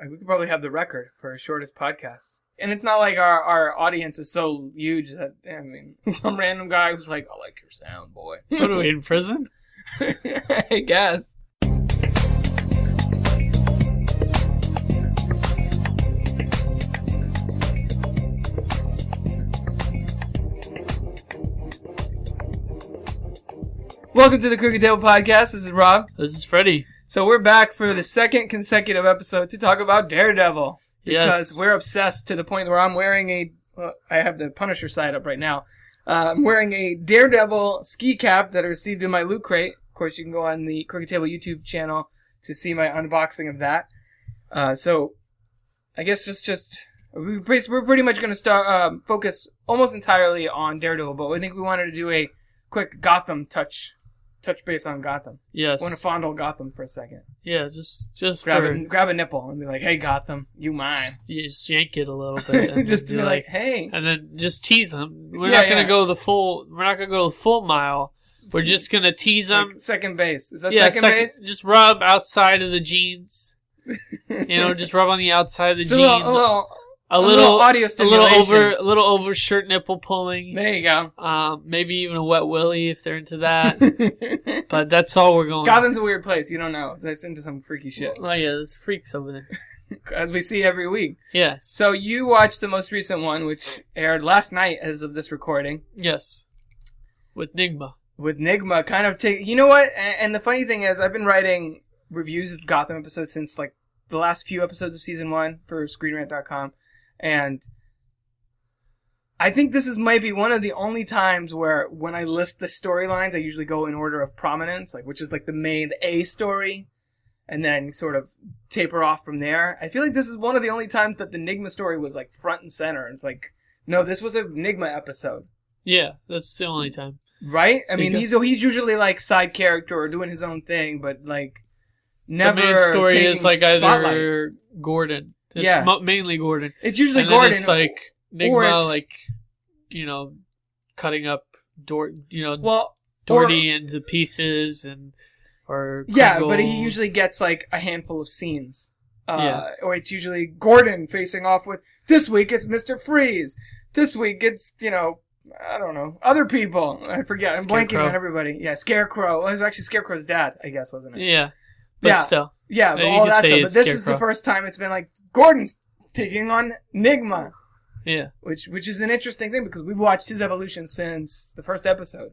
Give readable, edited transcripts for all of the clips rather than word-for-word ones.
we could probably have the record for our shortest podcast. And it's not like our audience is so huge that, I mean, some random guy who's like, I like your sound, boy. What are we, in prison? I guess. Welcome to the Cookie Table Podcast. This is Rob. This is Freddy. So we're back for the second consecutive episode to talk about Daredevil. Because we're obsessed to the point where I'm wearing I have the Punisher side up right now. I'm wearing a Daredevil ski cap that I received in my loot crate. Of course, you can go on the Cookie Table YouTube channel to see my unboxing of that. So I guess we're pretty much going to start focus almost entirely on Daredevil, but I think we wanted to do a quick Gotham touch base on Gotham. Yes. I want to fondle Gotham for a second. Yeah, just grab a nipple and be like, "Hey, Gotham, you mine." You just yank it a little bit, and just to be like, "Hey," and then just tease them. We're not gonna go the full mile. We're just gonna tease them. Like second base. Is that second base? Just rub outside of the jeans. Just rub on the outside of the jeans. A little audio stimulation. A little over shirt nipple pulling. There you go. Maybe even a wet willy if they're into that. But that's all we're going. Gotham's a weird place. You don't know. That's into some freaky shit. Oh yeah, there's freaks over there. As we see every week. Yes. So you watched the most recent one, which aired last night as of this recording. Yes. With Nigma. Kind of you know what? And the funny thing is, I've been writing reviews of Gotham episodes since like the last few episodes of season 1 for ScreenRant.com. And I think this might be one of the only times where when I list the storylines, I usually go in order of prominence, which is the A story, and then sort of taper off from there. I feel like this is one of the only times that the Nigma story was like front and center. It's like, no, this was a Nigma episode. Yeah, that's the only time. Right? I mean, he's usually like side character or doing his own thing, but like never. The main story is like spotlight. Either Gordon. It's mainly Gordon. It's usually and Gordon. It's like Nigma, cutting up Doherty into pieces or Kringle. But he usually gets like a handful of scenes. Or it's usually Gordon facing off with, this week it's Mr. Freeze. This week it's, I don't know, other people. I forget. I'm blanking on everybody. Yeah, Scarecrow. Well, it was actually Scarecrow's dad, I guess, wasn't it? Yeah. But still. Yeah, but all that stuff. But this is the first time it's been like, Gordon's taking on Nigma. Yeah. Which is an interesting thing because we've watched his evolution since the first episode.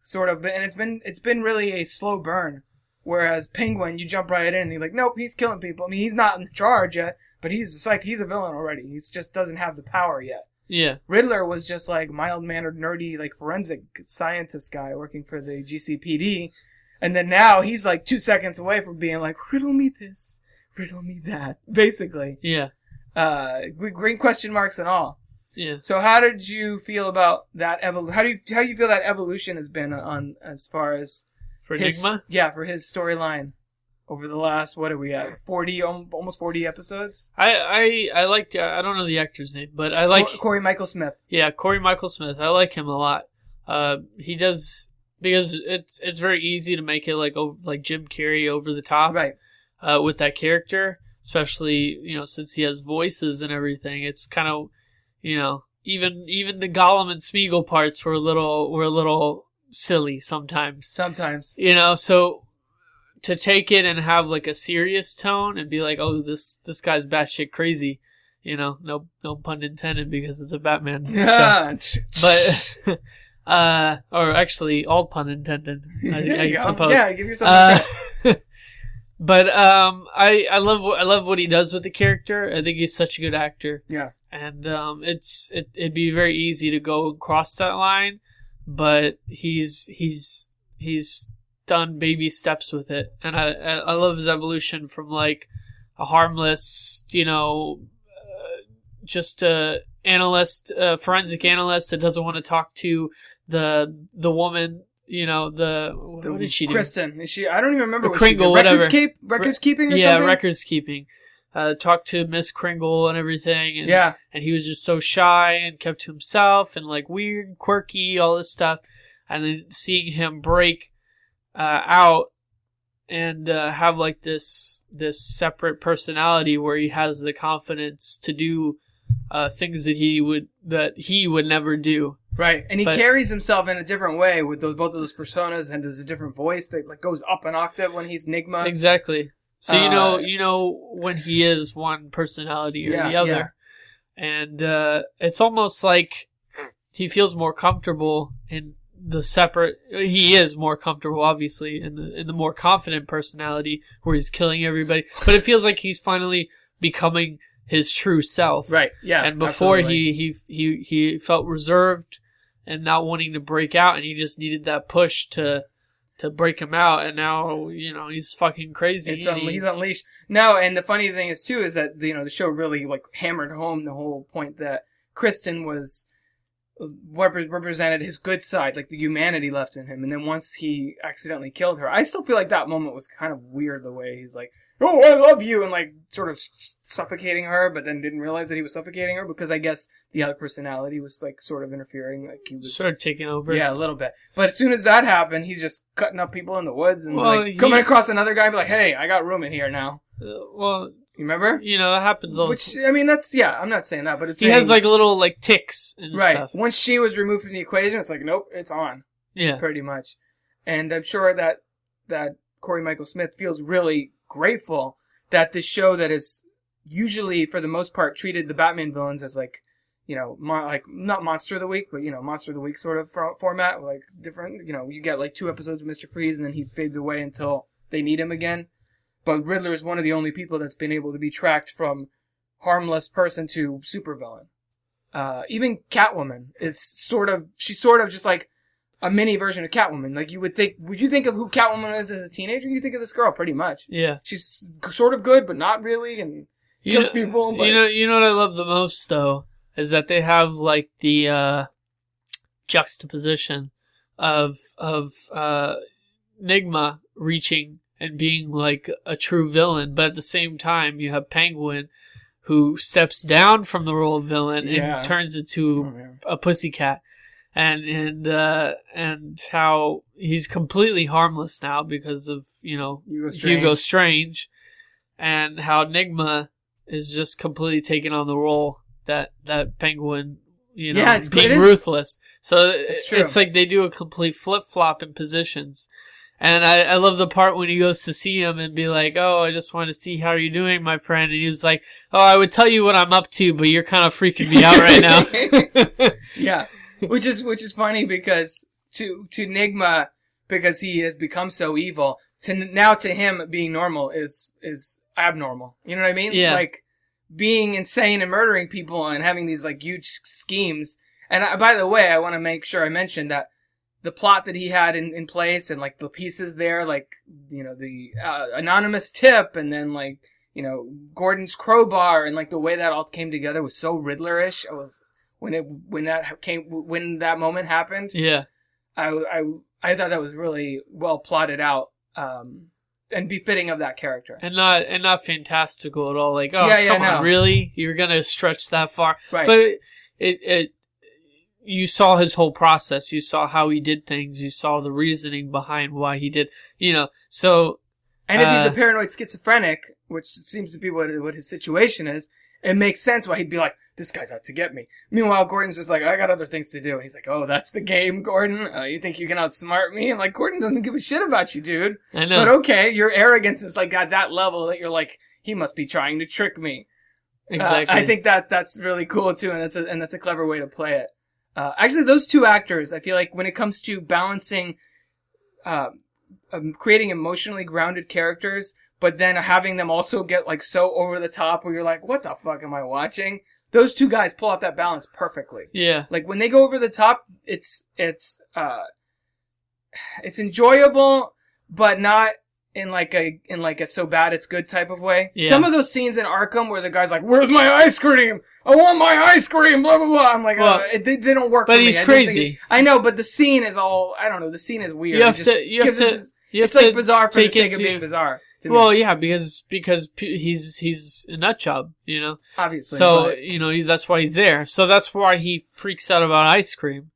Sort of. And it's been really a slow burn. Whereas Penguin, you jump right in and you're like, nope, he's killing people. I mean, he's not in charge yet, but he's a villain already. He just doesn't have the power yet. Yeah. Riddler was just like mild-mannered, nerdy, like forensic scientist guy working for the GCPD. And then now he's like 2 seconds away from being like, riddle me this, riddle me that, basically. Yeah. Green question marks and all. Yeah. So how did you feel about that how do you feel that evolution has been on as far as for Nigma? Yeah, for his storyline over the last, what are we at? 40, almost 40 episodes? I liked, I don't know the actor's name, but I like Corey Michael Smith. Yeah, Corey Michael Smith. I like him a lot. He does, because it's very easy to make it like Jim Carrey over the top, right? With that character, especially since he has voices and everything. It's kind of even the Gollum and Smeagol parts were a little silly sometimes. So to take it and have like a serious tone and be like, oh, this guy's batshit crazy, no pun intended because it's a Batman show. But. Or actually, all pun intended. I suppose. Yeah, give yourself credit. But I love what he does with the character. I think he's such a good actor. Yeah. And it'd be very easy to go across that line, but he's done baby steps with it, and I love his evolution from like a harmless, just a analyst, forensic analyst that doesn't want to talk to the woman, what did she do? Kristen. Is she? I don't even remember. Kringle, what whatever. Records keeping or something? Yeah, records keeping. Talked to Miss Kringle and everything. And, and he was just so shy and kept to himself and like weird, quirky, all this stuff. And then seeing him break out have like this separate personality where he has the confidence to do things that he would never do. Right, and he carries himself in a different way with both of those personas, and there's a different voice that like goes up an octave when he's Nigma. Exactly. So you know when he is one personality or the other, and it's almost like he feels more comfortable in the separate. He is more comfortable, obviously, in the more confident personality where he's killing everybody. But it feels like he's finally becoming his true self. Right. Yeah. And before absolutely. he felt reserved and not wanting to break out, and he just needed that push to break him out, and now, he's fucking crazy. He's unleashed. No, and the funny thing is, too, is that, the show really, like, hammered home the whole point that Kristen represented his good side, like the humanity left in him, and then once he accidentally killed her, I still feel like that moment was kind of weird, the way he's like, oh, I love you, and like sort of suffocating her, but then didn't realize that he was suffocating her because I guess the other personality was like sort of interfering, like he was sort of taking over. Yeah, a little bit. But as soon as that happened, he's just cutting up people in the woods and coming across another guy and be like, hey, I got room in here now. You remember? That happens all. Which, I mean, I'm not saying that, but it's he has like little like ticks and stuff. Once she was removed from the equation, it's like, nope, it's on. Yeah. Pretty much. And I'm sure that Corey Michael Smith feels really grateful that this show that is usually, for the most part, treated the Batman villains as like, like not Monster of the Week, but Monster of the Week sort of format, like different. You get like 2 episodes of Mr. Freeze, and then he fades away until they need him again. But Riddler is one of the only people that's been able to be tracked from harmless person to supervillain. Even Catwoman is she's sort of just like a mini version of Catwoman. Like would you think of who Catwoman is as a teenager? You think of this girl, pretty much. Yeah. She's sort of good, but not really, and kills people. But... You know what I love the most, though, is that they have, like, the juxtaposition of Nigma reaching and being, like, a true villain, but at the same time, you have Penguin, who steps down from the role of villain and turns into a pussycat. And how he's completely harmless now because of, Hugo Strange, and how Nigma is just completely taking on the role that Penguin, being ruthless. So it's like they do a complete flip-flop in positions. And I love the part when he goes to see him and be like, oh, I just want to see how you're doing, my friend. And he was like, oh, I would tell you what I'm up to, but you're kind of freaking me out right now. Yeah. Which is funny because to Nigma, because he has become so evil, to him being normal is abnormal. You know what I mean? Yeah. Like being insane and murdering people and having these like huge schemes. And by the way, I want to make sure I mention that the plot that he had in place and like the pieces there, like the anonymous tip, and then like Gordon's crowbar, and like the way that all came together was so Riddler-ish. When that moment happened, yeah, I thought that was really well plotted out, and befitting of that character, and not fantastical at all. Like, come on, really? You're gonna stretch that far? Right. But it you saw his whole process. You saw how he did things. You saw the reasoning behind why he did. So. And if he's a paranoid schizophrenic, which seems to be what his situation is, it makes sense why he'd be like, this guy's out to get me. Meanwhile, Gordon's just like, I got other things to do. And he's like, oh, that's the game, Gordon? You think you can outsmart me? And like, Gordon doesn't give a shit about you, dude. I know. But okay, your arrogance is like at that level that you're like, he must be trying to trick me. Exactly. I think that's really cool too, and that's a clever way to play it. Actually, those two actors, I feel like when it comes to balancing, creating emotionally grounded characters, but then having them also get like so over the top where you're like, what the fuck am I watching? Those two guys pull out that balance perfectly. Yeah. Like when they go over the top, it's enjoyable, but not in like a so bad it's good type of way. Yeah. Some of those scenes in Arkham where the guy's like, where's my ice cream? I want my ice cream, blah, blah, blah. I'm like, they don't work for me. But he's crazy. I know, but the scene is all, I don't know, the scene is weird. It's like bizarre for the sake of being bizarre. Well, yeah, because he's a nut job, Obviously. So, that's why he's there. So that's why he freaks out about ice cream.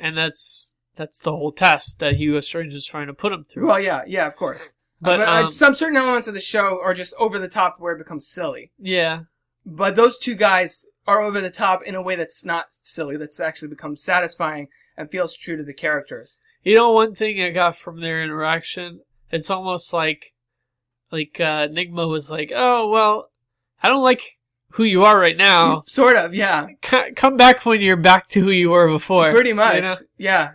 And that's the whole test that Hugo Strange is trying to put him through. Well, yeah, of course. But some certain elements of the show are just over the top where it becomes silly. Yeah. But those two guys are over the top in a way that's not silly, that's actually becomes satisfying and feels true to the characters. You know, one thing I got from their interaction, it's almost like Enigma was like, oh, well, I don't like who you are right now. Sort of, yeah. Come back when you're back to who you were before. Pretty much, you know? Yeah.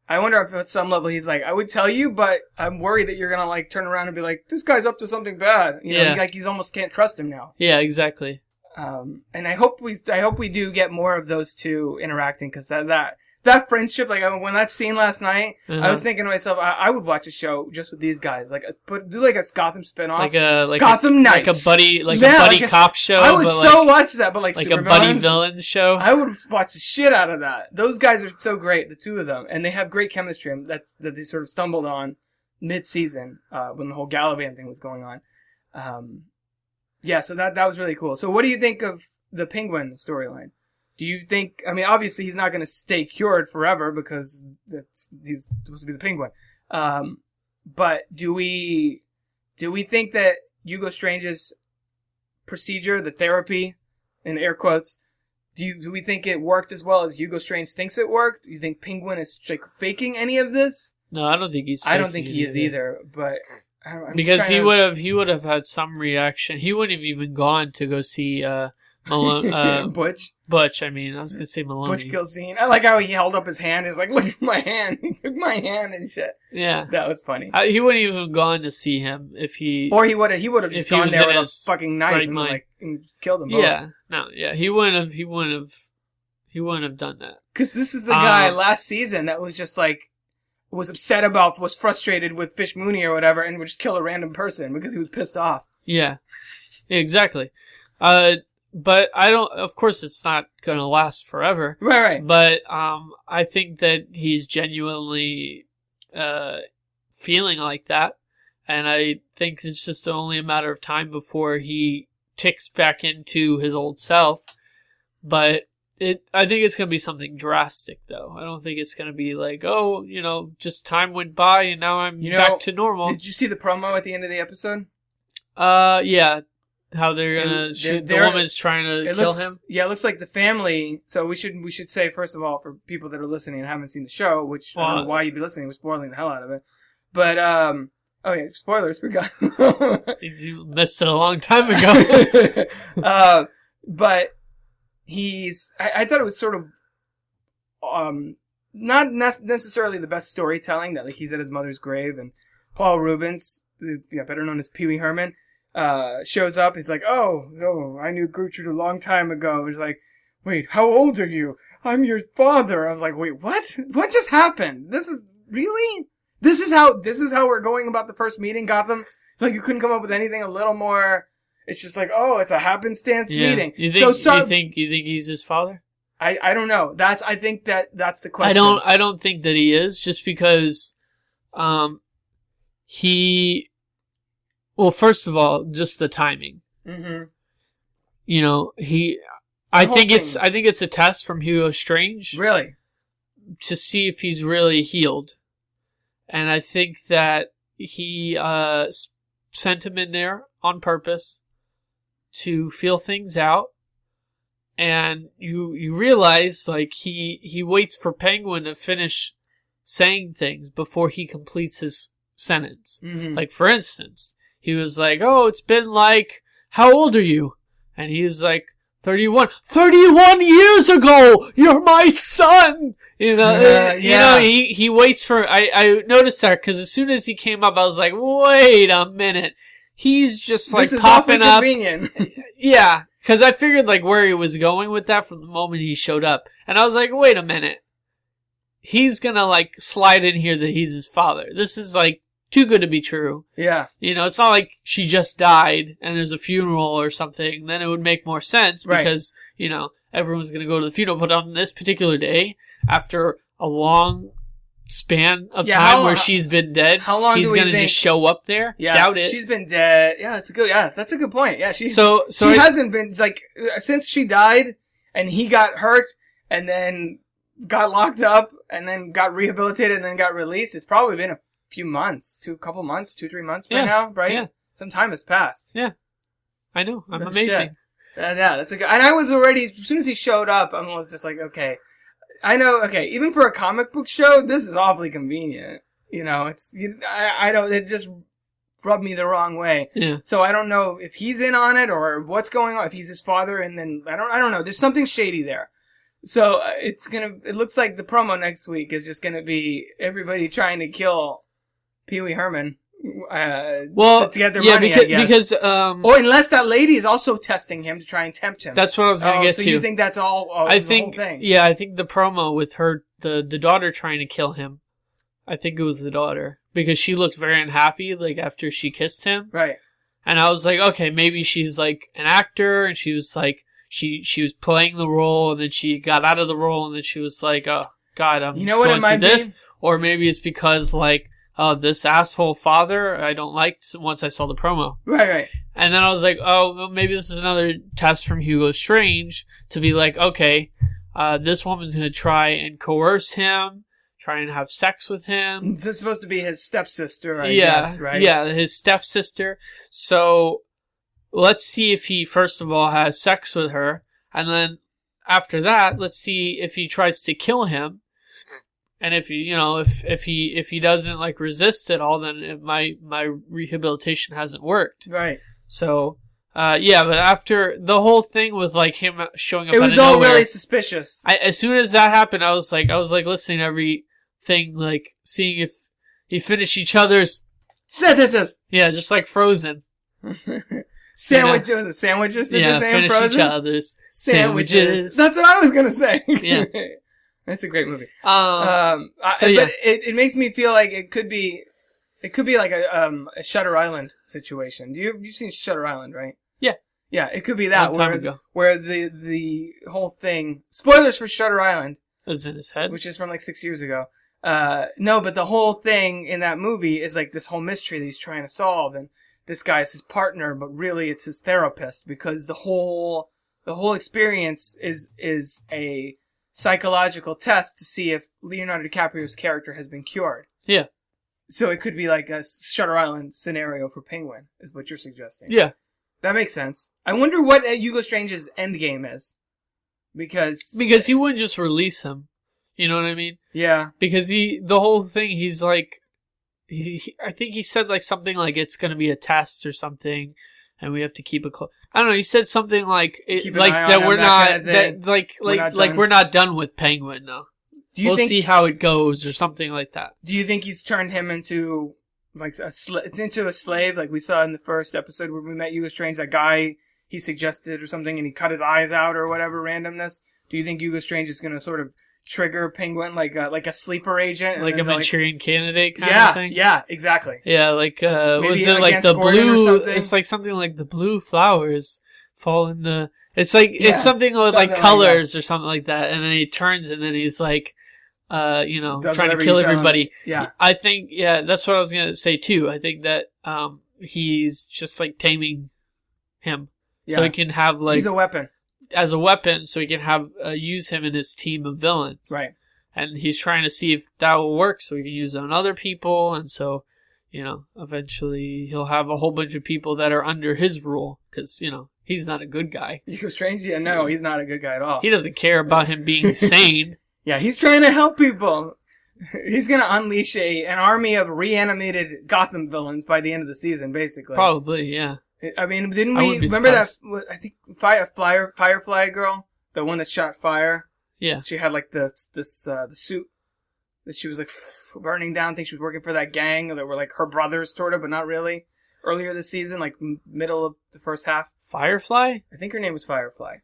I wonder if at some level he's like, I would tell you, but I'm worried that you're gonna turn around and be like, this guy's up to something bad. You know, like he's almost can't trust him now. Yeah, exactly. And I hope we do get more of those two interacting, because that friendship, when that scene last night, I was thinking to myself, I would watch a show just with these guys, do a Gotham spinoff, like Gotham Knights, a buddy cop show. I would watch that, but like a buddy villain show. I would watch the shit out of that. Those guys are so great, the two of them, and they have great chemistry. And that they sort of stumbled on mid-season when the whole Galavan thing was going on. Yeah, so that was really cool. So what do you think of the Penguin storyline? Do you think, obviously he's not going to stay cured forever because he's supposed to be the Penguin. But do we think that Hugo Strange's procedure, the therapy, in air quotes, do we think it worked as well as Hugo Strange thinks it worked? Do you think Penguin is faking any of this? No, I don't think he's faking I don't think he is either, but... because he would have had some reaction. He wouldn't have even gone to go see Butch. Butch, I was gonna say Maloney. Butch Kilsine. I like how he held up his hand. He's like, look at my hand. He took my hand and shit. Yeah. That was funny. He wouldn't even gone to see him if he... Or he would have just gone there with a fucking knife and killed them both. Yeah. No, yeah. He wouldn't have done that. Because this is the guy last season that was just was frustrated with Fish Mooney or whatever, and would just kill a random person because he was pissed off. Yeah. Exactly. But of course it's not going to last forever. Right. But, I think that he's genuinely, feeling like that. And I think it's just only a matter of time before he ticks back into his old self. But I think it's going to be something drastic, though. I don't think it's going to be like, just time went by and now I'm back to normal. Did you see the promo at the end of the episode? Yeah. How they're gonna shoot the woman's trying to kill him? Yeah, it looks like the family. So we should say, first of all, for people that are listening and haven't seen the show, which I don't know why you'd be listening, we're spoiling the hell out of it. But oh yeah, spoilers, we got. You missed it a long time ago. But I thought it was sort of not necessarily the best storytelling, that he's at his mother's grave and Paul Rubens, better known as Pee Wee Herman, shows up. He's like, oh, I knew Gertrude a long time ago. He's like, wait, how old are you? I'm your father. I was like, wait, what? What just happened? This is how we're going about the first meeting, Gotham? Like, you couldn't come up with anything a little more. It's just like, it's a happenstance meeting. You think he's his father? I don't know. I think that's the question. I don't think that he is, just because well, first of all, just the timing. Mm-hmm. I think it's a test from Hugo Strange. Really? To see if he's really healed. And I think that he sent him in there on purpose to feel things out. And you realize, he waits for Penguin to finish saying things before he completes his sentence. Mm-hmm. Like, for instance, he was like, it's been how old are you? And he was like, 31. 31 years ago! You're my son! He waits for, I noticed that, because as soon as he came up, I was like, wait a minute. He's just this is popping up. Convenient. Yeah, because I figured where he was going with that from the moment he showed up. And I was like, wait a minute. He's gonna slide in here that he's his father. This is too good to be true. Yeah. It's not like she just died and there's a funeral or something. Then it would make more sense because, everyone's going to go to the funeral. But on this particular day, after a long span of time where she's been dead, how long he's going to just show up there? Yeah. Doubt it. She's been dead. Yeah, that's a good point. Yeah, she hasn't been, since she died and he got hurt and then got locked up and then got rehabilitated and then got released, it's probably been a few months, 2-3 months by now, right? Yeah. Some time has passed. Yeah. I know. I'm amazing. Yeah, that's a good. And I was already, as soon as he showed up, I was just like, okay. I know, okay, even for a comic book show, this is awfully convenient. You know, it just rubbed me the wrong way. Yeah. So I don't know if he's in on it or what's going on, if he's his father, and then, I don't know. There's something shady there. So it looks like the promo next week is just gonna be everybody trying to kill Pee Wee Herman. To get their money, I guess. Or unless that lady is also testing him to try and tempt him. That's what I was going to get to. So you think that's all I think, the whole thing? Yeah, I think the promo with her, the daughter trying to kill him, I think it was the daughter. Because she looked very unhappy, like, after she kissed him. Right. And I was like, okay, maybe she's, like, an actor, and she was, like, she was playing the role, and then she got out of the role, and then she was like, oh, God, I'm going through this. Or maybe it's because, like, this asshole father I don't like once I saw the promo. Right. And then I was like, oh, well, maybe this is another test from Hugo Strange to be like, okay, this woman's going to try and coerce him, try and have sex with him. This is supposed to be his stepsister, I guess, right? Yeah, his stepsister. So let's see if he, first of all, has sex with her. And then after that, let's see if he tries to kill him. And if he doesn't like resist at all, then my rehabilitation hasn't worked. Right. So, but after the whole thing with like him showing up, it was all nowhere, really suspicious. As soon as that happened, I was like listening to everything, like seeing if he finished each other's sentences. Yeah, just like Frozen. Sandwiches. Sandwiches. Finish Frozen? Each other's sandwiches. That's what I was gonna say. Yeah. It's a great movie. But it makes me feel like it could be like a Shutter Island situation. You've seen Shutter Island, right? Yeah. Yeah, it could be that where the whole thing. Spoilers for Shutter Island. Was in his head, which is from like 6 years ago. No, but the whole thing in that movie is like this whole mystery that he's trying to solve, and this guy's his partner, but really it's his therapist, because the whole experience is a psychological test to see if Leonardo DiCaprio's character has been cured. Yeah. So it could be like a Shutter Island scenario for Penguin, is what you're suggesting. Yeah. That makes sense. I wonder what Hugo Strange's endgame is. Because he wouldn't just release him. You know what I mean? Yeah. Because the whole thing, he's like, I think he said like something like it's going to be a test or something, and we have to keep it close. I don't know. He said something like that we're not we're not done with Penguin though. We'll see how it goes or something like that. Do you think he's turned him into like a slave, like we saw in the first episode where we met Hugo Strange, that guy he suggested or something, and he cut his eyes out or whatever randomness? Do you think Hugo Strange is going to sort of trigger Penguin like a sleeper agent, like a Manchurian candidate kind of thing? Yeah, exactly. Yeah, like was it like the blue? It's like something like the blue flowers fall in the. It's like it's something with like colors or something like that, and then he turns and then he's like, trying to kill everybody. Yeah, I think that's what I was gonna say too. I think that he's just like taming him, so he can have like he's a weapon. As a weapon, so he can have use him in his team of villains. Right. And he's trying to see if that will work, so he can use it on other people, and so, eventually he'll have a whole bunch of people that are under his rule, because, he's not a good guy. Hugo Strange? Yeah, no, he's not a good guy at all. He doesn't care about him being sane. Yeah, he's trying to help people. He's going to unleash an army of reanimated Gotham villains by the end of the season, basically. Probably, yeah. I mean, didn't we remember that? I think Firefly girl, the one that shot fire. Yeah, she had like the suit that she was like burning down. I think she was working for that gang that were like her brothers, sort of, but not really. Earlier this season, like middle of the first half. Firefly? I think her name was Firefly.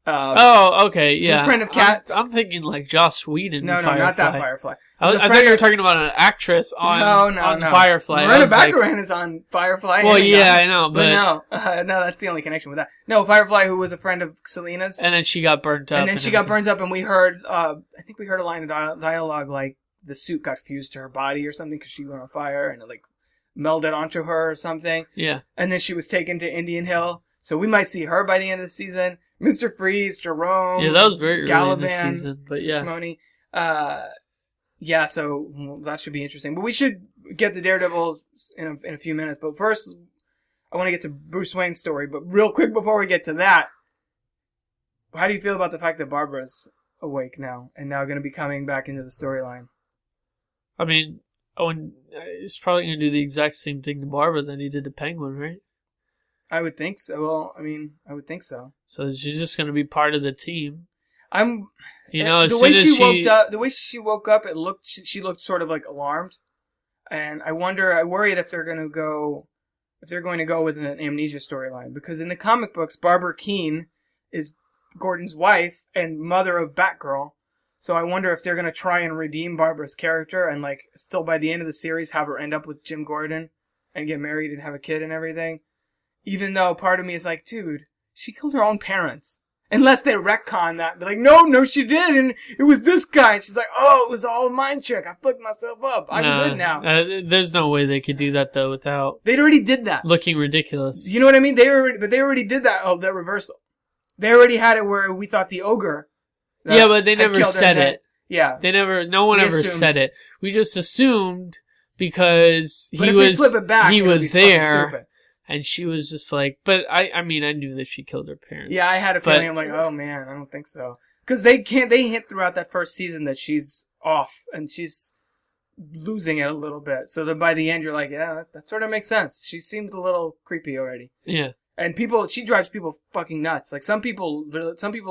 Okay, yeah. She's a friend of Kat's. I'm thinking like Joss Whedon. No, Firefly. not that Firefly. I thought you were talking about an actress on Firefly. Miranda Baccarin is on Firefly. Well, yeah, I know, but no, that's the only connection with that. No, Firefly, who was a friend of Selena's, and then she got burnt up. And then she got burnt up, and we heard, I think we heard a line of dialogue like the suit got fused to her body or something because she went on fire, and it like melded onto her or something. Yeah. And then she was taken to Indian Hill, so we might see her by the end of the season. Mr. Freeze, Jerome. Yeah, that was very Galavan, early this season, but yeah. Shimoni. Yeah, so that should be interesting. But we should get to Daredevil in a few minutes. But first, I want to get to Bruce Wayne's story. But real quick before we get to that, how do you feel about the fact that Barbara's awake now and now going to be coming back into the storyline? I mean, Owen is probably going to do the exact same thing to Barbara that he did to Penguin, right? I would think so. Well, I mean, I would think so. So she's just going to be part of the team. The way she woke up, she looked sort of like alarmed, and I worry if they're going to go with an amnesia storyline, because in the comic books, Barbara Keene is Gordon's wife and mother of Batgirl. So I wonder if they're going to try and redeem Barbara's character and like still by the end of the series have her end up with Jim Gordon and get married and have a kid and everything. Even though part of me is like, dude, she killed her own parents. Unless they retcon that. Be like, no, she didn't. It was this guy. And she's like, oh, it was all a mind trick. I fucked myself up. I'm good now. There's no way they could do that, though, without... They already did that. Looking ridiculous. You know what I mean? They already did that. Oh, that reversal. They already had it where we thought the ogre... Yeah, but they never said it. Yeah. No one ever said it. We just assumed because he was there. And she was just like, but I mean, I knew that she killed her parents. Yeah, I had a feeling. I'm like, oh man, I don't think so. Because they hint throughout that first season that she's off and she's losing it a little bit. So that by the end, you're like, yeah, that sort of makes sense. She seemed a little creepy already. Yeah. And she drives people fucking nuts. Like some people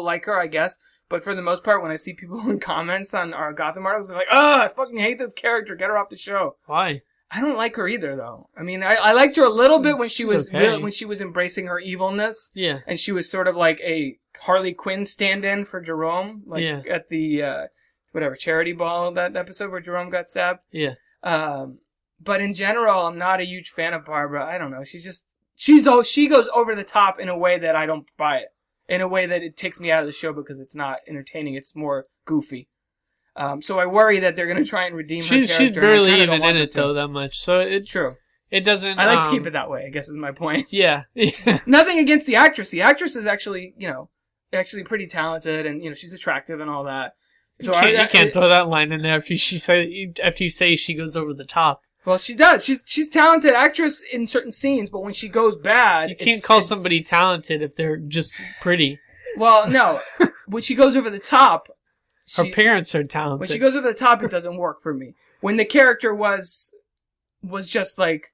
like her, I guess. But for the most part, when I see people in comments on our Gotham articles, they're like, oh, I fucking hate this character. Get her off the show. Why? I don't like her either, though. I mean, I liked her a little bit when she was when she was embracing her evilness. Yeah. And she was sort of like a Harley Quinn stand-in for Jerome, at the charity ball, that episode where Jerome got stabbed. Yeah. But in general, I'm not a huge fan of Barbara. I don't know. She goes over the top in a way that I don't buy it. In a way that it takes me out of the show because it's not entertaining. It's more goofy. So I worry that they're going to try and redeem her character. She's barely even in it, though, that much. So True. It doesn't... I like to keep it that way, I guess is my point. Yeah. Nothing against the actress. The actress is actually, pretty talented and, she's attractive and all that. So you can't throw that line in there after you say she goes over the top. Well, she does. She's talented actress in certain scenes, but when she goes bad... You can't call somebody talented if they're just pretty. Well, no. When she goes over the top... Her parents are talented. When she goes over the top, it doesn't work for me. When the character was just like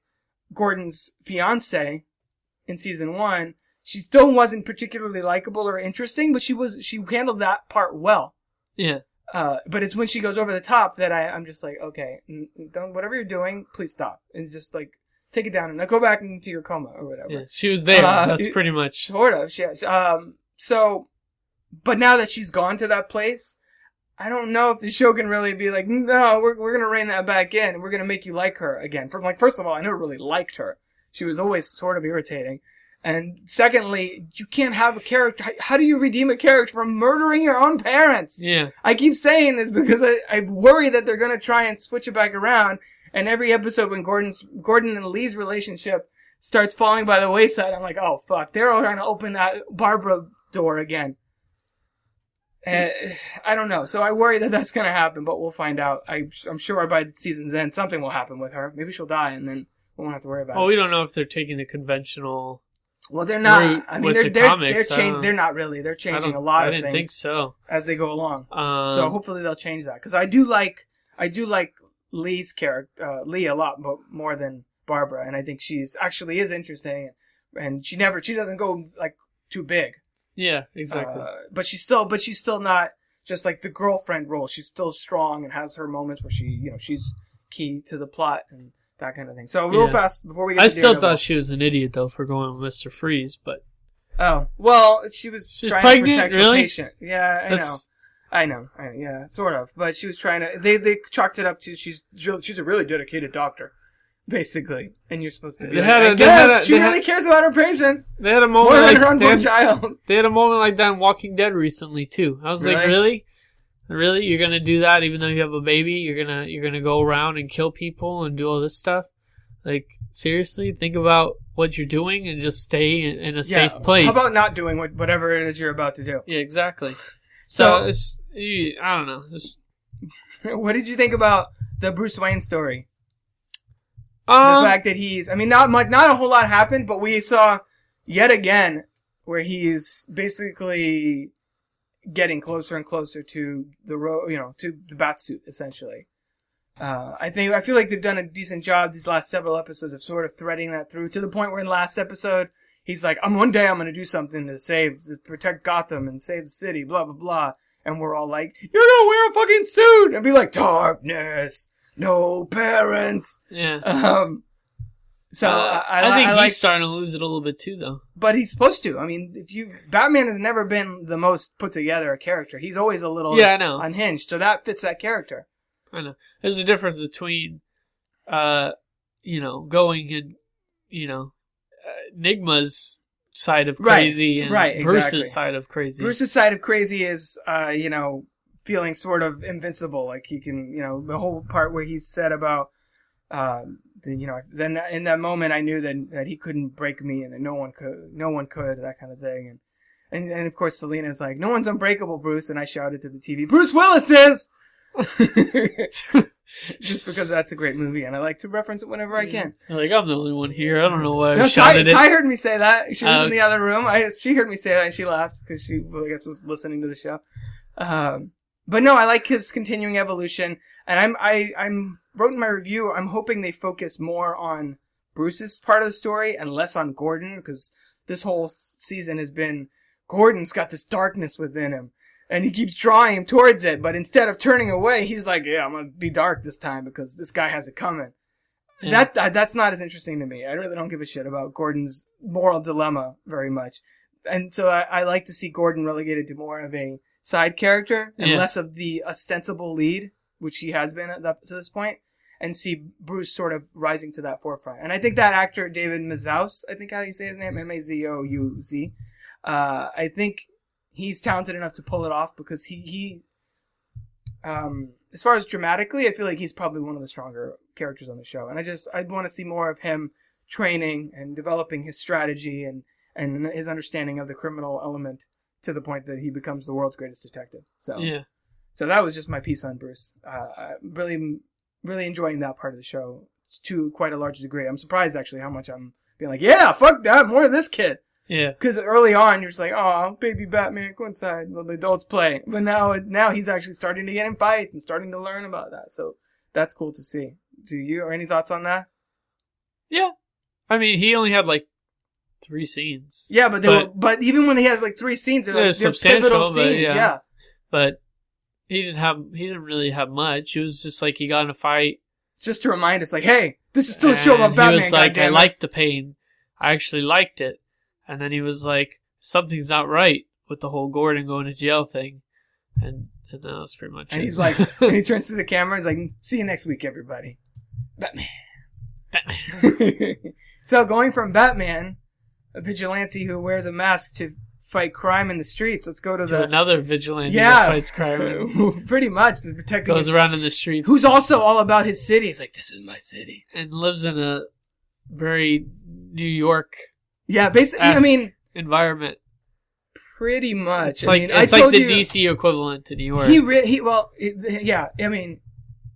Gordon's fiance in season 1, she still wasn't particularly likable or interesting, but she handled that part well. Yeah. But it's when she goes over the top that I'm just like, okay, don't, whatever you're doing, please stop. And just like, take it down and go back into your coma or whatever. Yeah, she was there. That's pretty much. Sort of, yes. But now that she's gone to that place, I don't know if the show can really be like, no, we're going to rein that back in. We're going to make you like her again. First of all, I never really liked her. She was always sort of irritating. And secondly, you can't have a character. How do you redeem a character from murdering your own parents? Yeah. I keep saying this because I worry that they're going to try and switch it back around. And every episode when Gordon and Lee's relationship starts falling by the wayside, I'm like, oh, fuck. They're all trying to open that Barbara door again. I don't know. So I worry that that's going to happen, but we'll find out. I'm sure by the season's end, something will happen with her. Maybe she'll die, and then we won't have to worry about it. Well, we don't know if they're taking the conventional... Well, they're not. I mean, they're not really. They're changing a lot of things. I didn't think so. As they go along. So hopefully they'll change that. Because I do like Lee's character, Lee a lot, but more than Barbara. And I think she's actually is interesting. And she doesn't go like too big. Yeah, exactly. But she's still not just like the girlfriend role. She's still strong and has her moments where she's key to the plot and that kind of thing. So real fast before we get to Daredevil. Thought she was an idiot though for going with Mr. Freeze, but oh well, she's trying pregnant, to protect her patient. Yeah, I know. Yeah, sort of. But she was trying to. They chalked it up to she's a really dedicated doctor, basically, and you're supposed to be. She really cares about her patients. They had a moment more than her unborn child. They had a moment like that in Walking Dead recently too. I was like, really? Really? You're gonna do that even though you have a baby? You're gonna go around and kill people and do all this stuff? Like, seriously? Think about what you're doing and just stay in a safe place. How about not doing whatever it is you're about to do? Yeah, exactly. So I don't know. What did you think about the Bruce Wayne story? The fact that he's, I mean, not a whole lot happened, but we saw yet again where he's basically getting closer and closer to to the Batsuit, essentially. I feel like they've done a decent job these last several episodes of sort of threading that through to the point where in the last episode, he's like, one day I'm going to do something to protect Gotham and save the city, blah, blah, blah. And we're all like, you're going to wear a fucking suit! And be like, darkness, no parents. Yeah. I think he's starting to lose it a little bit too, though. But he's supposed to. I mean, Batman has never been the most put together a character. He's always a little unhinged. So that fits that character. I know. There's a difference between, going in, Enigma's side of crazy and Bruce's side of crazy. Bruce's side of crazy is, feeling sort of invincible. Like he can, the whole part where he said about, then in that moment I knew that he couldn't break me and that no one could, that kind of thing. And of course Selina's like, no one's unbreakable, Bruce. And I shouted to the TV, Bruce Willis is! Just because that's a great movie and I like to reference it whenever I can. Like, I'm the only one here. I don't know why I shouted it. Ty heard me say that. She was in the other room. She heard me say that and she laughed because she, I guess, was listening to the show. But no, I like his continuing evolution. And I'm wrote in my review, I'm hoping they focus more on Bruce's part of the story and less on Gordon, because this whole season has been Gordon's got this darkness within him. And he keeps drawing him towards it, but instead of turning away, he's like, yeah, I'm going to be dark this time because this guy has it coming. Yeah. That's not as interesting to me. I really don't give a shit about Gordon's moral dilemma very much. And so I like to see Gordon relegated to more of a side character and less of the ostensible lead, which he has been to this point, and see Bruce sort of rising to that forefront. And I think that actor, David Mazouz, I think how you say his name, Mazouz, I think he's talented enough to pull it off because he as far as dramatically, I feel like he's probably one of the stronger characters on the show. And I'd want to see more of him training and developing his strategy and his understanding of the criminal element to the point that he becomes the world's greatest detective. So that was just my piece on Bruce. Really, really enjoying that part of the show to quite a large degree. I'm surprised actually how much I'm being like, yeah, fuck that, more of this kid. Yeah. Because early on, you're just like, oh, baby Batman, go inside, let the adults play. But now he's actually starting to get in fights and starting to learn about that. So that's cool to see. Do you, or any thoughts on that? Yeah. I mean, he only had 3 scenes. Yeah, but even when he has 3 scenes, they're pivotal scenes. Yeah. But he didn't really have much. It was just he got in a fight. Just to remind us, hey, this is still a show about Batman. He was like, I liked the pain. I actually liked it. And then he was like, something's not right with the whole Gordon going to jail thing. And that was pretty much it. And he's like, when he turns to the camera, he's like, see you next week, everybody. Batman. So going from Batman, a vigilante who wears a mask to fight crime in the streets, let's go to another vigilante that fights crime. Pretty much. To protect goes around in the streets. Who's also all about his city. He's like, this is my city. And lives in a very New York environment. Pretty much. It's like the DC equivalent to New York.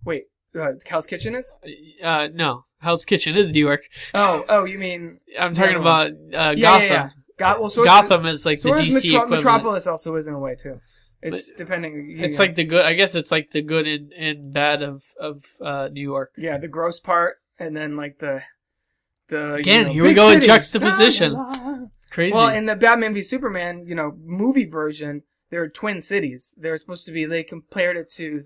Wait, Hell's Kitchen is? No, Hell's Kitchen is New York. Oh, you mean? I'm talking about Gotham. Gotham is the DC equivalent. Metropolis also is in a way too. It's depending. It's like the good. I guess it's like the good and bad of New York. Yeah, the gross part, and then the. Again, here we go in juxtaposition. Crazy. Well, in the Batman v Superman, movie version, there are twin cities. They're supposed to be. They compared it to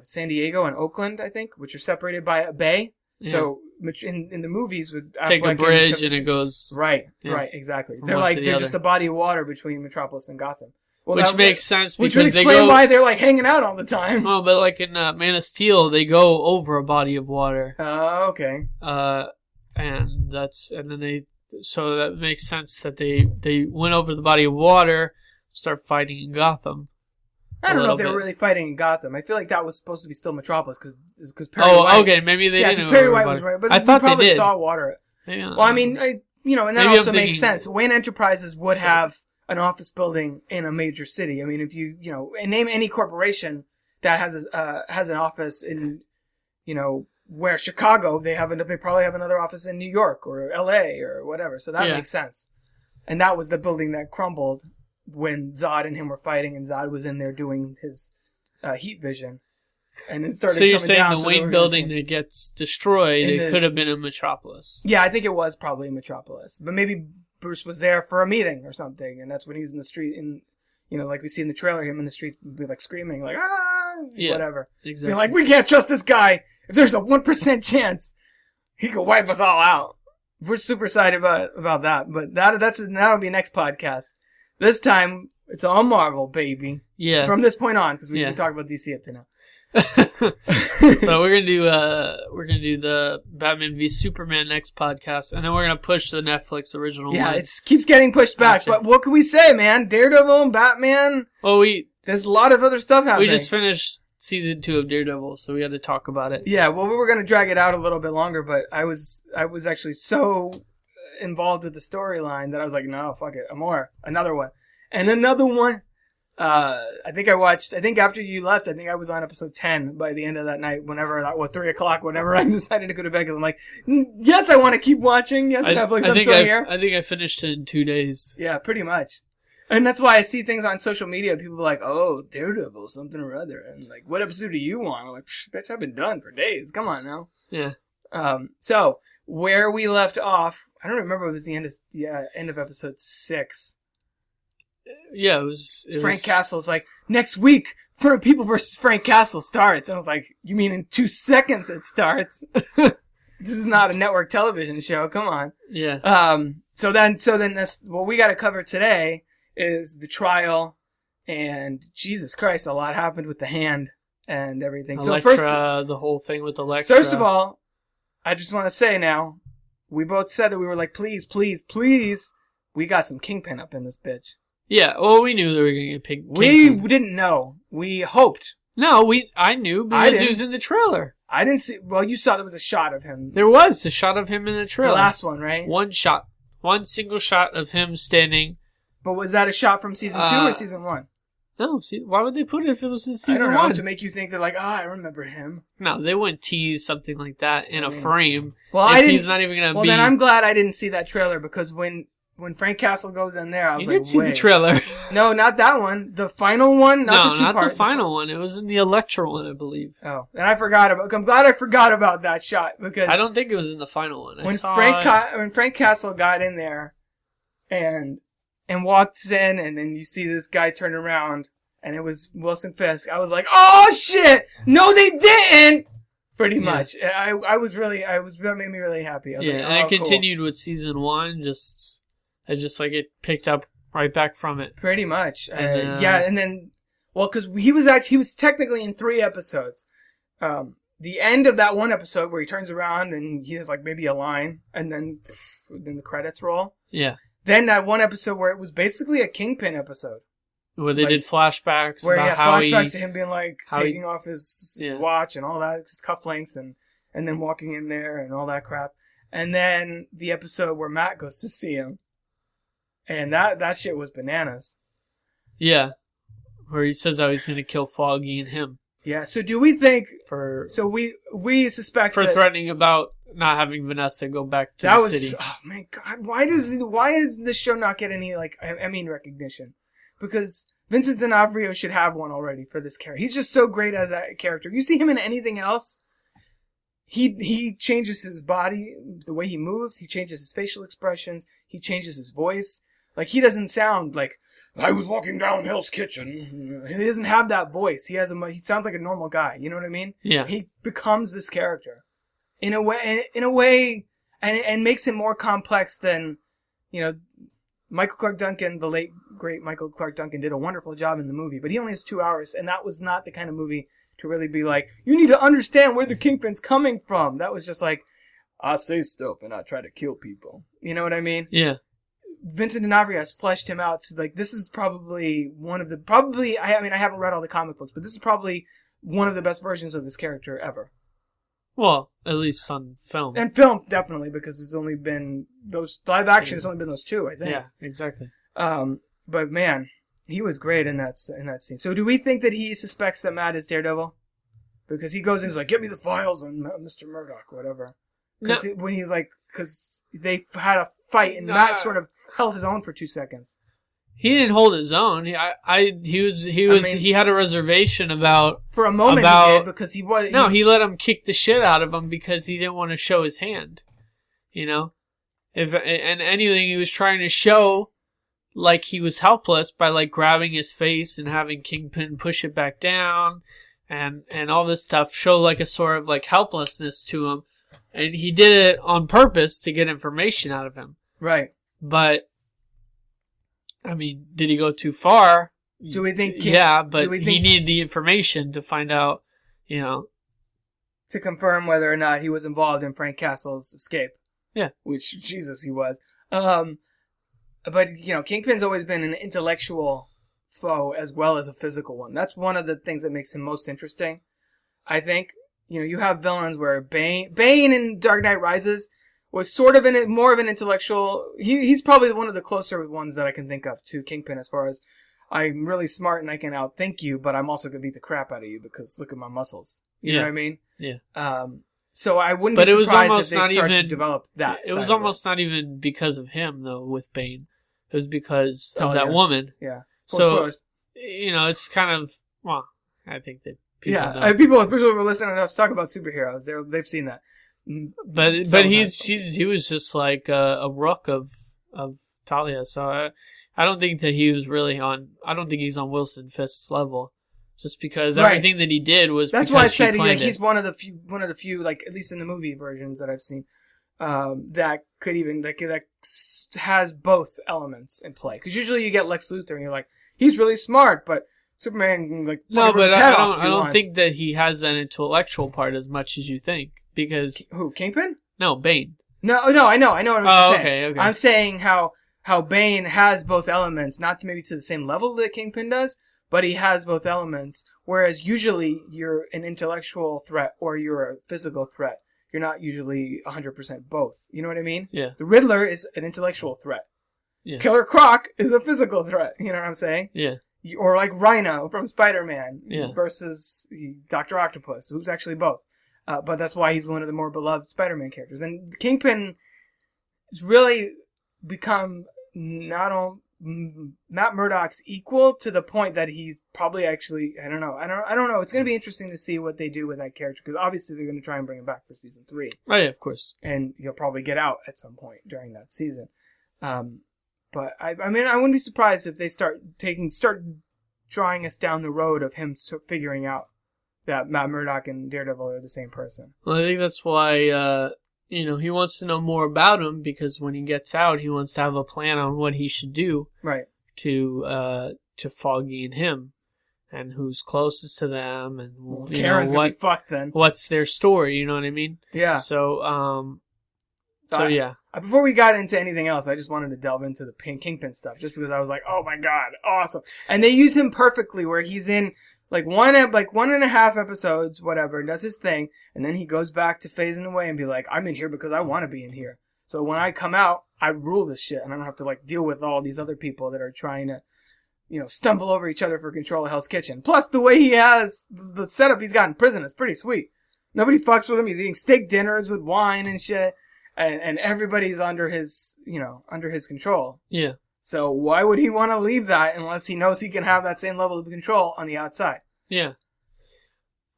San Diego and Oakland, I think, which are separated by a bay. Yeah. So in the movies with take a bridge and it goes right, exactly. They're just a body of water between Metropolis and Gotham. Well, which makes sense because which would explain why they're hanging out all the time. Well, but in Man of Steel, they go over a body of water. Oh, okay. So that makes sense that they went over the body of water, start fighting in Gotham. I don't know if they were really fighting in Gotham. I feel like that was supposed to be still Metropolis because Perry White. Okay, maybe they didn't. Yeah, Perry White was right, but I thought they did. Saw water. Well, I mean, and that also makes sense. Wayne Enterprises would have an office building in a major city. I mean, if you name any corporation, that has an office in, where Chicago, they probably have another office in New York or LA or whatever. So that makes sense. And that was the building that crumbled when Zod and him were fighting, and Zod was in there doing his heat vision. And it started coming down. So you're saying the Wayne building that gets destroyed, it could have been in Metropolis. Yeah, I think it was probably in Metropolis. But maybe Bruce was there for a meeting or something, and that's when he was in the street, like we see in the trailer, him in the street be like screaming, like, whatever. Exactly. Being like, we can't trust this guy. If there's a 1% chance, he could wipe us all out. We're super excited about that, but that'll be next podcast. This time, it's all Marvel, baby. Yeah. From this point on, because we can talk about DC up to now. So we're gonna do the Batman v Superman next podcast, and then we're gonna push the Netflix original. Yeah, one it keeps getting pushed back. But what can we say, man? Daredevil and Batman. Well, there's a lot of other stuff happening. We just finished season 2 of Daredevil, so we had to talk about it. Yeah, well, we were gonna drag it out a little bit longer, but I was actually so involved with the storyline that I was like, no, fuck it, another one, and another one. I think after you left, I think I was on episode 10 by the end of that night, 3 o'clock, whenever I decided to go to bed, because I'm like, yes, I want to keep watching. Yes, Netflix, I'm still here. I think I finished it in 2 days. Yeah, pretty much. And that's why I see things on social media, people are like, oh, Daredevil, something or other. And I'm like, what episode are you on? I'm like, bitch, I've been done for days. Come on now. Yeah. So, where we left off, I don't remember if it was the end of episode 6. Yeah, it was Frank Castle's like, next week, People versus Frank Castle starts. And I was like, you mean in 2 seconds it starts? This is not a network television show. Come on. Yeah. So then what we got to cover today is the trial, and Jesus Christ, a lot happened with the hand and everything. Elektra, the whole thing with Elektra. First of all, I just want to say now, we both said that we were like, please, please, please, we got some Kingpin up in this bitch. Yeah, well, we knew they were going to get Kingpin. We didn't know. We hoped. No, I knew because he was in the trailer. I didn't see. Well, you saw there was a shot of him. There was a shot of him in the trailer. The last one, right? One shot. One single shot of him standing. But was that a shot from season 2 or season 1? No, why would they put it if it was in season 1? I don't know, to make you think they're like, I remember him. No, they wouldn't tease something like that in a frame. Well, he's not even going to be... Well, then I'm glad I didn't see that trailer, because when Frank Castle goes in there, I was like, you did see the trailer. No, not that one. The final one? Not the final one. It was in the Elektra one, I believe. Oh, and I'm glad I forgot about that shot, because... I don't think it was in the final one. When Frank Castle got in there and walks in, and then you see this guy turn around, and it was Wilson Fisk, I was like, oh shit! No, they didn't! Pretty much. That made me really happy. I was like, and it continued with season 1, just like it picked up right back from it. Pretty much. And then, because he was technically in 3 episodes. The end of that one episode where he turns around and he has like maybe a line, and then the credits roll. Yeah. Then that one episode where it was basically a Kingpin episode. Where they did flashbacks. Where flashbacks to him being like taking off his watch and all that, his cufflinks, and then walking in there and all that crap. And then the episode where Matt goes to see him. And that shit was bananas. Yeah. Where he says how he's going to kill Foggy and him. Yeah, so do we think... we suspect for threatening about not having Vanessa go back to the city. Oh my god, why does this show not get any, recognition? Because Vincent D'Onofrio should have one already for this character. He's just so great as that character. You see him in anything else, he changes his body, the way he moves, he changes his facial expressions, he changes his voice. Like, he doesn't sound like, I was walking down Hell's Kitchen. He doesn't have that voice. He sounds like a normal guy. You know what I mean? Yeah. He becomes this character in a way, and makes him more complex than, Michael Clark Duncan, the late great Michael Clark Duncan, did a wonderful job in the movie, but he only has 2 hours, and that was not the kind of movie to really be like, you need to understand where the Kingpin's coming from. That was just like, I say stuff and I try to kill people. You know what I mean? Yeah. Vincent D'Onofrio has fleshed him out. So, this is probably I haven't read all the comic books, but this is probably one of the best versions of this character ever. Well, at least on film. And film, definitely, because it's only been live action, it's only been those 2, I think. Yeah, exactly. But man, He was great in that scene. So do we think that he suspects that Matt is Daredevil? Because he goes and he's like, "Get me the files on Mr. Murdoch," whatever. Because because they had a fight and Matt sort of held his own for 2 seconds. He didn't hold his own. He had a reservation about for a moment he did because he was he let him kick the shit out of him because he didn't want to show his hand. You know, and anything he was trying to show, like he was helpless by like grabbing his face and having Kingpin push it back down, and all this stuff show like a sort of like helplessness to him, and he did it on purpose to get information out of him. Right, but. I mean, did he go too far? Do we think? He needed the information to find out, to confirm whether or not he was involved in Frank Castle's escape. Yeah, which Jesus he was. But Kingpin's always been an intellectual foe as well as a physical one. That's one of the things that makes him most interesting. I think you have villains where Bane in Dark Knight Rises was sort of more of an intellectual. He's probably one of the closer ones that I can think of to Kingpin as far as I'm really smart and I can outthink you, but I'm also going to beat the crap out of you because look at my muscles. You know what I mean? Yeah. So I wouldn't be surprised if they start to develop that. It was almost not even because of him, though, with Bane. It was because of that woman. Yeah. So, it's kind of, I think that people know. People who are listening to us talk about superheroes, they've seen that. But he was just like a rook of Talia, so I don't think that he was really on. I don't think he's on Wilson Fisk's level, just because everything that he did was. That's why I said he's one of the few, like at least in the movie versions that I've seen, that could even that has both elements in play. Because usually you get Lex Luthor and you're like, he's really smart, but Superman I don't think that he has that intellectual part as much as you think. Because who, Kingpin? No, Bane. No, I know what you're saying. Okay. I'm saying how Bane has both elements, not maybe to the same level that Kingpin does, but he has both elements. Whereas usually you're an intellectual threat or you're a physical threat. You're not usually 100% both. You know what I mean? Yeah. The Riddler is an intellectual threat. Yeah. Killer Croc is a physical threat. You know what I'm saying? Yeah. Or like Rhino from Spider-Man versus Dr. Octopus, who's actually both. But that's why he's one of the more beloved Spider-Man characters. And Kingpin has really become not only Matt Murdock's equal to the point that he probably actually, I don't know. It's going to be interesting to see what they do with that character because obviously they're going to try and bring him back for season 3. Oh, yeah, of course. And he'll probably get out at some point during that season. But I wouldn't be surprised if they start drawing us down the road of him figuring out that Matt Murdock and Daredevil are the same person. Well, I think that's why, he wants to know more about him because when he gets out, he wants to have a plan on what he should do. Right. To Foggy and him, and who's closest to them, and Karen's gonna be fucked then. What's their story? You know what I mean? Yeah. So, yeah. Before we got into anything else, I just wanted to delve into the Kingpin stuff, just because I was like, oh my god, awesome! And they use him perfectly, where he's in. Like 1.5 episodes, whatever, does his thing, and then he goes back to phasing away and be like, I'm in here because I want to be in here. So when I come out, I rule this shit, and I don't have to deal with all these other people that are trying to, stumble over each other for control of Hell's Kitchen. Plus, the way he has the setup he's got in prison is pretty sweet. Nobody fucks with him. He's eating steak dinners with wine and shit, and everybody's under his control. Yeah. So why would he want to leave that unless he knows he can have that same level of control on the outside? Yeah.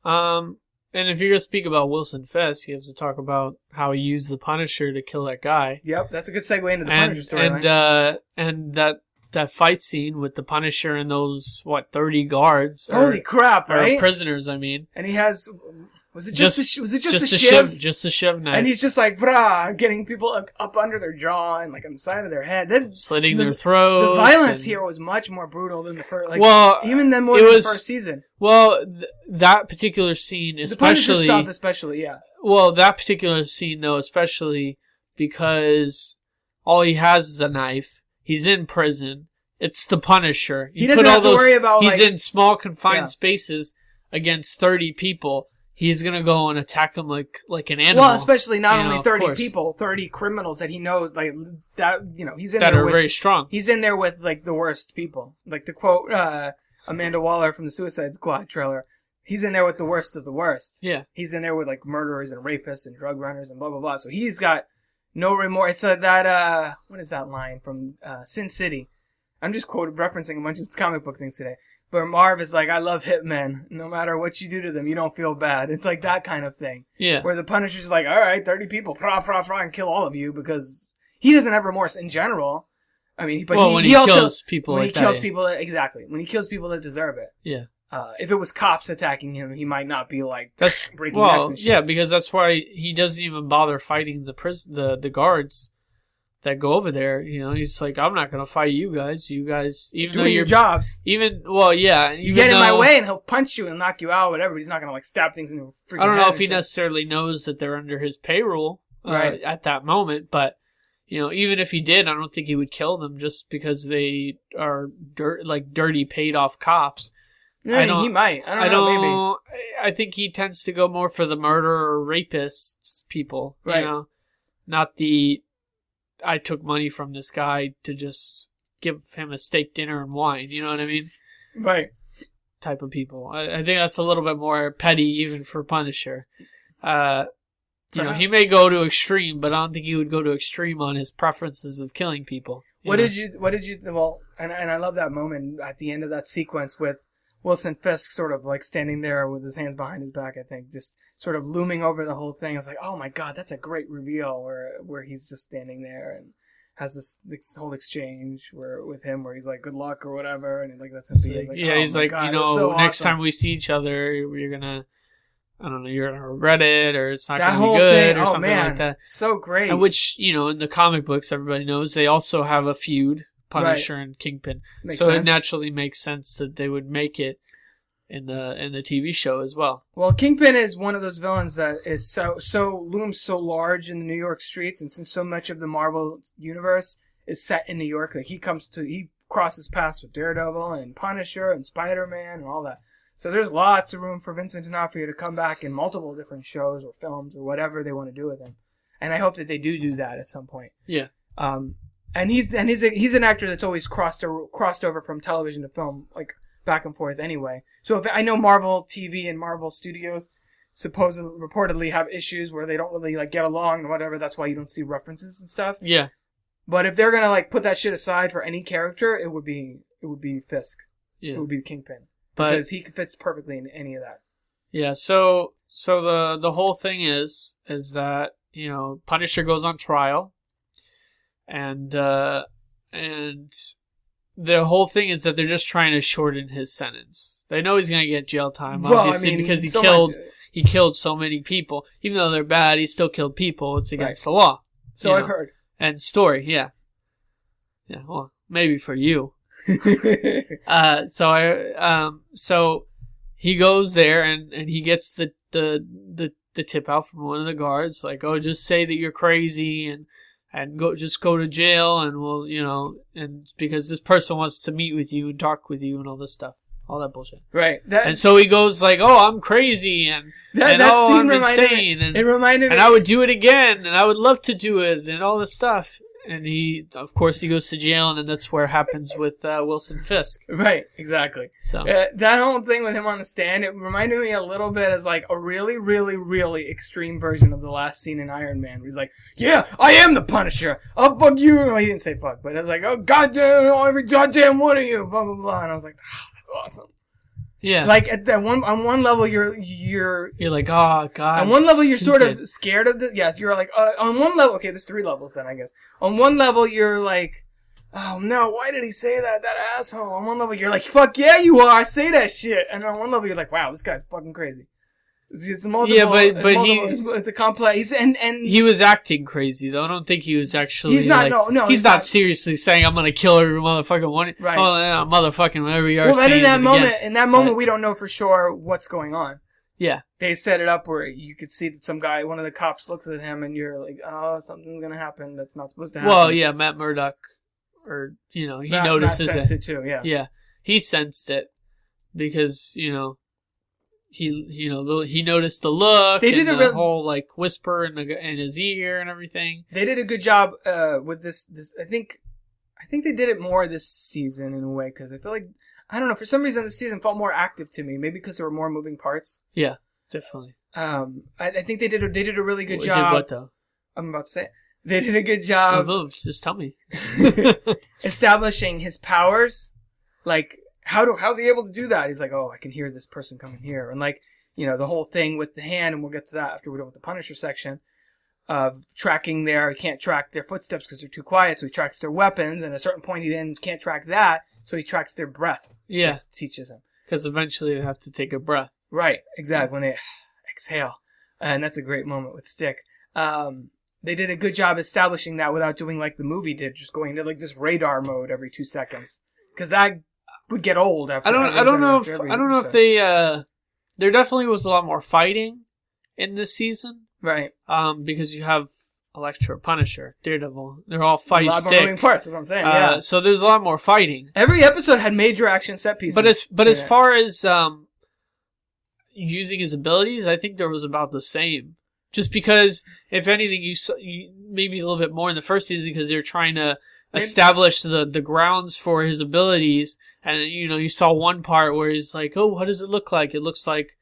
And if you're going to speak about Wilson Fisk, you have to talk about how he used the Punisher to kill that guy. Yep, that's a good segue into the Punisher storyline. And that fight scene with the Punisher and those, 30 guards. Holy crap, right? Or prisoners, I mean. And he has... Was it just a shiv? Just a shiv knife. And he's just getting people up under their jaw and on the side of their head. Slitting their throats. The violence here was much more brutal than the first. Even than more than the first season. Well, that particular scene, especially. The Punisher stuff, especially, yeah. Well, that particular scene, though, especially because all he has is a knife. He's in prison. It's the Punisher. He doesn't have to worry about. He's in small confined spaces against 30 people. he's gonna go and attack him like an animal. Well, especially not only 30 people, 30 criminals that he knows, like that. He's in that there are with, very strong. He's in there with like the worst people. Like to quote Amanda Waller from the Suicide Squad trailer, he's in there with the worst of the worst. Yeah, he's in there with like murderers and rapists and drug runners and blah blah blah. So he's got no remorse. It's that what is that line from Sin City? I'm just referencing a bunch of comic book things today. But Marv is like, I love hitmen. No matter what you do to them, you don't feel bad. It's like that kind of thing. Yeah. Where the Punisher's like, all right, 30 people, and kill all of you, because he doesn't have remorse in general. I mean, but when he kills people when like he kills that, people, exactly. When he kills people that deserve it. Yeah. If it was cops attacking him, he might not be like breaking necks and shit. Yeah, because that's why he doesn't even bother fighting the guards that go over there. He's like, I'm not gonna fight you guys. You guys, even doing though your jobs. You get in my way and he'll punch you and knock you out, whatever. But he's not gonna like stab things in your freaking head. I don't know if he necessarily knows that they're under his payroll right at that moment, but even if he did, I don't think he would kill them just because they are dirty paid off cops. Yeah, he might. I don't know. Maybe. I think he tends to go more for the murderer or rapists people. Right. Not the I took money from this guy to just give him a steak dinner and wine. You know what I mean? Right. Type of people. I think that's a little bit more petty even for Punisher. He may go to extreme, but I don't think he would go to extreme on his preferences of killing people. What did you and I love that moment at the end of that sequence with Wilson Fisk sort of like standing there with his hands behind his back, I think, just sort of looming over the whole thing. I was like, oh my god, that's a great reveal where he's just standing there and has this whole exchange with him where he's like, good luck or whatever, and like that's him being like, yeah, he's like, god, so next awesome. time we see each other, you're gonna regret it, or it's not that gonna be good, or something man, like that. So great. And which, in the comic books, everybody knows they also have a feud, Punisher and Kingpin. Makes so sense. It naturally makes sense that they would make it in the TV show as well. Well, Kingpin is one of those villains that is looms so large in the New York streets, and since so much of the Marvel universe is set in New York, like he crosses paths with Daredevil and Punisher and Spider-Man and all that. So there's lots of room for Vincent D'Onofrio to come back in multiple different shows or films or whatever they want to do with him. And I hope that they do that at some point. Yeah. And he's an actor that's always crossed over from television to film, like back and forth anyway. So if I know Marvel TV and Marvel Studios reportedly have issues where they don't really like get along and whatever. That's why you don't see references and stuff. Yeah. But if they're gonna like put that shit aside for any character, it would be Fisk. Yeah. It would be Kingpin. But because he fits perfectly in any of that. Yeah, so the whole thing is that, Punisher goes on trial, and the whole thing is that they're just trying to shorten his sentence. They know he's gonna get jail time, obviously, because he killed so many people. Even though they're bad, he still killed people. It's against the law. So I've heard. And story, yeah. Yeah, well, maybe for you. So he goes there and he gets the tip out from one of the guards, like, oh, just say that you're crazy and go to jail, and we'll, and because this person wants to meet with you and talk with you and all this stuff, all that bullshit. Right. And so he goes like, oh, I'm crazy and I'm insane, and it reminded me, and I would do it again, and I would love to do it, and all this stuff. And he goes to jail, and then that's where it happens with Wilson Fisk. Right, exactly. So that whole thing with him on the stand, it reminded me a little bit as like a really, really, really extreme version of the last scene in Iron Man, where he's like, "Yeah, I am the Punisher. I'll fuck you." Well, he didn't say fuck, but it was like, "Oh goddamn, every goddamn one of you." Blah blah blah. And I was like, "That's awesome." Yeah. Like on one level, you're like, oh god. On one level, you're sort of scared of the. Yeah, you're like on one level. Okay, there's 3 levels then, I guess. On one level, you're like, oh no, why did he say that asshole? On one level, you're like, fuck yeah, you are. Say that shit. And on one level, you're like, wow, this guy's fucking crazy. It's multiple. Yeah, but it's a complex. And he was acting crazy though. I don't think he was actually. He's not. Like, no. He's not seriously saying I'm gonna kill every motherfucking one. Right. Oh yeah, motherfucking whatever you are. Well, saying in that moment, we don't know for sure what's going on. Yeah. They set it up where you could see that one of the cops looks at him, and you're like, oh, something's gonna happen that's not supposed to happen. Well, yeah, Matt Murdock, or he notices Matt sensed it too. Yeah. Yeah, he sensed it because he noticed the look. They did and the whole like whisper in his ear and everything. They did a good job with this. I think they did it more this season in a way because I feel like I don't know, for some reason this season felt more active to me. Maybe because there were more moving parts. Yeah, definitely. I think they did a really good job. Did what though? I'm about to say it. They did a good job. Just tell me. Establishing his powers, like. How's he able to do that? He's like, oh, I can hear this person coming here. And like, the whole thing with the hand, and we'll get to that after we're done with the Punisher section, of tracking he can't track their footsteps because they're too quiet, so he tracks their weapons, and at a certain point he then can't track that, so he tracks their breath. Yeah. Teaches him. Because eventually they have to take a breath. Right, exactly, when they exhale. And that's a great moment with Stick. They did a good job establishing that without doing like the movie did, just going into like this radar mode every 2 seconds. Because that would get old after. I don't know if they. There definitely was a lot more fighting in this season, right? Because you have Elektra, Punisher, Daredevil. They're all fight a lot stick. more moving parts. That's what I'm saying. Yeah. So there's a lot more fighting. Every episode had major action set pieces. But as far as using his abilities, I think there was about the same. Just because, if anything, you maybe a little bit more in the first season because they're trying to establish the grounds for his abilities, and you saw one part where he's like, oh, what does it look like? It looks like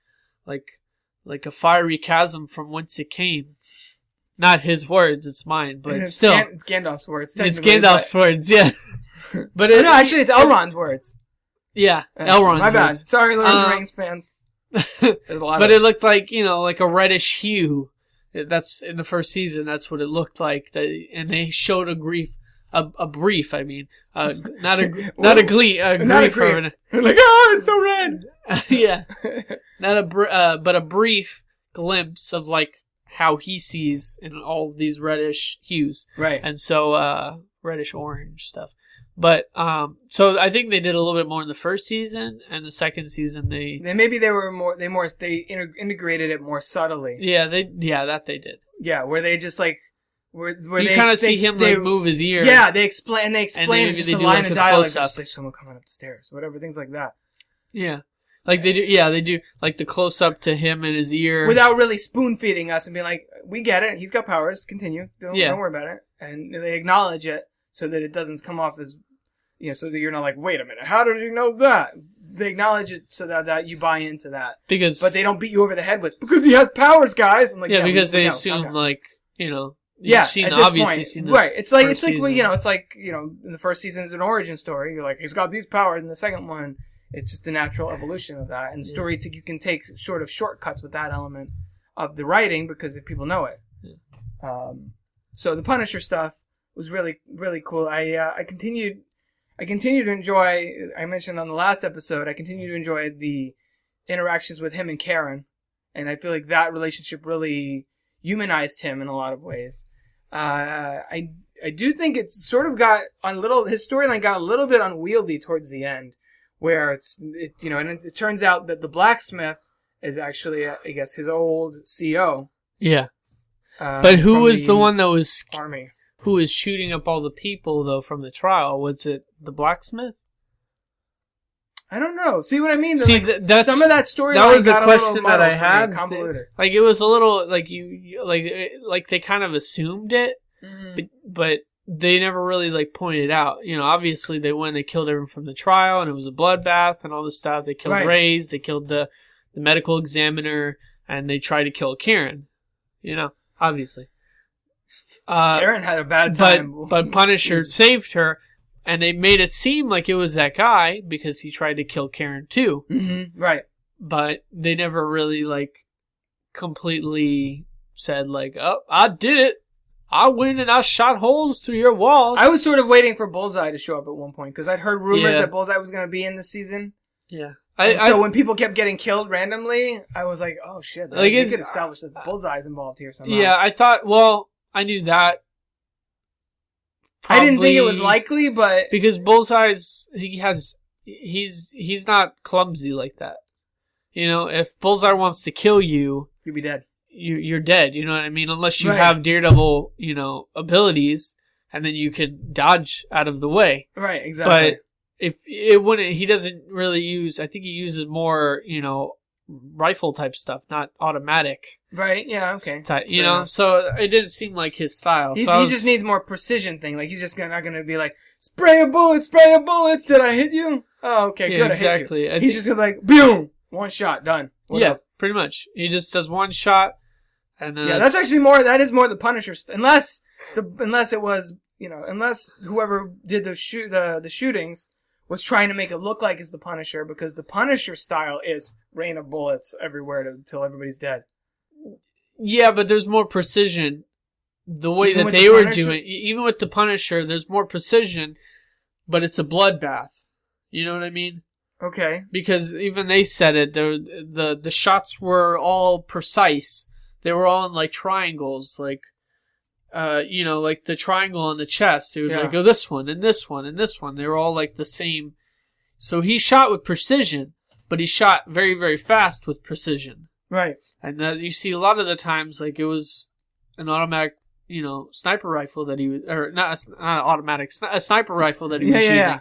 a fiery chasm from whence it came. Not his words, it's mine, but it's still it's Gandalf's words. It's Gandalf's words, yeah. But no, actually it's Elrond's words. Yeah, Elrond's my bad. words. Sorry, Lord of the Rings fans. But it looked like like a reddish hue. That's in the first season. That's what it looked like. And they showed a brief. Not a grief. Like, oh, it's so red. Yeah, but a brief glimpse of like how he sees in all these reddish hues, right? And so reddish orange stuff. But so I think they did a little bit more in the first season, and the second season they integrated it more subtly. Yeah, they did. Yeah, where they just like. Where you kind of see him move his ear. Yeah, they explain just a line of dialogue. Just like someone coming up the stairs, whatever, things like that. Yeah, like they do. Yeah, they do like the close up to him and his ear without really spoon feeding us and being like, "We get it. He's got powers. Continue. Don't worry about it." And they acknowledge it so that it doesn't come off as, so that you're not like, "Wait a minute, how did you know that?" They acknowledge it so that you buy into that. But they don't beat you over the head with because he has powers, guys. I'm like, because they assume like. You've seen the right. It's like in the first season is an origin story. You're like, he's got these powers, and the second one, it's just a natural evolution of that. And story, you can take sort of shortcuts with that element of the writing because if people know it. Yeah. So the Punisher stuff was really, really cool. I continue to enjoy. I mentioned on the last episode, I continue to enjoy the interactions with him and Karen, and I feel like that relationship really humanized him in a lot of ways. I do think it's sort of his storyline got a little bit unwieldy towards the end, where and it turns out that the blacksmith is actually, I guess, his old CO. Yeah. But who was the one that was army? Who was shooting up all the people though from the trial? Was it the blacksmith? I don't know. See what I mean? See, that's some of that storyline got a little muddled that I had. Convoluted. Like it was a little like like they kind of assumed it, but they never really like pointed out. Obviously they killed everyone from the trial, and it was a bloodbath and all this stuff. They killed Reyes, they killed the medical examiner, and they tried to kill Karen. Obviously. Karen had a bad time, but Punisher saved her. And they made it seem like it was that guy because he tried to kill Karen too. Mm-hmm. Right. But they never really completely said oh, I did it. I went and I shot holes through your walls. I was sort of waiting for Bullseye to show up at one point because I'd heard rumors that Bullseye was going to be in this season. Yeah. So when people kept getting killed randomly, I was like, oh shit. They could establish that Bullseye's involved here somehow. Yeah, I thought, I knew that. Probably, I didn't think it was likely, but because Bullseye's he's not clumsy like that. If Bullseye wants to kill you, you'll be dead. You're dead. You know what I mean? Unless you have Daredevil, abilities, and then you can dodge out of the way. Right. Exactly. But if it wouldn't, he doesn't really use. I think he uses more, rifle type stuff, not automatic. Right, yeah, okay. You know, so it didn't seem like his style. He just needs more precision thing. Like, he's just not going to be like, spray a bullet, did I hit you? Oh, okay, good, exactly. I hit you. He's just going to be like, boom, one shot, done. Pretty much. He just does one shot, and then that's actually more, that is more the Punisher, unless it was, you know, unless whoever did the shootings was trying to make it look like it's the Punisher, because the Punisher style is rain of bullets everywhere until everybody's dead. Yeah, but there's more precision. The way that they were doing, even with the Punisher, there's more precision, but it's a bloodbath. You know what I mean? Okay. Because even they said it, the shots were all precise. They were all in like triangles, like you know, like the triangle on the chest. It was like, oh, this one, and this one, and this one. They were all like the same. So he shot with precision, but he shot very, very fast with precision. Right. And you see a lot of the times, like, it was an automatic, you know, sniper rifle that he was, or not automatic, a sniper rifle that he was using. Yeah.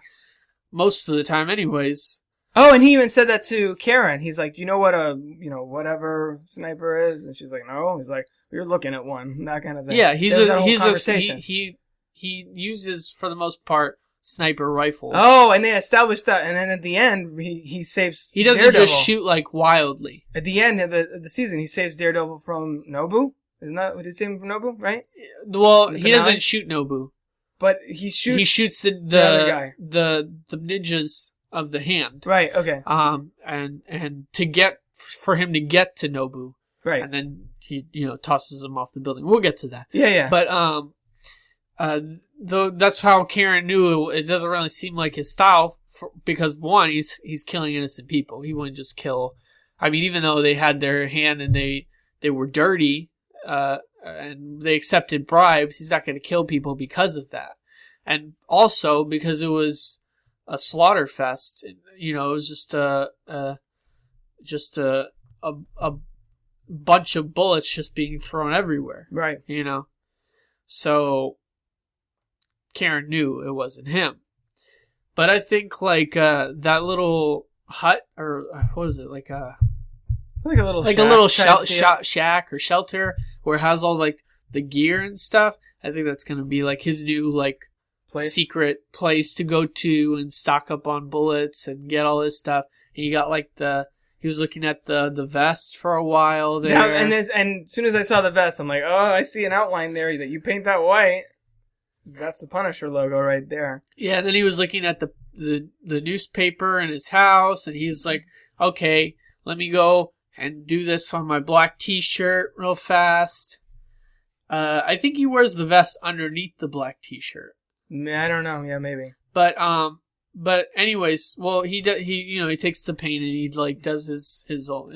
Most of the time anyways. Oh, and he even said that to Karen. He's like, do you know what a, you know, whatever sniper is? And she's like, no. He's like, you're looking at one, that kind of thing. Yeah, he uses, for the most part, sniper rifles. Oh, and they established that, and then at the end, he saves He doesn't Daredevil. just shoot, like, wildly. At the end of the season, he saves Daredevil from Nobu. Isn't that what he saved him from Nobu, right? Well, he doesn't shoot Nobu. But he shoots the other guy. The ninjas of the hand. Right, okay. And for him to get to Nobu. Right. And then he, you know, tosses him off the building. We'll get to that. Yeah. But, though that's how Karen knew it doesn't really seem like his style because one, he's killing innocent people. He wouldn't just kill. I mean, even though they had their hand and they were dirty, and they accepted bribes, he's not going to kill people because of that. And also because it was a slaughter fest. You know, it was just a bunch of bullets just being thrown everywhere. Right. You know, so Karen knew it wasn't him. But I think like that little hut, or what is it, like a little shack or shelter where it has all like the gear and stuff. I think that's gonna be like his new like secret place to go to and stock up on bullets and get all this stuff. And you got like he was looking at the vest for a while there. Yeah, and as soon as I saw the vest, I'm like, oh, I see an outline there that you paint that white. That's the Punisher logo right there. Yeah, and then he was looking at the newspaper in his house, and he's like, okay, let me go and do this on my black t-shirt real fast. I think he wears the vest underneath the black t-shirt. I don't know. Yeah, maybe. But anyways, well, he takes the paint and he like does his own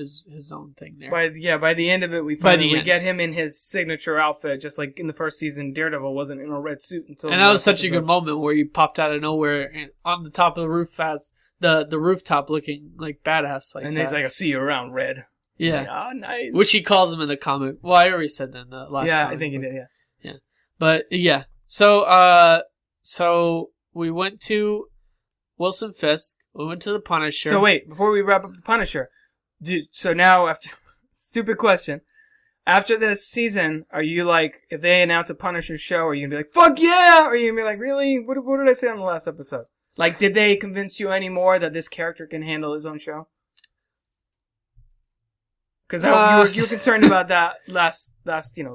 thing there. By the end of it, we get him in his signature outfit, just like in the first season. Daredevil wasn't in a red suit until. And that was such a good moment where he popped out of nowhere and on the top of the roof as the rooftop, looking like badass. Like, and he's like, "I'll see you around, Red." Yeah. Like, oh, nice. Which he calls him in the comic. Well, I already said that in the last. Yeah, comic I think book. he did. Yeah. But yeah, so we went to Wilson Fisk. We went to the Punisher. So wait, before we wrap up the Punisher, so now after stupid question, after this season, are you like, if they announce a Punisher show, are you gonna be like, fuck yeah? Or are you gonna be like, really? What did I say on the last episode? Like, did they convince you anymore that this character can handle his own show? Because you were concerned about that last episode.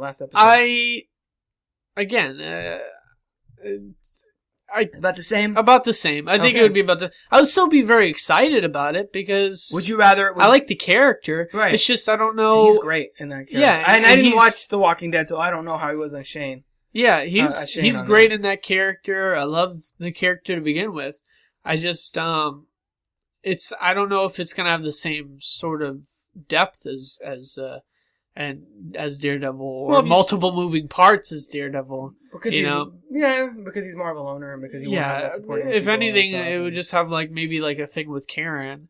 About the same? About the same. I think it would be about the... I would still be very excited about it because... Would you rather... I like the character. Right. It's just, I don't know... He's great in that character. Yeah. And I didn't watch The Walking Dead, so I don't know how he was on Shane. Yeah, he's great in that character. I love the character to begin with. I just... I don't know if it's going to have the same sort of depth as Daredevil, or multiple moving parts as Daredevil. Because because he's more of a loner and because he won't have that support. If anything, it would just have like maybe like a thing with Karen.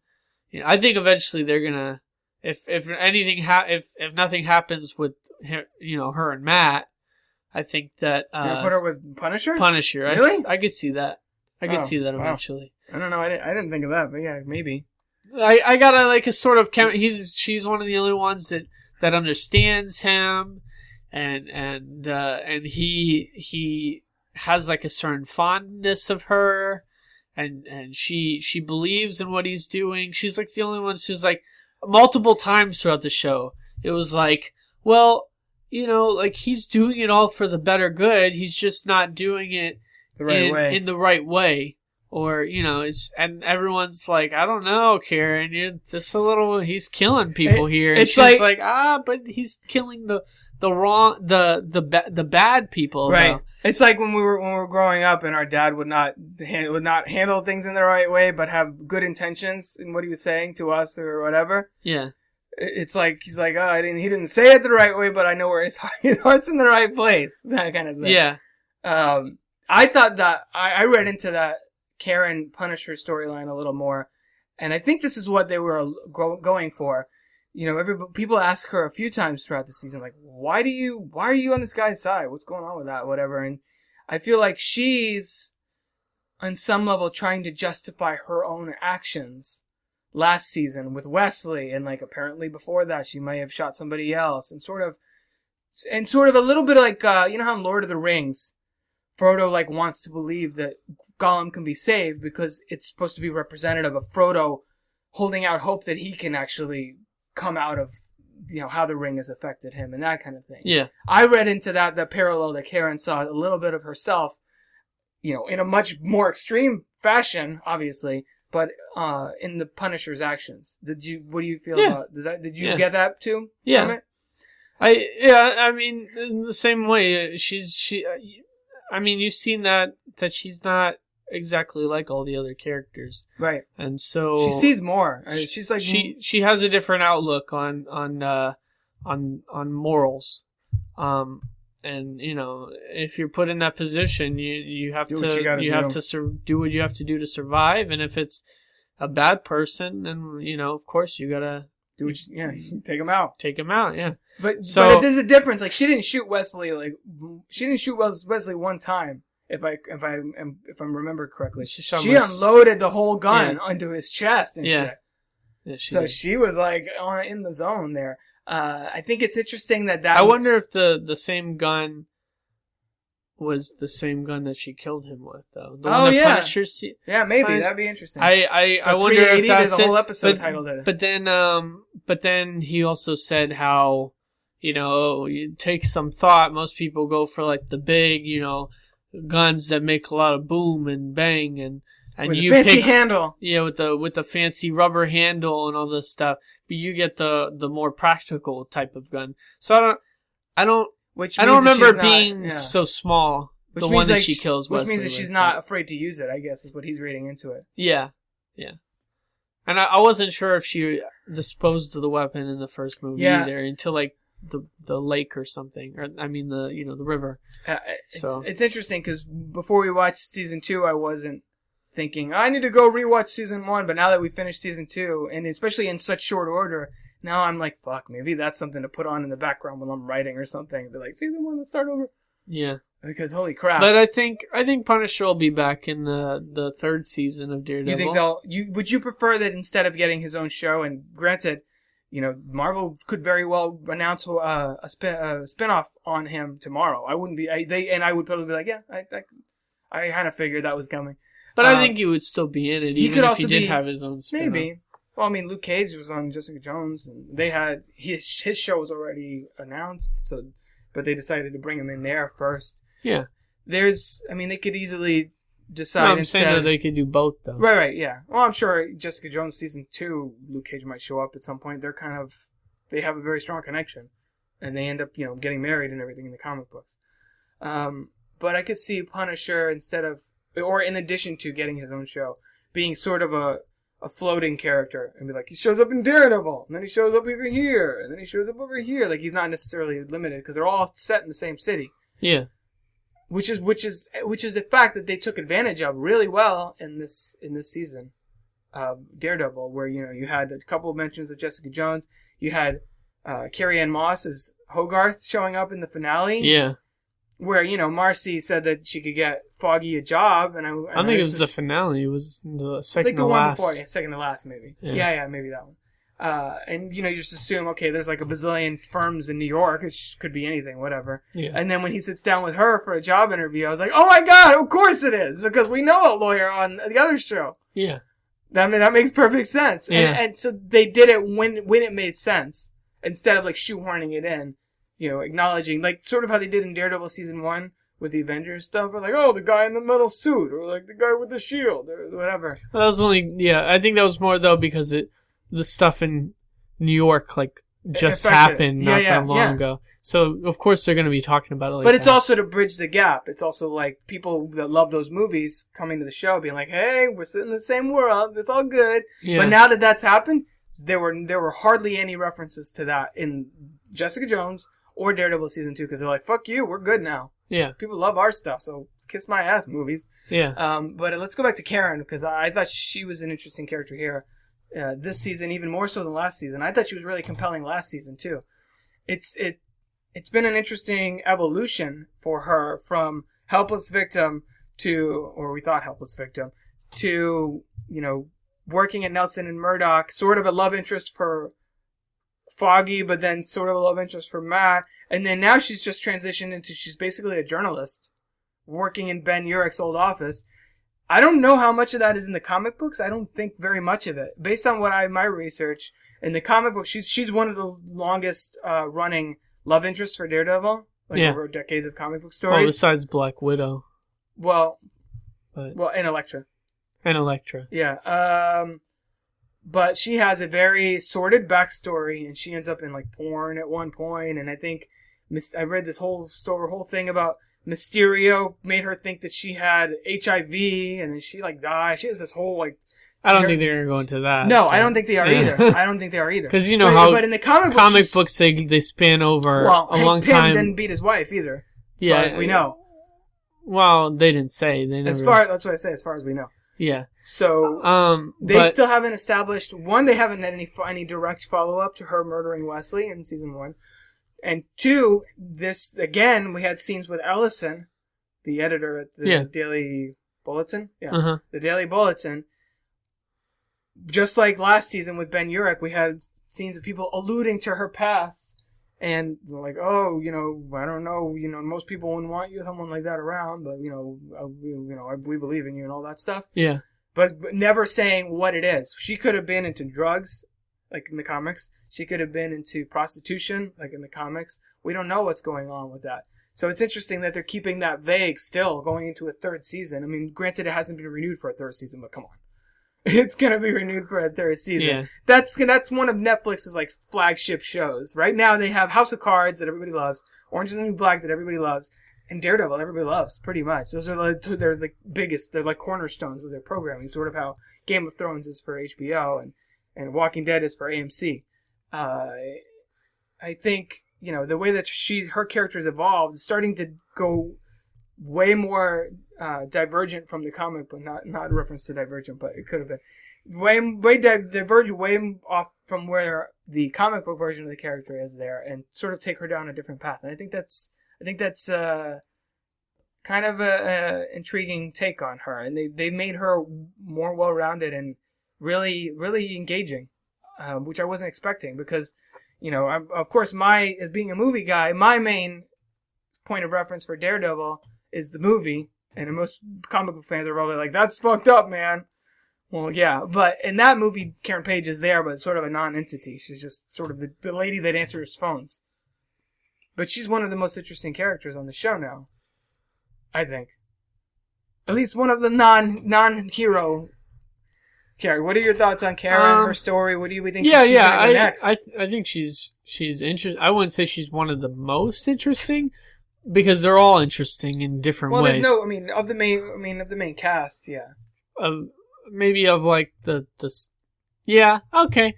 I think eventually they're gonna, if nothing happens with her and Matt, I think that you're gonna put her with Punisher. Really? I could see that. I could see that eventually. Wow. I don't know. I didn't think of that, but yeah, maybe. I got a sort of she's one of the only ones that understands him, and he has like a certain fondness of her, and she believes in what he's doing. She's like the only one who's like multiple times throughout the show. It was like, well, like he's doing it all for the better good. He's just not doing it in the right way. Or, and everyone's like, I don't know, Karen, he's killing people here. And it's she's like, but he's killing the bad people. Right. Though. It's like when we were growing up and our dad would not handle things in the right way, but have good intentions in what he was saying to us or whatever. Yeah. It's like, he's like, he didn't say it the right way, but I know where his heart's in the right place. That kind of thing. Yeah. I thought that, I read into that Karen Punisher storyline a little more, and I think this is what they were going for. People ask her a few times throughout the season, like, why are you on this guy's side? What's going on with that? Whatever. And I feel like she's on some level trying to justify her own actions last season with Wesley, and like apparently before that she may have shot somebody else, and sort of a little bit like how in Lord of the Rings Frodo like wants to believe that Gollum can be saved because it's supposed to be representative of Frodo holding out hope that he can actually come out of how the ring has affected him and that kind of thing. Yeah. I read into the parallel that Karen saw a little bit of herself, in a much more extreme fashion, obviously, but in the Punisher's actions. What do you feel about did you get that too? Yeah. From it? I mean, in the same way, you've seen that she's not exactly like all the other characters, right? And so she sees more. She's like she has a different outlook on morals, and if you're put in that position, you have to do what you have to do to survive. And if it's a bad person, then of course you gotta do take him out. Take him out, yeah. But there's a difference. Like she didn't shoot Wesley. Wesley one time. If I remember correctly, she unloaded the whole gun onto his chest and shit. Yeah, she was like in the zone there. I think it's interesting that. I wonder if the same gun was the same gun that she killed him with, though. Punisher maybe that'd be interesting. I wonder if that's there's a whole episode titled it. But then he also said how you take some thought. Most people go for like the big guns that make a lot of boom and bang and with you fancy pick handle. Yeah, with the fancy rubber handle and all this stuff. But you get the more practical type of gun. So I don't remember it being so small. The one that she kills Wesley. Which means that she's not afraid to use it, I guess, is what he's reading into it. Yeah. Yeah. And I wasn't sure if she disposed of the weapon in the first movie either until like the lake or something, or I mean the river. It's interesting because before we watched season 2, I wasn't thinking I need to go rewatch season 1. But now that we finished season 2, and especially in such short order, now I'm like, fuck, maybe that's something to put on in the background when I'm writing or something. Be like, season 1, let's start over. Yeah. Because holy crap! But I think Punisher will be back in the third season of Daredevil. You think would you prefer that instead of getting his own show? And granted, Marvel could very well announce a spinoff on him tomorrow. I wouldn't be. I would probably be like, yeah, I kind of figured that was coming. But I think he would still be in it, even if he did have his own spinoff. Maybe. Well, I mean, Luke Cage was on Jessica Jones, and they had his show was already announced. But they decided to bring him in there first. Yeah. They could easily decide. No, I'm saying that they could do both, though. Right, yeah. Well, I'm sure Jessica Jones season 2, Luke Cage might show up at some point. They have a very strong connection, and they end up, getting married and everything in the comic books. But I could see Punisher in addition to getting his own show, being sort of a floating character, and be like, he shows up in Daredevil, and then he shows up over here, and then he shows up over here. Like, he's not necessarily limited because they're all set in the same city. Yeah. Which is a fact that they took advantage of really well in this season of Daredevil, where you had a couple of mentions of Jessica Jones. You had Carrie Ann Moss as Hogarth showing up in the finale. Yeah. where, Marcy said that she could get Foggy a job, and I think it was the finale. It was the second to last. One before, second to last, maybe. Yeah, maybe that one. And, you just assume, okay, there's like a bazillion firms in New York, which could be anything, whatever. Yeah. And then when he sits down with her for a job interview, I was like, oh my God, of course it is, because we know a lawyer on the other show. Yeah. That makes perfect sense. Yeah. And so they did it when it made sense, instead of like shoehorning it in, acknowledging, like sort of how they did in Daredevil season 1 with the Avengers stuff, or like, oh, the guy in the metal suit, or like the guy with the shield, or whatever. That was I think that was more though because the stuff in New York just happened not that long ago. So of course they're going to be talking about it. But it's also to bridge the gap. It's also like people that love those movies coming to the show, being like, "Hey, we're sitting in the same world. It's all good." Yeah. But now that that's happened, there were hardly any references to that in Jessica Jones or Daredevil season 2, because they're like, "Fuck you, we're good now." Yeah, people love our stuff, so kiss my ass, movies. Yeah. But let's go back to Karen, because I thought she was an interesting character here this season, even more so than last season. I thought she was really compelling last season too. It's been an interesting evolution for her from helpless victim to, or we thought helpless victim, to, working at Nelson and Murdoch, sort of a love interest for Foggy, but then sort of a love interest for Matt. And then now she's just transitioned into, she's basically a journalist working in Ben Urich's old office. I don't know how much of that is in the comic books. I don't think very much of it. Based on my research, in the comic book, she's one of the longest running love interest for Daredevil, over decades of comic book stories. Oh, besides Black Widow. Well, and Elektra. And Elektra. Yeah. But she has a very sordid backstory, and she ends up in porn at one point. And I think I read this whole thing about Mysterio made her think that she had HIV, and then she died. She has this whole I don't think they're going to go into that. No, I don't think they are either. I don't think they are either. Because but in the comic books they span over a long time. Pym didn't beat his wife either, as far as we know. Well, they didn't say. They never. That's what I say. As far as we know. Yeah. So they still haven't established. One, they haven't had any direct follow up to her murdering Wesley in season 1, and 2, this again we had scenes with Ellison, the editor at the Daily Bulletin. Yeah. Uh-huh. The Daily Bulletin. Just like last season with Ben Urich, we had scenes of people alluding to her past, and like, oh, I don't know, most people wouldn't want someone like that around, but we believe in you and all that stuff. Yeah. But never saying what it is. She could have been into drugs, like in the comics. She could have been into prostitution, like in the comics. We don't know what's going on with that. So it's interesting that they're keeping that vague still going into a third season. I mean, granted, it hasn't been renewed for a third season, but come on. It's gonna be renewed for a third season. Yeah. That's one of Netflix's flagship shows. Right now they have House of Cards that everybody loves, Orange is the New Black that everybody loves, and Daredevil everybody loves pretty much. Those are their biggest. They're cornerstones of their programming. Sort of how Game of Thrones is for HBO and Walking Dead is for AMC. I think the way that her character's evolved is starting to go way more divergent from the comic book, not a reference to Divergent, but it could have been diverge way off from where the comic book version of the character is there, and sort of take her down a different path. And I think that's kind of a intriguing take on her, and they made her more well-rounded and really really engaging, which I wasn't expecting, because of course as being a movie guy, my main point of reference for Daredevil is the movie, and most comic book fans are probably like, that's fucked up, man. Well, yeah, but in that movie, Karen Page is there, but sort of a non-entity. She's just sort of the lady that answers phones. But she's one of the most interesting characters on the show now, I think. At least one of the non-hero characters. What are your thoughts on Karen, her story? What do you think she's going to go next? I think she's interesting. I wouldn't say she's one of the most interesting, because they're all interesting in different ways. Well, of the main cast, yeah. Maybe of the yeah, okay.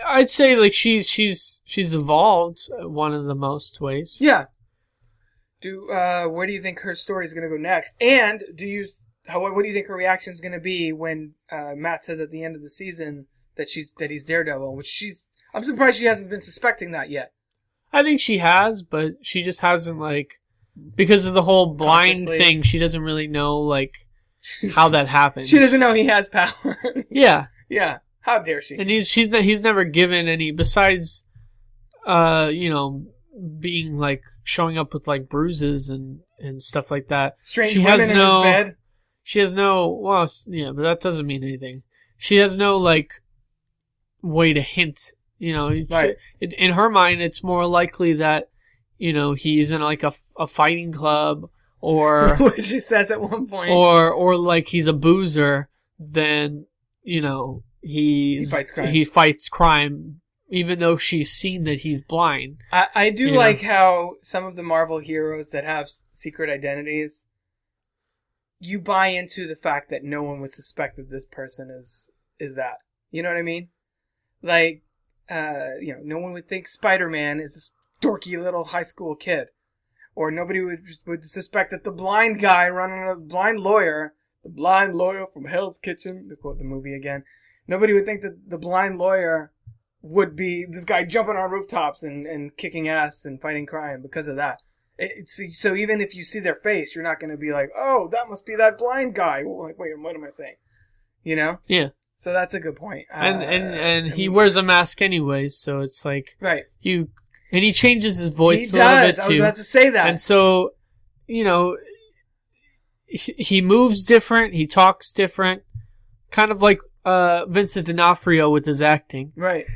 I'd say she's evolved one of the most ways. Yeah. Where do you think her story is going to go next? And what do you think her reaction is going to be when Matt says at the end of the season that he's Daredevil? I'm surprised she hasn't been suspecting that yet. I think she has, but she just hasn't because of the whole blind thing, she doesn't really know, like, how that happens. She doesn't know he has power. Yeah. Yeah. How dare she? And he's never given any, besides, being, like, showing up with, like, bruises and stuff like that. Strange women in his bed. She has no, well, yeah, but that doesn't mean anything. She has no, like, way to hint, Right. In her mind, it's more likely that, he's in, like, a fighting club, or... Which she says at one point. Or like, he's a boozer, then, he fights crime, even though she's seen that he's blind. I do like how some of the Marvel heroes that have secret identities, you buy into the fact that no one would suspect that this person is that. You know what I mean? Like, no one would think Spider-Man is this dorky little high school kid. Or nobody would suspect that the blind guy running the blind lawyer from Hell's Kitchen, to quote the movie again, nobody would think that the blind lawyer would be this guy jumping on rooftops and kicking ass and fighting crime because of that. So even if you see their face, you're not going to be like, oh, that must be that blind guy. Well, like, wait, what am I saying? Yeah. So that's a good point. And he wears a mask anyways, so it's like... Right. And he changes his voice a little bit, too. I was about to say that. And so, he moves different, he talks different, kind of like Vincent D'Onofrio with his acting. Right.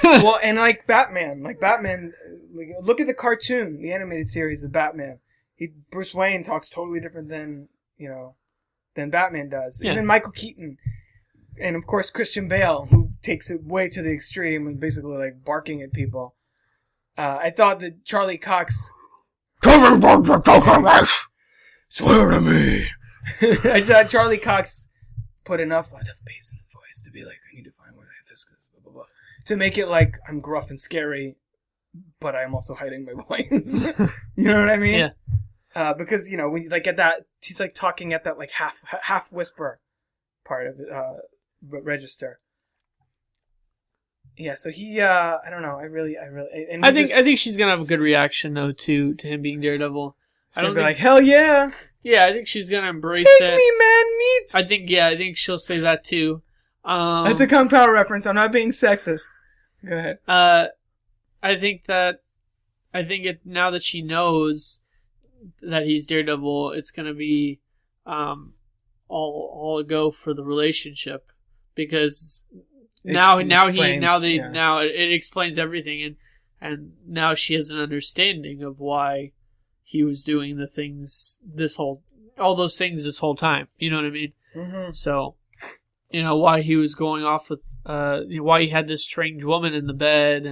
Well, and like Batman, look at the cartoon, the animated series of Batman. Bruce Wayne talks totally different than Batman does. Yeah. Even Michael Keaton, and of course Christian Bale, who takes it way to the extreme and basically like barking at people. I thought that Charlie Cox... Swear to me! I thought Charlie Cox put enough bass in his voice to be like, I need to find where the hibiscus, blah, blah, blah. To make it like, I'm gruff and scary, but I'm also hiding my voice. You know what I mean? Yeah. Because, when you like at that, he's like talking at that like half whisper part of it, register. Yeah, so he, I don't know, I think she's gonna have a good reaction though to him being Daredevil. I don't be like, hell yeah. Yeah, I think she's gonna embrace it. Take me, man, meat. I think she'll say that too. That's a Kung Pao reference. I'm not being sexist. Go ahead. I think now that she knows that he's Daredevil, it's gonna be, all a go for the relationship, because now it explains everything, and now she has an understanding of why he was doing the things all those things this whole time. You know what I mean? Mm-hmm. So, why he was going off with, why he had this strange woman in the bed,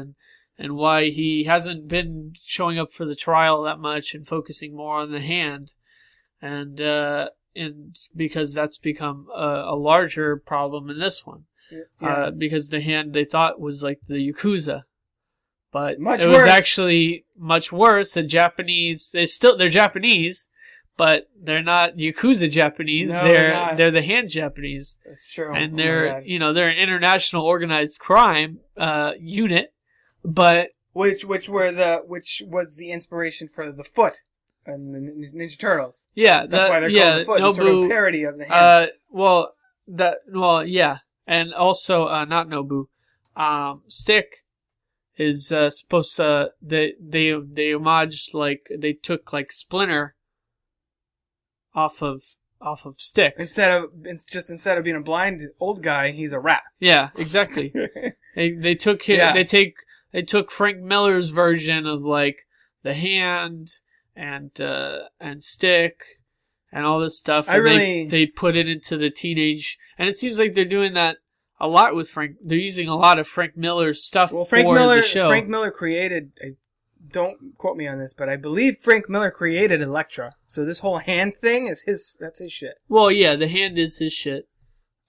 and why he hasn't been showing up for the trial that much and focusing more on the hand, and because that's become a larger problem in this one. Yeah. Because the hand they thought was like the Yakuza, but was actually much worse. The Japanese, they're Japanese, but they're not Yakuza Japanese. No, they're the hand Japanese. That's true. And they're an international organized crime unit, but which was the inspiration for the Foot and the Ninja Turtles. Yeah, that's why they're called the Foot. Nobu, it's sort of a parody of the hand. Yeah. And also, not Nobu, Stick is supposed to, they homaged, like, they took, like, Splinter off of Stick. Instead of being a blind old guy, he's a rat. Yeah, exactly. they took they took Frank Miller's version of, like, the hand and Stick and all this stuff. And they put it into the teenage, and it seems like they're doing that a lot with Frank. They're using a lot of Frank Miller's stuff for the show. Frank Miller created, don't quote me on this, but I believe Frank Miller created Elektra. So this whole hand thing that's his shit. Well, yeah, the hand is his shit.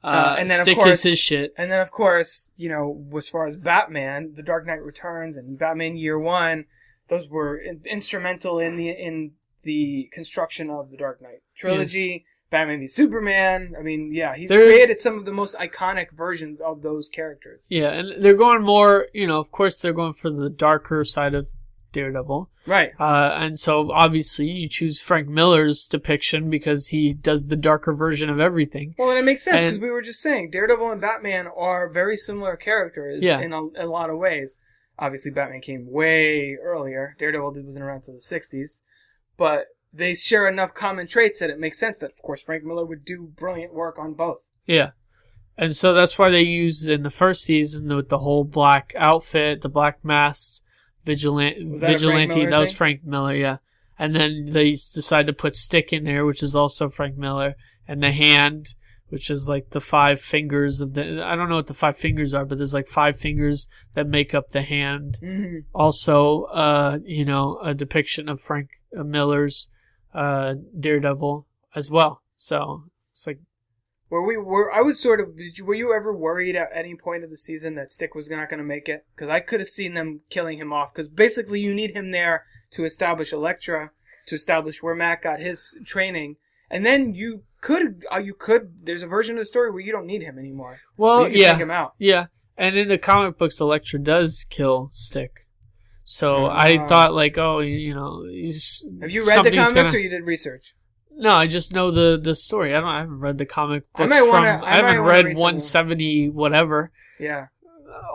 And then Stick is his shit. And then of course, as far as Batman, The Dark Knight Returns and Batman Year One, those were instrumental in the construction of the Dark Knight trilogy. Yeah. Batman v Superman. I mean, yeah, he's created some of the most iconic versions of those characters. Yeah, and they're going more, of course they're going for the darker side of Daredevil. Right. And so obviously you choose Frank Miller's depiction because he does the darker version of everything. Well, and it makes sense because we were just saying Daredevil and Batman are very similar characters in a lot of ways. Obviously, Batman came way earlier. Daredevil wasn't around until the 60s. But they share enough common traits that it makes sense that, of course, Frank Miller would do brilliant work on both. Yeah. And so that's why they used in the first season with the whole black outfit, the black mask, vigilante. That was Frank Miller, yeah. And then they decided to put Stick in there, which is also Frank Miller, and the hand, which is like the 5 fingers of the. I don't know what the 5 fingers are, but there's like 5 fingers that make up the hand. Mm-hmm. Also, a depiction of Frank Miller's Daredevil as well. So it's like. Were you ever worried at any point of the season that Stick was not going to make it? Because I could have seen them killing him off. Because basically you need him there to establish Elektra, to establish where Matt got his training. And then you could, there's a version of the story where you don't need him anymore. Well, you can take him out. Yeah. And in the comic books, Elektra does kill Stick. So I thought like, he's... Have you read the comics or you did research? No, I just know the story. I haven't read the comic books I haven't read 170 whatever. Yeah.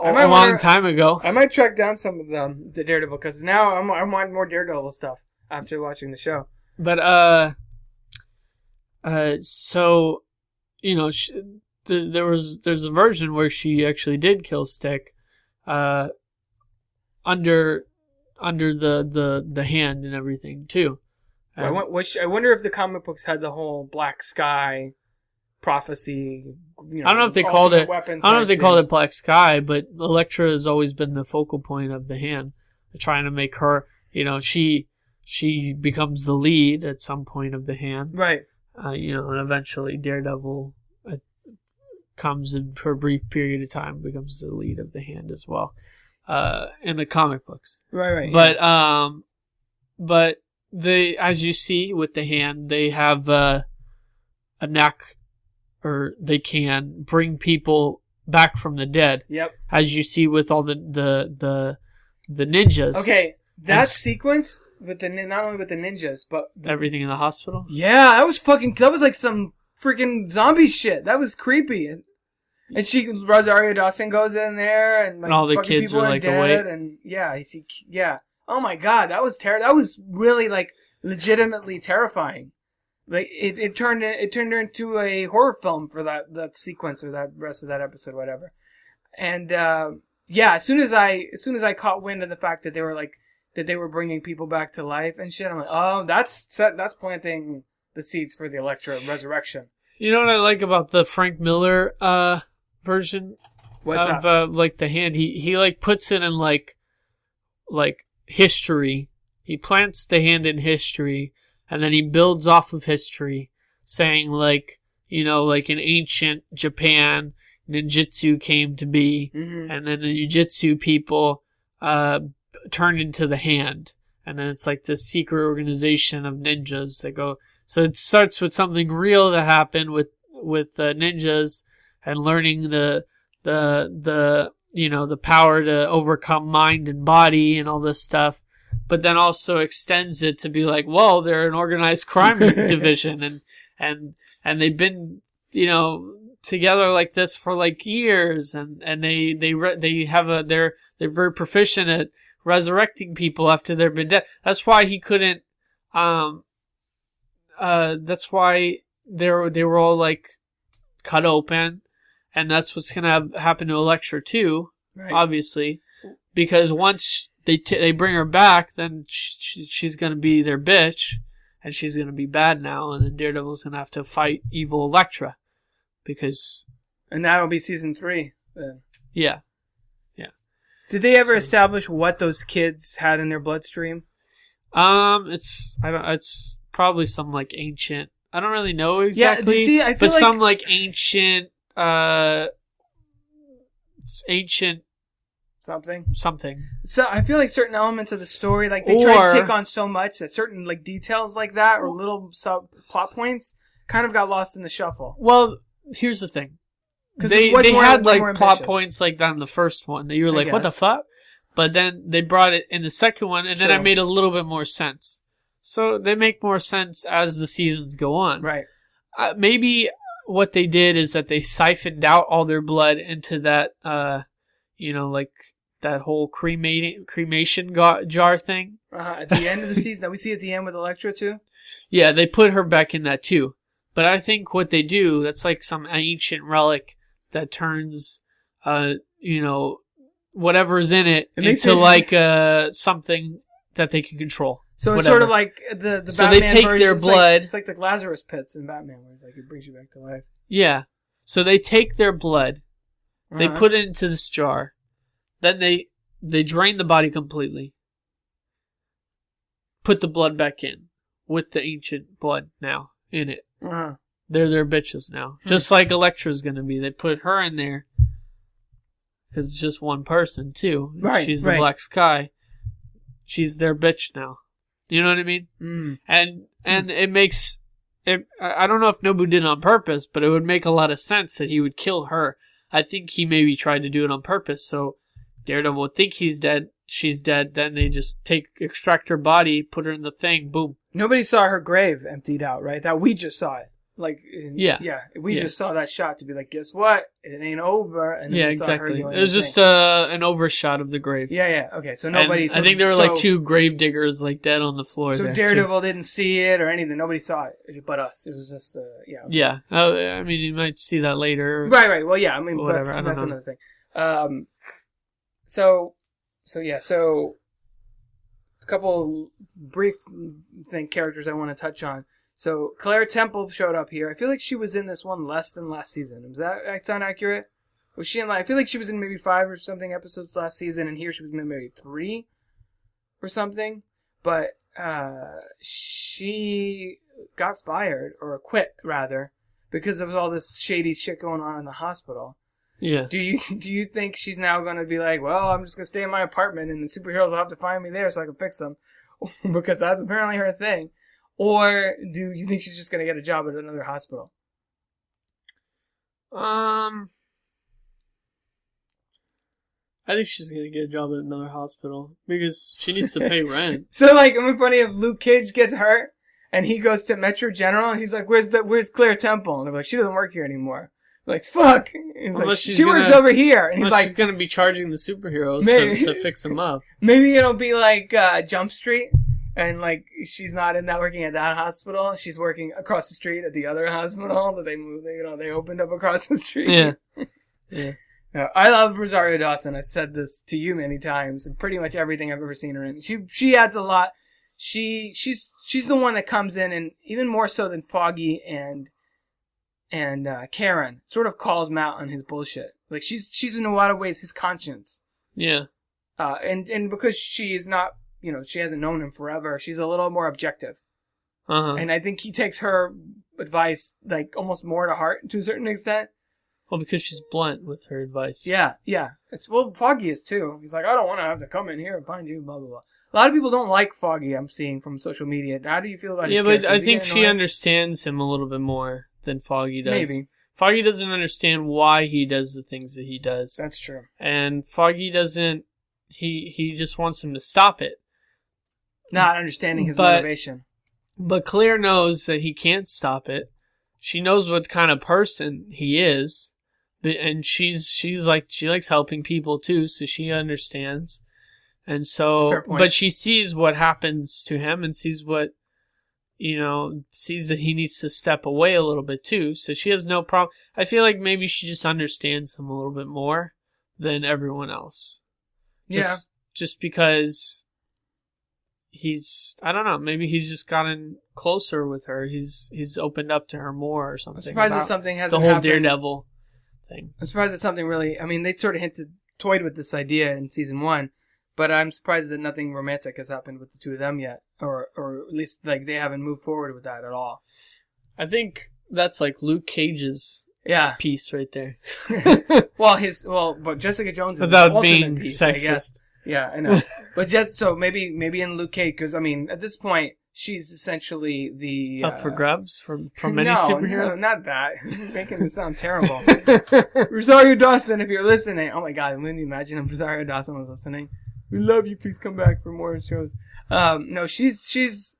A long time ago. I might track down some of them, the Daredevil, because now I want more Daredevil stuff after watching the show. But, so, there's a version where she actually did kill Stick, under the hand and everything, too. I wonder if the comic books had the whole Black Sky prophecy. I don't know if they called it. I don't know if they called it Black Sky, but Elektra has always been the focal point of the hand. They're trying to make her. She becomes the lead at some point of the hand. Right. And eventually Daredevil comes in for a brief period of time, becomes the lead of the hand as well. In the comic books. Right. But they, as you see with the hand, they have a knack, or they can bring people back from the dead. Yep. As you see with all the ninjas. Okay, that sequence with not only with the ninjas, but everything in the hospital. Yeah, that was like some freaking zombie shit. That was creepy. And Rosario Dawson goes in there, and all the kids are like awake. And yeah. Oh my god, that was that was really like legitimately terrifying. Like it turned into a horror film for that sequence or that rest of that episode, whatever. And as soon as I caught wind of the fact that they were bringing people back to life and shit, I'm like, oh, that's planting the seeds for the Elektra resurrection. You know what I like about the Frank Miller version? What's of like the hand? He like puts it in like history. He plants the hand in history, and then he builds off of history, saying like in ancient Japan, ninjutsu came to be, and then the jujitsu people turned into the hand, and then it's like this secret organization of ninjas that go. So it starts with something real that happened with ninjas and learning the power to overcome mind and body and all this stuff, but then also extends it to be like, well, they're an organized crime division, and they've been, together like this for like years, and they're very proficient at resurrecting people after they've been dead. That's why he couldn't. That's why they were all like cut open. And that's what's going to happen to Elektra too, right. Obviously, because once they bring her back, then she's going to be their bitch, and she's going to be bad now, and then Daredevil's going to have to fight evil Elektra, and that'll be season 3. Then. Yeah. Did they ever establish what those kids had in their bloodstream? It's probably some like ancient. I don't really know exactly. Yeah, I feel like some like ancient. It's ancient something. So I feel like certain elements of the story, like they try to take on so much that certain like details like that or little sub plot points kind of got lost in the shuffle. Well, here's the thing. They had like plot points like that in the first one that you were like, what the fuck? But then they brought it in the second one, and then it made a little bit more sense. So they make more sense as the seasons go on. Right. Maybe what they did is that they siphoned out all their blood into that, like that whole cremation jar thing. At the end of the season that we see at the end with Elektra too? Yeah, they put her back in that too. But I think what they do, that's like some ancient relic that turns, whatever's in it into like something that they can control. So it's sort of like the so Batman they take version. their blood. It's like the Lazarus pits in Batman, where like it brings you back to life. Yeah. So they take their blood, they put it into this jar, then they drain the body completely, put the blood back in with the ancient blood now in it. They're their bitches now, just like Elektra's gonna be. They put her in there because it's just one person too. Right. She's the Black Sky. She's their bitch now. You know what I mean? And it makes it. I don't know if Nobu did it on purpose, but it would make a lot of sense that he would kill her. I think he maybe tried to do it on purpose, so Daredevil would think he's dead. She's dead. Then they just extract her body, put her in the thing. Boom. Nobody saw her grave emptied out, right? That we just saw it. We just saw that shot to be like, guess what? It ain't over. And then exactly. It was just an overshot of the grave. Yeah. Okay, so nobody. I think there were like two grave diggers like dead on the floor. So Daredevil didn't see it or anything. Nobody saw it, but us. It was just Yeah. I mean, you might see that later. Right. Well, yeah. I mean, whatever. that's another thing. So a couple brief characters I want to touch on. So Claire Temple showed up here. I feel like she was in this one less than last season. Does that sound accurate? Was she in I feel like she was in maybe 5 or something episodes last season, and here she was in maybe 3 or something. But she got fired, or quit rather, because of all this shady shit going on in the hospital. Yeah. Do you think she's now going to be like, well, I'm just going to stay in my apartment and the superheroes will have to find me there so I can fix them? Because that's apparently her thing. Or do you think she's just going to get a job at another hospital? I think she's going to get a job at another hospital because she needs to pay rent. So, like, it would be funny if Luke Cage gets hurt and he goes to Metro General and he's like, where's Claire Temple? And they're like, she doesn't work here anymore. Like, fuck. Like, she works over here. And he's like, she's going to be charging the superheroes to fix them up. Maybe it'll be like Jump Street. And, like, she's not working at that hospital. She's working across the street at the other hospital that they moved, they opened up across the street. Yeah. I love Rosario Dawson. I've said this to you many times. And pretty much everything I've ever seen her in. She adds a lot. She's the one that comes in and even more so than Foggy and Karen sort of calls him out on his bullshit. Like, she's in a lot of ways his conscience. Yeah. And because she is not, she hasn't known him forever, she's a little more objective. And I think he takes her advice, like, almost more to heart to a certain extent. Well, because she's blunt with her advice. Yeah. Foggy is too. He's like, I don't want to have to come in here and find you, blah, blah, blah. A lot of people don't like Foggy, I'm seeing from social media. How do you feel about his character? Yeah, but I think she understands him a little bit more than Foggy does. Maybe. Foggy doesn't understand why he does the things that he does. That's true. And Foggy doesn't... He just wants him to stop it. Not understanding his motivation. But Claire knows that he can't stop it. She knows what kind of person he is. And she likes helping people too, so she understands. And so, but she sees what happens to him and sees what, sees that he needs to step away a little bit too. So she has no problem. I feel like maybe she just understands him a little bit more than everyone else. Just because I don't know, maybe he's just gotten closer with her. He's opened up to her more or something. I'm surprised that something hasn't happened. The whole happened. Daredevil thing. I'm surprised that something really, they sort of toyed with this idea in season 1, but I'm surprised that nothing romantic has happened with the two of them yet, or at least like they haven't moved forward with that at all. I think that's like Luke Cage's piece right there. But Jessica Jones is without the being ultimate piece, sexist. I guess. Yeah, I know. But just so maybe in Luke Cage, because at this point she's essentially the up for grabs from any superhero. No, not that. You're making it sound terrible. Rosario Dawson, if you're listening, oh my god, wouldn't you imagine if Rosario Dawson was listening? We love you. Please come back for more shows. No, she's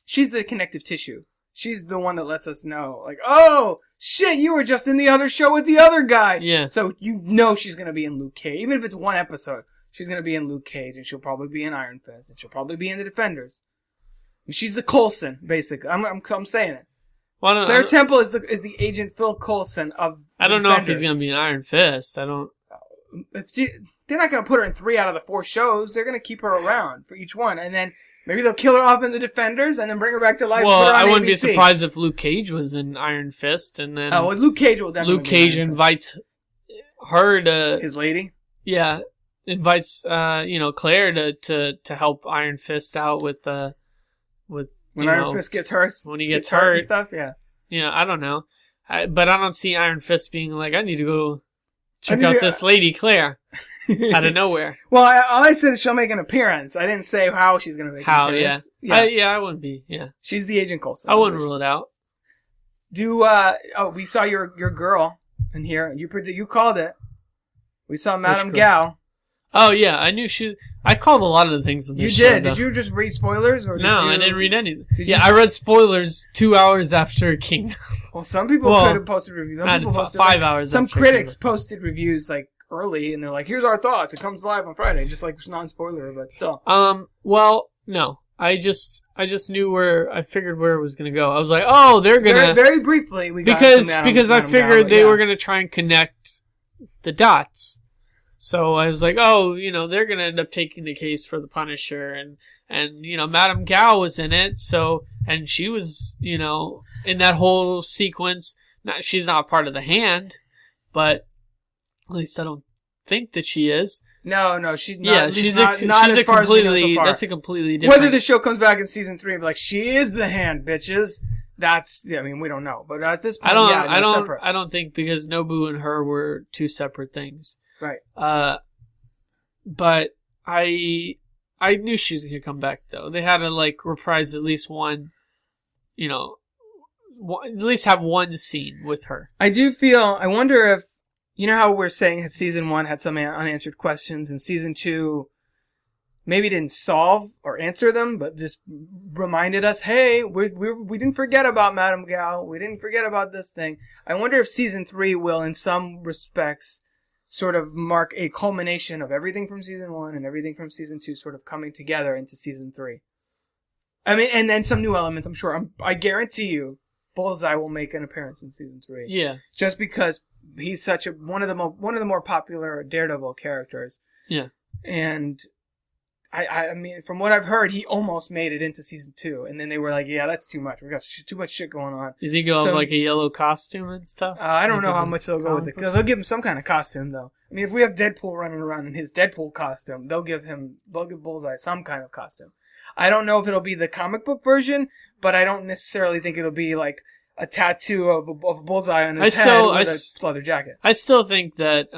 the connective tissue. She's the one that lets us know, like, oh, shit, you were just in the other show with the other guy. Yeah. So you know she's going to be in Luke Cage. Even if it's one episode, she's going to be in Luke Cage, and she'll probably be in Iron Fist, and she'll probably be in The Defenders. And she's the Coulson, basically. I'm saying it. Well, Claire Temple is the Agent Phil Coulson of I don't know if he's going to be in Iron Fist. I don't... They're not going to put her in 3 out of the 4 shows. They're going to keep her around for each one, and then... Maybe they'll kill her off in The Defenders and then bring her back to life. Well, I wouldn't be surprised if Luke Cage was in Iron Fist and then... Oh, well, Luke Cage will definitely Luke Cage invites her to... His lady? Yeah. Invites, Claire to help Iron Fist out with when Iron Fist gets hurt. When he gets hurt. And stuff, yeah. I don't know. But I don't see Iron Fist being like, I need to go check out this lady, Claire. Out of nowhere. Well, all I said is she'll make an appearance. I didn't say how she's going to make an appearance. I wouldn't be, yeah. She's the Agent Coulson. I wouldn't rule it out. We saw your girl in here. You called it. We saw Madame Gao. Oh, yeah, I knew I called a lot of the things in this show. You did? Did you just read spoilers? I didn't read anything. I read spoilers 2 hours after it came out. Well, some people could have posted reviews. Some people posted 5 hours Some critics posted reviews, like, early, and they're like, here's our thoughts. It comes live on Friday, just like non-spoiler, but still. Well, no. I just knew I figured where it was going to go. I was like, oh, they're going to... Very briefly, we got because I figured they were going to try and connect the dots. So I was like, oh, they're going to end up taking the case for the Punisher, and Madame Gao was in it, and she was, in that whole sequence. She's not part of the Hand, but at least I don't think that she is. No, she's not. Yeah, she's a completely. That's a completely different. Whether the show comes back in season 3, and be like, she is the Hand, bitches. That's. I mean, we don't know, but at this point, I don't think, because Nobu and her were 2 separate things. Right. But I knew she was gonna come back though. They had to reprise at least one. At least have one scene with her. I do feel. I wonder if. You know how we're saying that season 1 had some unanswered questions, and season 2 maybe didn't solve or answer them, but just reminded us, hey, we didn't forget about Madame Gao. We didn't forget about this thing. I wonder if season 3 will, in some respects, sort of mark a culmination of everything from season 1 and everything from season 2 sort of coming together into season 3. I mean, and then some new elements, I'm sure. I guarantee you, Bullseye will make an appearance in season 3. Yeah. Just because he's such one of the more popular Daredevil characters. Yeah. And I mean, from what I've heard, he almost made it into season 2, and then they were like, "Yeah, that's too much. We got too much shit going on." You think he'll have a yellow costume and stuff? I don't know how much they'll go with it, because they'll give him some kind of costume, though. I mean, if we have Deadpool running around in his Deadpool costume, they'll give Bullseye some kind of costume. I don't know if it'll be the comic book version, but I don't necessarily think it'll be like a tattoo of a bullseye on his head with a leather jacket. I still think that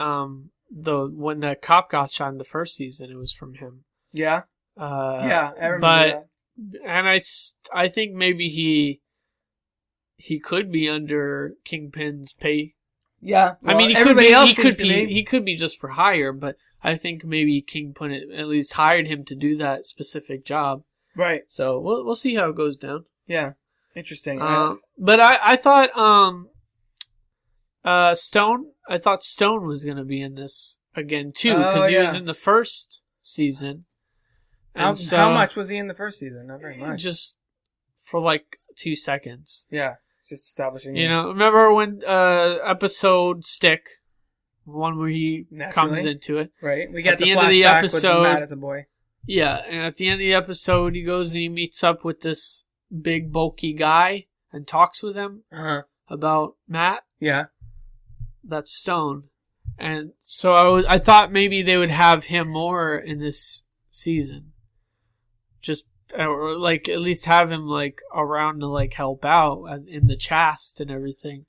when that cop got shot in the first season, it was from him. Yeah. I remember that. And I think maybe he could be under Kingpin's pay. Yeah. Well, I mean, he could be just for hire, but I think maybe Kingpin at least hired him to do that specific job. Right. So we'll see how it goes down. Yeah. Interesting. But I thought Stone was going to be in this again too, because he was in the first season. And how much was he in the first season? Not very much. Just for 2 seconds. Yeah, just establishing. Remember when episode Stick, one where he comes into it. Right. We get the end of the episode with Matt as a boy. Yeah, and at the end of the episode, he goes and he meets up with this big bulky guy and talks with him about Matt. Yeah, that's Stone. And so I thought maybe they would have him more in this season. Just or at least have him around to help out in the chast and everything.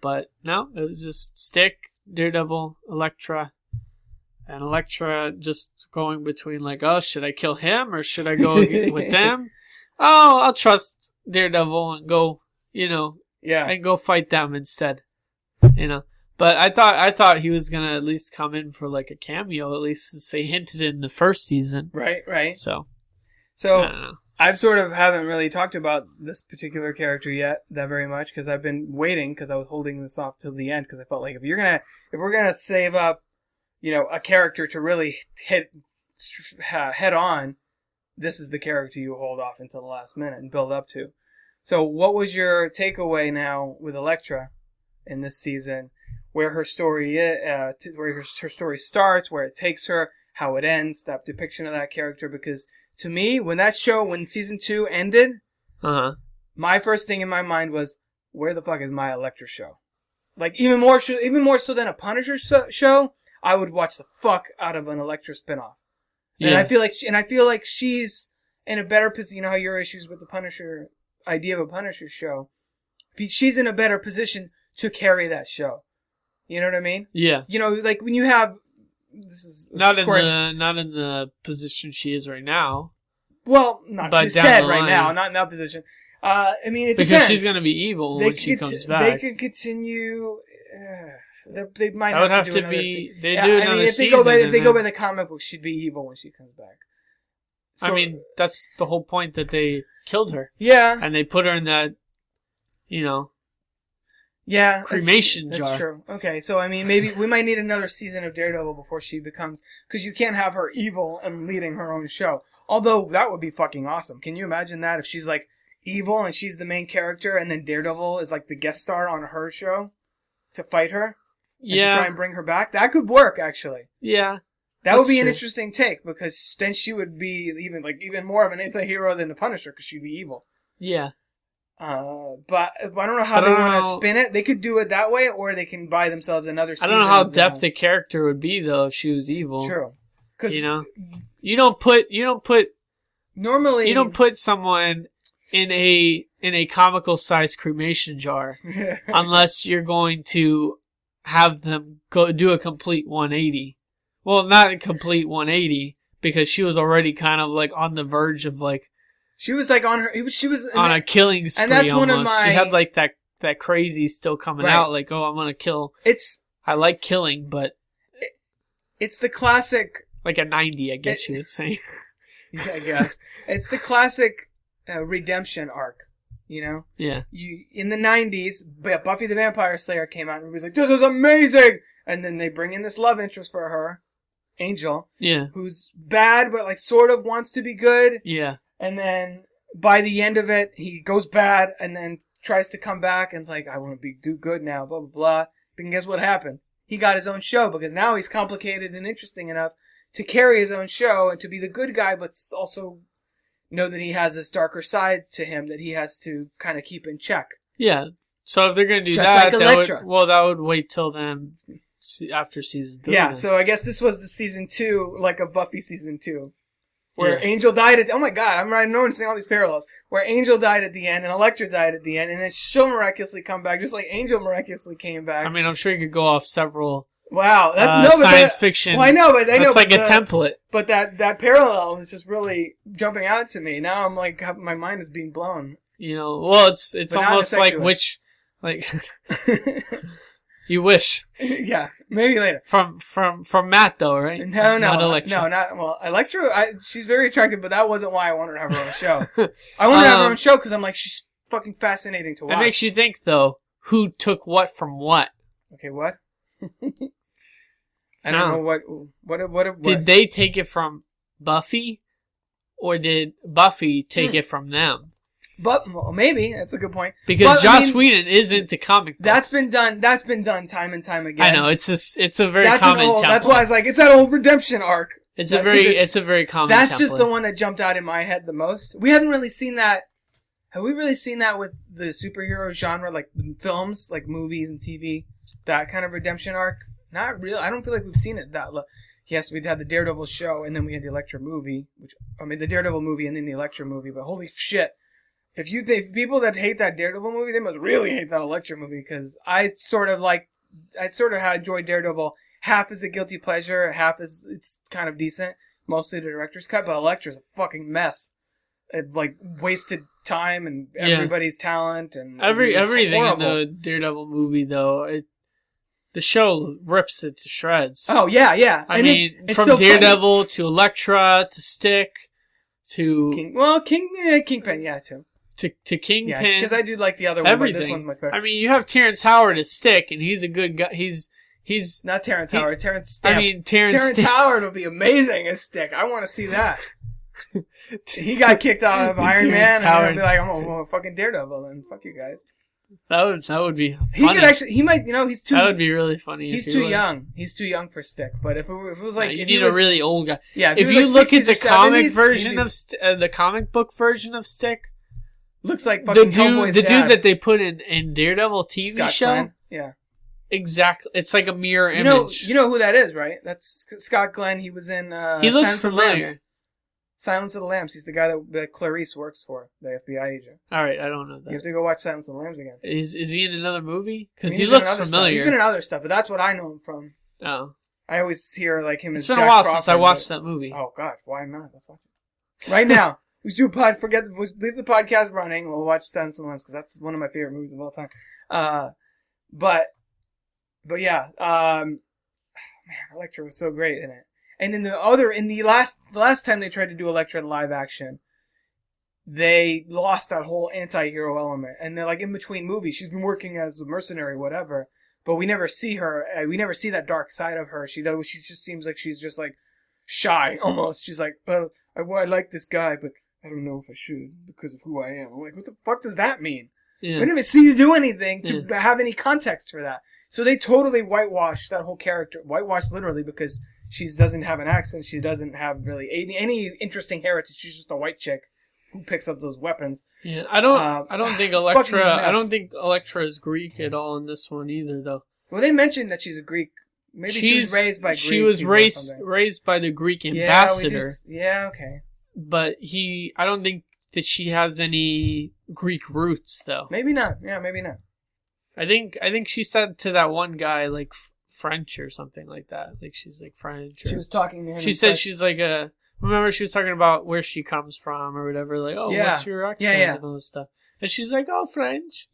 But no, it was just Stick, Daredevil, Elektra, and Elektra just going between should I kill him or should I go with them? Oh, I'll trust Daredevil and go, and go fight them instead, But But I thought he was gonna at least come in for like a cameo, at least since they hinted in the first season. Right. So I don't know. I've sort of haven't really talked about this particular character yet that very much because I've been waiting because I was holding this off till the end because I felt like if we're gonna save up, a character to really hit head on, this is the character you hold off until the last minute and build up to. So, what was your takeaway now with Elektra in this season? Where her story where her story starts, where it takes her, how it ends, that depiction of that character. Because to me, when season 2 ended, my first thing in my mind was, where the fuck is my Elektra show? Like even more so than a Punisher show, I would watch the fuck out of an Elektra spinoff. Yeah. And I feel like she's in a better position. You know how your issues with the Punisher idea of a Punisher show. She's in a better position to carry that show. You know what I mean? Yeah. Like when you have this is not in the position she is right now. Well, she's dead right now, not in that position. I mean, it depends. Because she's going to be evil when she comes back. They could continue. They might have to do another season. They do another season. If they go by the comic book, she'd be evil when she comes back. So, I mean, that's the whole point that they killed her. Yeah. And they put her in that, cremation jar. That's true. Okay, so I mean, maybe we might need another season of Daredevil before she becomes... Because you can't have her evil and leading her own show. Although, that would be fucking awesome. Can you imagine that? If she's, like, evil and she's the main character and then Daredevil is, like, the guest star on her show to fight her? Yeah. And to try and bring her back? That could work, actually. Yeah. That would be an interesting take, because then she would be even more of an anti-hero than the Punisher, because she'd be evil. Yeah. But I don't know how they want to spin it. They could do it that way, or they can buy themselves another season. I don't know how depth the character would be, though, if she was evil. True. You don't put someone in a comical sized cremation jar unless you're going to have them go do a complete 180. Well, not a complete 180 because she was already kind of like on the verge of like she was like on a killing spree, and that's almost. One of my... She had like that crazy still coming out, like, oh, I'm gonna kill. I like killing, but it's the classic, like a 90, I guess you would say. Yeah, I guess it's the classic redemption arc. Yeah. In the 90s, Buffy the Vampire Slayer came out and everybody's like, "This is amazing!" And then they bring in this love interest for her, Angel. Yeah. Who's bad, but like sort of wants to be good. Yeah. And then by the end of it, he goes bad and then tries to come back and it's like, I want to do good now, blah, blah, blah. Then guess what happened? He got his own show because now he's complicated and interesting enough to carry his own show and to be the good guy, but also know that he has this darker side to him that he has to kind of keep in check. Yeah. So if they're going to do just that, like that would wait till then, after season 2. Yeah, so I guess this was the season 2, like a Buffy season 2. Where Angel died at... Oh my god, I'm noticing all these parallels. Where Angel died at the end, and Elektra died at the end, and then she'll miraculously come back, just like Angel miraculously came back. I mean, I'm sure you could go off several... Wow, that's science fiction. Well, I know, but it's like a template. But that parallel is just really jumping out to me. Now I'm like, my mind is being blown. Well, it's almost like you wish. Yeah, maybe later. From Matt though, right? No, not Elektra. No, not well. Elektra, she's very attractive, but that wasn't why I wanted to have her own show. I wanted to have her own show because I'm like, she's fucking fascinating to watch. It makes you think though, who took what from what? Okay, what? I don't know what. Did they take it from Buffy, or did Buffy take it from them? But maybe that's a good point. Because Joss Whedon is into comic books. That's been done time and time again. I know it's a very common template. That's why it's like it's that old redemption arc. It's a very common. That's template. Just the one that jumped out in my head the most. We haven't really seen that. Have we really seen that with the superhero genre, like films, like movies and TV? That kind of redemption arc? Not really. I don't feel like we've seen it that. Yes, we'd had the Daredevil show, and then we had the Elektra movie, the Daredevil movie, and then the Elektra movie. But holy shit. If people that hate that Daredevil movie, they must really hate that Elektra movie, because I sort of had enjoyed Daredevil half as a guilty pleasure, half as it's kind of decent, mostly the director's cut, but Elektra's a fucking mess. It wasted time and everybody's talent and everything horrible. In the Daredevil movie though, the show rips it to shreds. Oh yeah, yeah. I mean, from so Daredevil to Elektra to Stick to Kingpin, yeah, too. To Kingpin, yeah, because I do like the other one, but this one's much better. I mean, you have Terrence Howard as Stick, and he's a good guy. He's not Terrence Howard. Terrence Stamp. I mean, Terrence Howard would be amazing as Stick. I want to see that. He got kicked out of Iron Man, and I'd be like, I'm a fucking Daredevil, and fuck you guys. That would be funny. He could actually. He might. He's too. That would be really funny. He's too young. He's too young for Stick. But if it was like, you need a really old guy. Yeah. If you look at the comic version of the comic book version of Stick, looks like fucking Hellboy's the dad. dude that they put in Daredevil TV Scott show. Glenn. Yeah. Exactly. It's like a mirror image. You know who that is, right? That's Scott Glenn. He was in. He looks familiar. Silence of the Lambs. He's the guy that Clarice works for, the FBI agent. All right, I don't know that. You have to go watch Silence of the Lambs again. Is he in another movie? Because he looks familiar. He's been in other stuff, but that's what I know him from. Oh. I always hear like him as Jack Jack Crawford. It's been a while Crawford, since I watched that movie. Oh God, why not? Let's watch it right now. We should leave the podcast running. We'll watch Silence of the Lambs because that's one of my favorite movies of all time. But yeah, man, Elektra was so great in it. And in the last time they tried to do Elektra in live action, they lost that whole anti-hero element. And they're like in between movies, she's been working as a mercenary, whatever, but we never see her. We never see that dark side of her. She just seems like she's just like shy almost. She's like, I like this guy, but I don't know if I should because of who I am. I'm like, what the fuck does that mean? Yeah. We didn't even see you do anything to have any context for that. So they totally whitewashed that whole character. Whitewashed literally because she doesn't have an accent. She doesn't have really any interesting heritage. She's just a white chick who picks up those weapons. Yeah, I don't think Elektra. I don't think Elektra is Greek at all in this one either, though. Well, they mentioned that she's a Greek. Maybe she was raised by Greek. She was raised by the Greek ambassador. Yeah, okay. But I don't think that she has any Greek roots, though. Maybe not. Yeah, maybe not. I think she said to that one guy like French or something like that. Like she's like French. She was talking to him. She said she's like remember she was talking about where she comes from or whatever. Like, oh, what's your accent and all this stuff. And she's like, oh, French.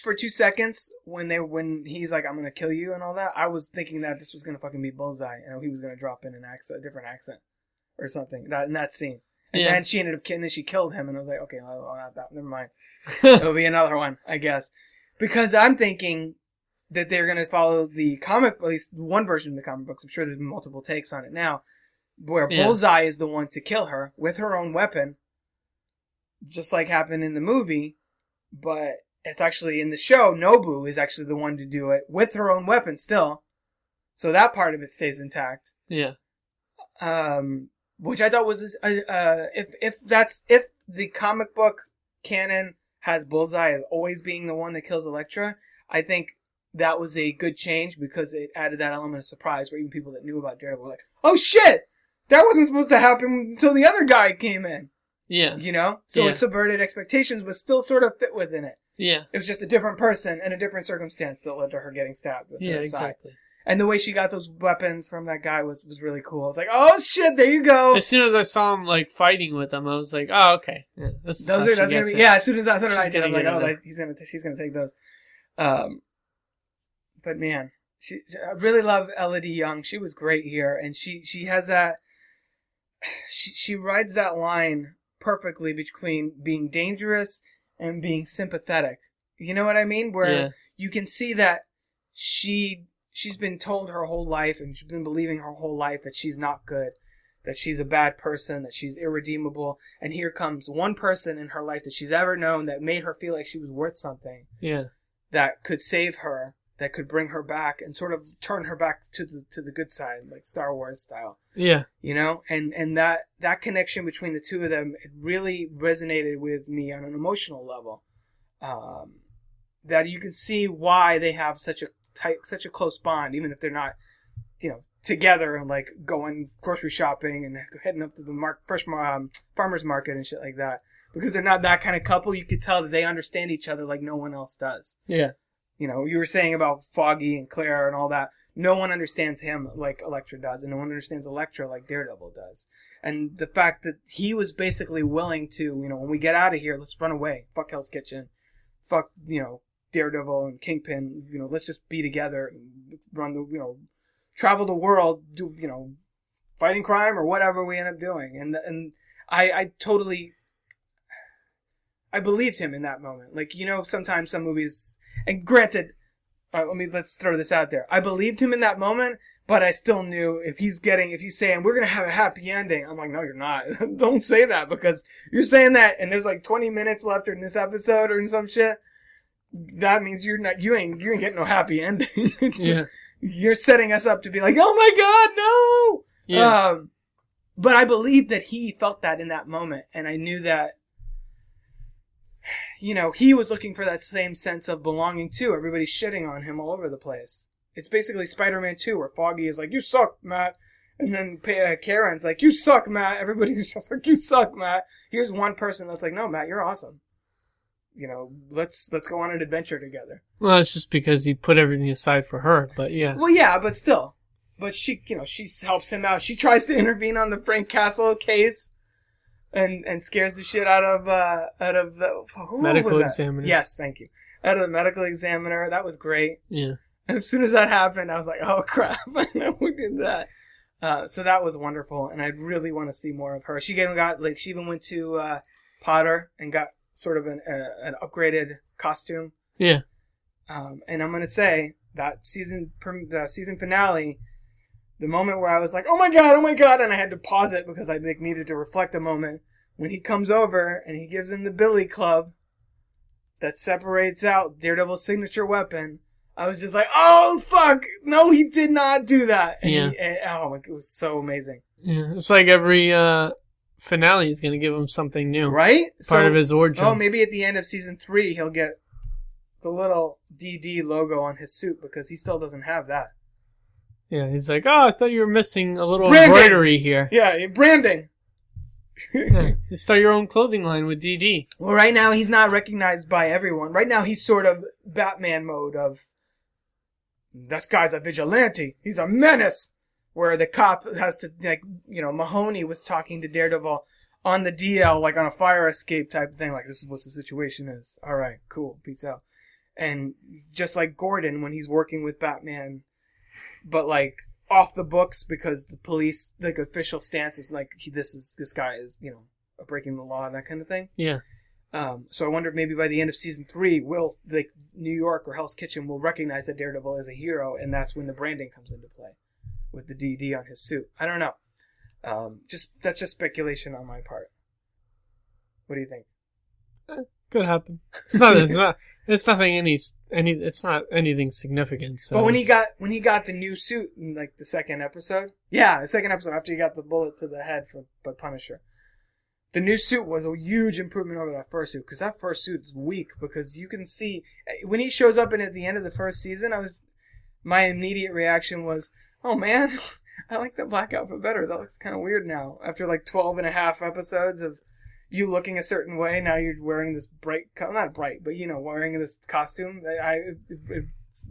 For 2 seconds when he's like, I'm gonna kill you and all that, I was thinking that this was gonna fucking be Bullseye and he was gonna drop in a different accent or something in that scene. And then she ended up killing. Then she killed him, and I was like, okay, not that. Never mind. It'll be another one, I guess. Because I'm thinking that they're going to follow the comic, at least one version of the comic books. I'm sure there's multiple takes on it now, where Bullseye is the one to kill her with her own weapon, just like happened in the movie. But it's actually in the show, Nobu is actually the one to do it with her own weapon still. So that part of it stays intact. Yeah. Which I thought was if the comic book canon has Bullseye as always being the one that kills Elektra, I think that was a good change because it added that element of surprise where even people that knew about Daredevil were like, "Oh shit, that wasn't supposed to happen until the other guy came in." Yeah, so it subverted expectations, but still sort of fit within it. Yeah, it was just a different person and a different circumstance that led to her getting stabbed. With her exactly. Side. And the way she got those weapons from that guy was really cool. I was like, oh shit, there you go. As soon as I saw him like fighting with them, I was like, oh okay. Yeah, that's gonna be, as soon as that's what I did, I'm like, oh, she's gonna take those. But man, I really love Elodie Young. She was great here, and she has that. She rides that line perfectly between being dangerous and being sympathetic. You know what I mean? Where you can see that she's been told her whole life, and she's been believing her whole life that she's not good, that she's a bad person, that she's irredeemable, and here comes one person in her life that she's ever known that made her feel like she was worth something. Yeah. That could save her, that could bring her back and sort of turn her back to the good side, like Star Wars style. Yeah. And that connection between the two of them, it really resonated with me on an emotional level. That you can see why they have such a close bond, even if they're not, together and like going grocery shopping and heading up to the first farmer's market and shit like that. Because they're not that kind of couple, you could tell that they understand each other like no one else does. Yeah. You were saying about Foggy and Claire and all that. No one understands him like Elektra does, and no one understands Elektra like Daredevil does. And the fact that he was basically willing to, when we get out of here, let's run away. Fuck Hell's Kitchen. Fuck, Daredevil and Kingpin, let's just be together and run travel the world, do, fighting crime or whatever we end up doing. And I totally, I believed him in that moment. Like, sometimes some movies, and granted, let's throw this out there. I believed him in that moment, but I still knew if he's saying, we're going to have a happy ending, I'm like, no, you're not. Don't say that, because you're saying that and there's like 20 minutes left in this episode or some shit. That means you ain't getting no happy ending. Yeah. You're setting us up to be like, oh my God, no! Yeah. But I believe that he felt that in that moment, and I knew that, he was looking for that same sense of belonging too. Everybody's shitting on him all over the place. It's basically Spider-Man 2, where Foggy is like, you suck, Matt. And then Karen's like, you suck, Matt. Everybody's just like, you suck, Matt. Here's one person that's like, no, Matt, you're awesome. Let's go on an adventure together. Well, it's just because he put everything aside for her, but yeah. Well, yeah, but still. But she helps him out. She tries to intervene on the Frank Castle case and scares the shit out of the medical examiner. Yes, thank you. Out of the medical examiner. That was great. Yeah. And as soon as that happened, I was like, oh crap, I know who did that. So that was wonderful, and I really want to see more of her. She even went to Potter and got sort of an upgraded costume. Yeah. And I'm going to say that the season finale, the moment where I was like, oh my God, and I had to pause it because I needed to reflect a moment, when he comes over and he gives him the billy club that separates out Daredevil's signature weapon, I was just like, oh fuck, no, he did not do that. And it was so amazing. Yeah, it's like every finale is going to give him something new. Right? Part of his origin. Oh, maybe at the end of season 3, he'll get the little DD logo on his suit, because he still doesn't have that. Yeah, he's like, oh, I thought you were missing a little embroidery here. Yeah, branding. Yeah, you start your own clothing line with DD. Well, right now he's not recognized by everyone. Right now he's sort of Batman mode of, this guy's a vigilante. He's a menace. Where the cop has to, Mahoney was talking to Daredevil on the DL, like on a fire escape type of thing. Like, this is what the situation is. All right, cool, peace out. And just like Gordon, when he's working with Batman, but like off the books, because the police, like, official stance is like, this guy is, breaking the law and that kind of thing. Yeah. So I wonder if maybe by the end of season 3, New York or Hell's Kitchen will recognize that Daredevil is a hero, and that's when the branding comes into play with the DD on his suit. I don't know. That's just speculation on my part. What do you think? Could happen. It's not. It's nothing. It's not anything significant. So but when he got the new suit in like the second episode, the second episode after he got the bullet to the head by Punisher, the new suit was a huge improvement over that first suit, because that first suit is weak. Because you can see when he shows up at the end of the first season, my immediate reaction was, oh man, I like the black outfit better. That looks kind of weird now. After like 12 and a half episodes of you looking a certain way, now you're wearing this not bright, but wearing this costume. It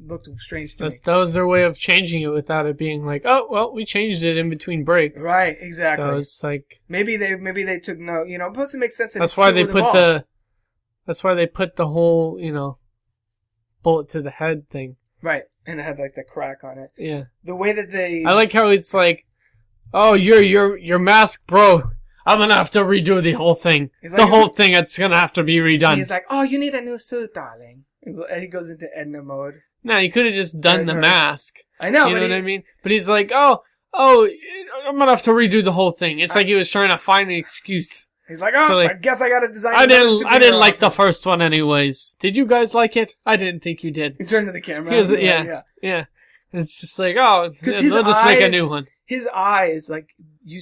looked strange to me. That was their way of changing it without it being like, oh, well, we changed it in between breaks. Right, exactly. So it's like, maybe they took note, plus it makes sense that that's why they put the whole, bullet to the head thing. Right. And it had like the crack on it. Yeah. The way that I like how it's like, oh, your mask broke. I'm gonna have to redo the whole thing. Like, the whole thing, it's gonna have to be redone. He's like, oh, you need a new suit, darling. And he goes into Edna mode. No, you could have just done the mask. I know, you know what I mean? But he's like, oh, I'm gonna have to redo the whole thing. It's like he was trying to find an excuse. He's like, oh, so I guess I gotta design. I didn't like the first one anyways. Did you guys like it? I didn't think you did. He turned to the camera. Yeah. It's just like, oh, they'll just make a new one. His eyes, like, he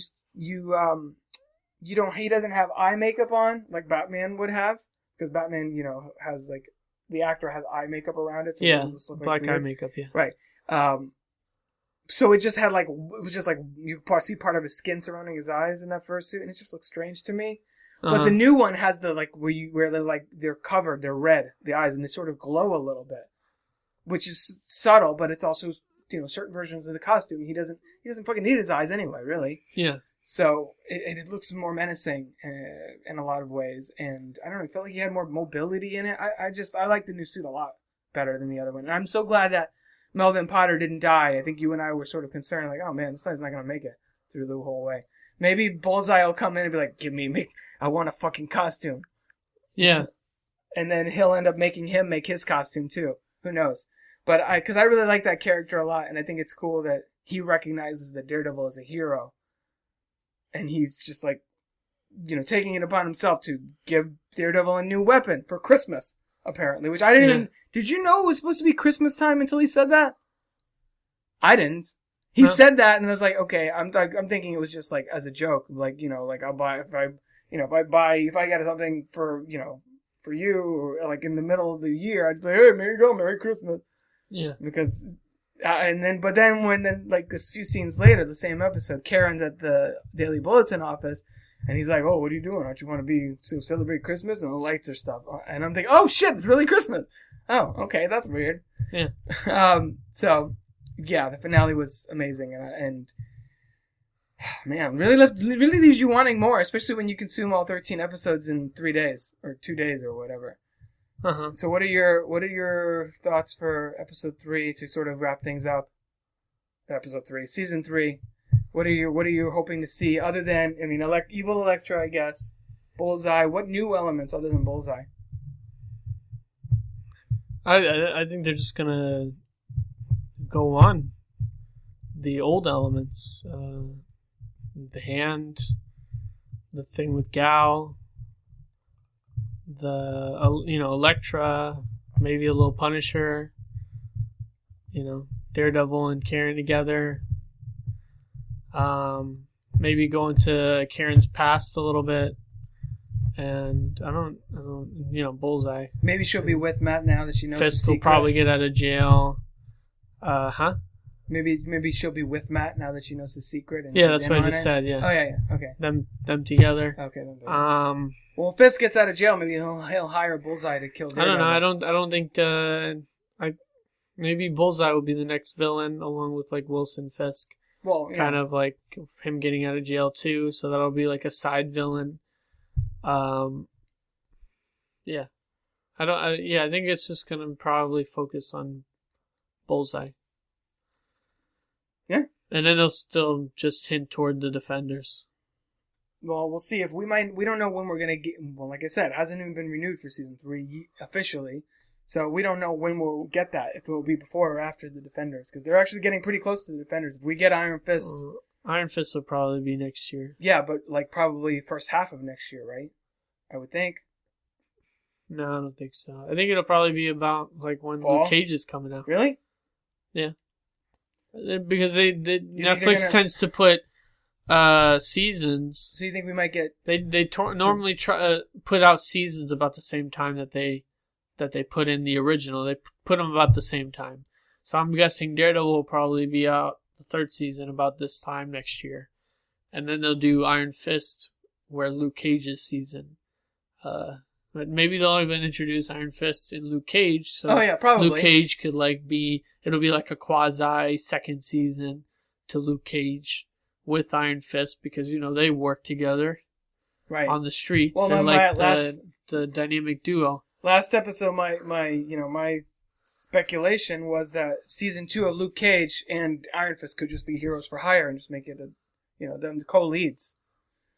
doesn't have eye makeup on like Batman would have, because Batman, has like, the actor has eye makeup around it. So yeah, it just look black like eye makeup, yeah. Right. So it just had like, it was just like, you could see part of his skin surrounding his eyes in that first suit, and it just looks strange to me. But the new one has the, like, where they're covered, they're red, the eyes, and they sort of glow a little bit, which is subtle, but it's also, certain versions of the costume, he doesn't fucking need his eyes anyway, really. Yeah. So it looks more menacing in a lot of ways, and I don't know, it felt like he had more mobility in it. I like the new suit a lot. better than the other one. And I'm so glad that Melvin Potter didn't die. I think you and I were sort of concerned, like, oh man, this guy's not going to make it through the whole way. Maybe Bullseye will come in and be like, I want a fucking costume. Yeah. And then he'll end up making him make his costume too. Who knows? But because I really like that character a lot, and I think it's cool that he recognizes that Daredevil is a hero. And he's just like, taking it upon himself to give Daredevil a new weapon for Christmas, apparently. Which I didn't even... Did you know it was supposed to be Christmas time until he said that? I didn't. He said that, and I was like, okay, I'm thinking it was just like as a joke. Like, like I'll buy... If I get something for, for you, or like in the middle of the year, I'd be like, hey, Merry Christmas. Yeah. Because... but then like this few scenes later, the same episode, Karen's at the Daily Bulletin office, and he's like, "Oh, what are you doing? Don't you want to celebrate Christmas?" And the lights are stuff, and I'm thinking, "Oh shit, it's really Christmas." Oh, okay, that's weird. Yeah. So yeah, the finale was amazing, and man, really leaves you wanting more, especially when you consume all 13 episodes in 3 days or 2 days or whatever. Uh-huh. So what are your thoughts for episode 3 to sort of wrap things up? Episode 3, season 3. What are you hoping to see other than evil Elektra, I guess, Bullseye? What new elements other than Bullseye? I think they're just gonna go on the old elements, the hand, the thing with Gal. The Elektra, maybe a little Punisher, Daredevil and Karen together. Maybe go into Karen's past a little bit, and I don't Bullseye. Maybe she'll be with Matt now that she knows. Fisk will probably get out of jail. Maybe she'll be with Matt now that she knows his secret. And yeah, that's what I just said. Yeah. Oh yeah. Okay. Them together. Okay. Well, if Fisk gets out of jail, maybe he'll hire Bullseye to kill Daredevil. I don't know. I don't think. Maybe Bullseye will be the next villain, along with like Wilson Fisk. Well, kind of like him getting out of jail too. So that'll be like a side villain. Yeah. I think it's just gonna probably focus on Bullseye. Yeah. And then they'll still just hint toward the Defenders. Well, we'll see. We don't know when we're going to get... Well, like I said, it hasn't even been renewed for Season 3 officially. So we don't know when we'll get that, if it will be before or after the Defenders. Because they're actually getting pretty close to the Defenders. If we get Iron Fist... Iron Fist will probably be next year. Yeah, but like probably first half of next year, right? I would think. No, I don't think so. I think it'll probably be about like when Fall? Luke Cage is coming out. Really? Yeah. Because Netflix tends to put seasons. So you think we might get? They normally try put out seasons about the same time that they put in the original. They put them about the same time. So I'm guessing Daredevil will probably be out the third season about this time next year, and then they'll do Iron Fist where Luke Cage's season. But maybe they'll even introduce Iron Fist in Luke Cage. So probably. Luke Cage could it'll be like a quasi second season to Luke Cage with Iron Fist because they work together on the streets. Well, they're like the dynamic duo. Last episode, my speculation was that season 2 of Luke Cage and Iron Fist could just be heroes for hire and just make it them co-leads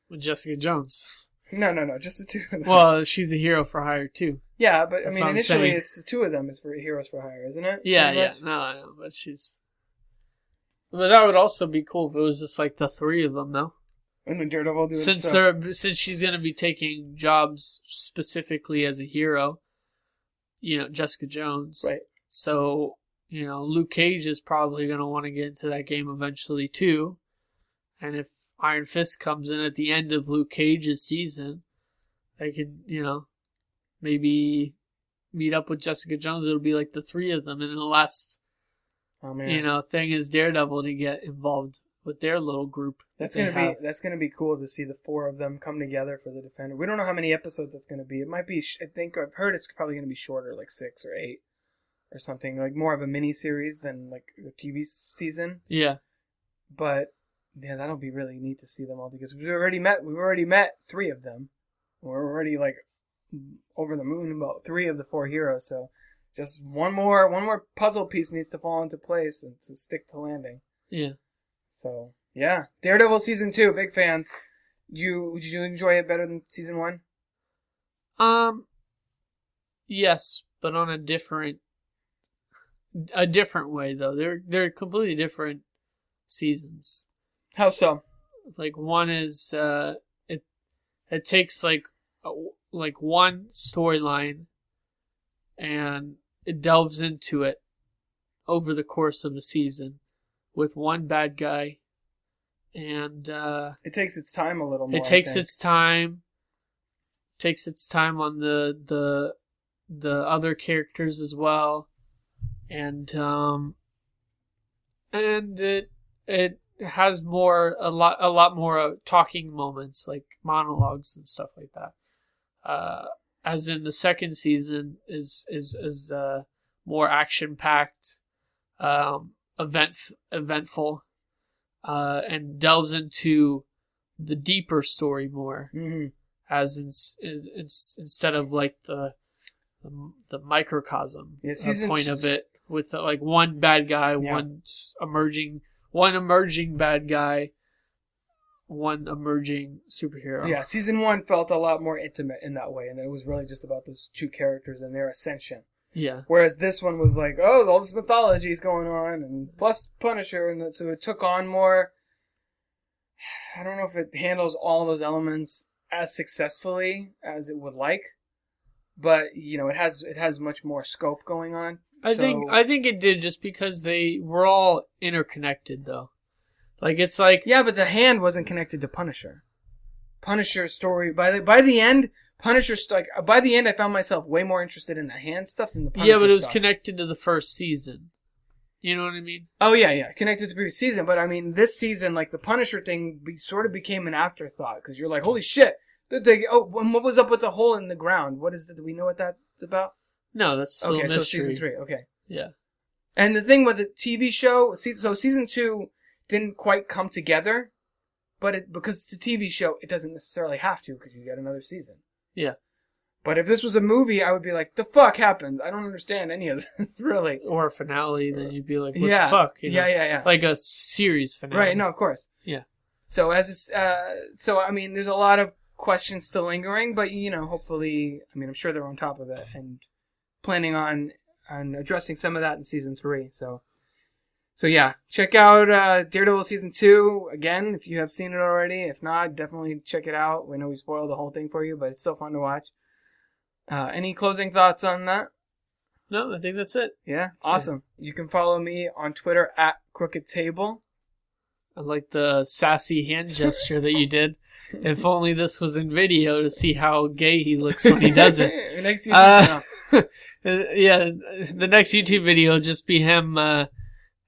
with Jessica Jones. No, just the two of them. Well, she's a hero for hire too. Yeah, but initially it's the two of them is for heroes for hire, isn't it? Yeah. No, I know, but But that would also be cool if it was just like the three of them, though. And then Daredevil do it. Since she's gonna be taking jobs specifically as a hero, Jessica Jones. Right. So Luke Cage is probably gonna want to get into that game eventually too, and if Iron Fist comes in at the end of Luke Cage's season, they could, maybe meet up with Jessica Jones. It'll be like the three of them, and the last, thing is Daredevil to get involved with their little group. That's gonna be cool to see the four of them come together for the Defender. We don't know how many episodes that's gonna be. It might be. I think I've heard it's probably gonna be shorter, like 6 or 8, or something, like more of a mini series than like a TV season. Yeah, but. Yeah, that'll be really neat to see them all because we've already met 3 of them. We're already like over the moon about 3 of the 4 heroes. So Just one more puzzle piece needs to fall into place and to stick to landing. Yeah. So, yeah. Daredevil Season 2, big fans. Did you enjoy it better than Season 1? Yes, but on a different way though. They're completely different seasons. How so? Like one is it takes like one storyline and it delves into it over the course of the season with one bad guy, and it takes its time a little more. It takes its time. Takes its time on the other characters as well, and it has a lot more talking moments, like monologues and stuff like that. As in the second season is more action packed, eventful, and delves into the deeper story more. Mm-hmm. As instead of like the microcosm point of it, with like one bad guy, one emerging bad guy, one emerging superhero. Yeah, Season 1 felt a lot more intimate in that way, and it was really just about those two characters and their ascension. Yeah. Whereas this one was like, oh, all this mythology is going on, and plus Punisher, and so it took on more. I don't know if it handles all those elements as successfully as it would like, but it has much more scope going on. I think it did, just because they were all interconnected though. Like it's like, yeah, but the Hand wasn't connected to Punisher. Punisher's story by the end, by the end I found myself way more interested in the Hand stuff than the Punisher stuff. Yeah, but it was connected to the first season. You know what I mean? Oh, yeah. Connected to the previous season. But, I mean, this season, like, the Punisher thing sort of became an afterthought. Because you're like, holy shit. What was up with the hole in the ground? What is it? Do we know what that's about? No, that's still okay, mystery. So Season 3. Okay. Yeah. And the thing with the TV show, so Season 2 didn't quite come together. But because it's a TV show, it doesn't necessarily have to, because you get another season. Yeah. But if this was a movie, I would be like, the fuck happened? I don't understand any of this, really. Or a finale, then you'd be like, what the fuck? Yeah. Like a series finale. Right, no, of course. Yeah. So, I mean, there's a lot of questions still lingering, but, hopefully, I mean, I'm sure they're on top of it and planning on addressing some of that in Season 3. So yeah, check out Daredevil Season 2 again if you have seen it already. If not, definitely check it out. We know we spoiled the whole thing for you, but it's still fun to watch. Any closing thoughts on that? No, I think that's it. Yeah? Awesome. Yeah. You can follow me on Twitter at Crooked Table. I like the sassy hand gesture that you did. If only this was in video to see how gay he looks when he does it. Next YouTube yeah, the next YouTube video will just be him.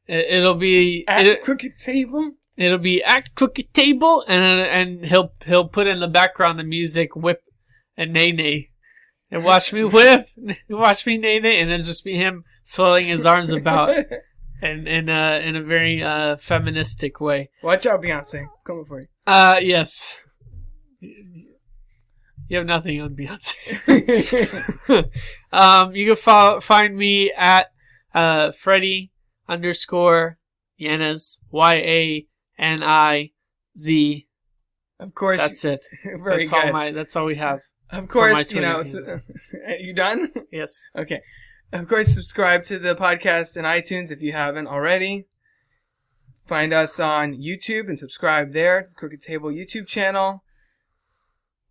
It'll be at Crooked Table. It'll be at Crooked Table, and he'll put in the background the music Whip and Nay Nay. And watch me whip, watch me nay nay, and it'll just be him flailing his arms about, and in a very feministic way. Watch out, Beyonce, coming for you. Yes. You have nothing on Beyonce. You can find me at Freddy_Yanez YANIZ. Of course, that's it. Very good. That's all we have. Of course, you done? Yes. Okay. Of course, subscribe to the podcast in iTunes if you haven't already. Find us on YouTube and subscribe there to the Crooked Table YouTube channel.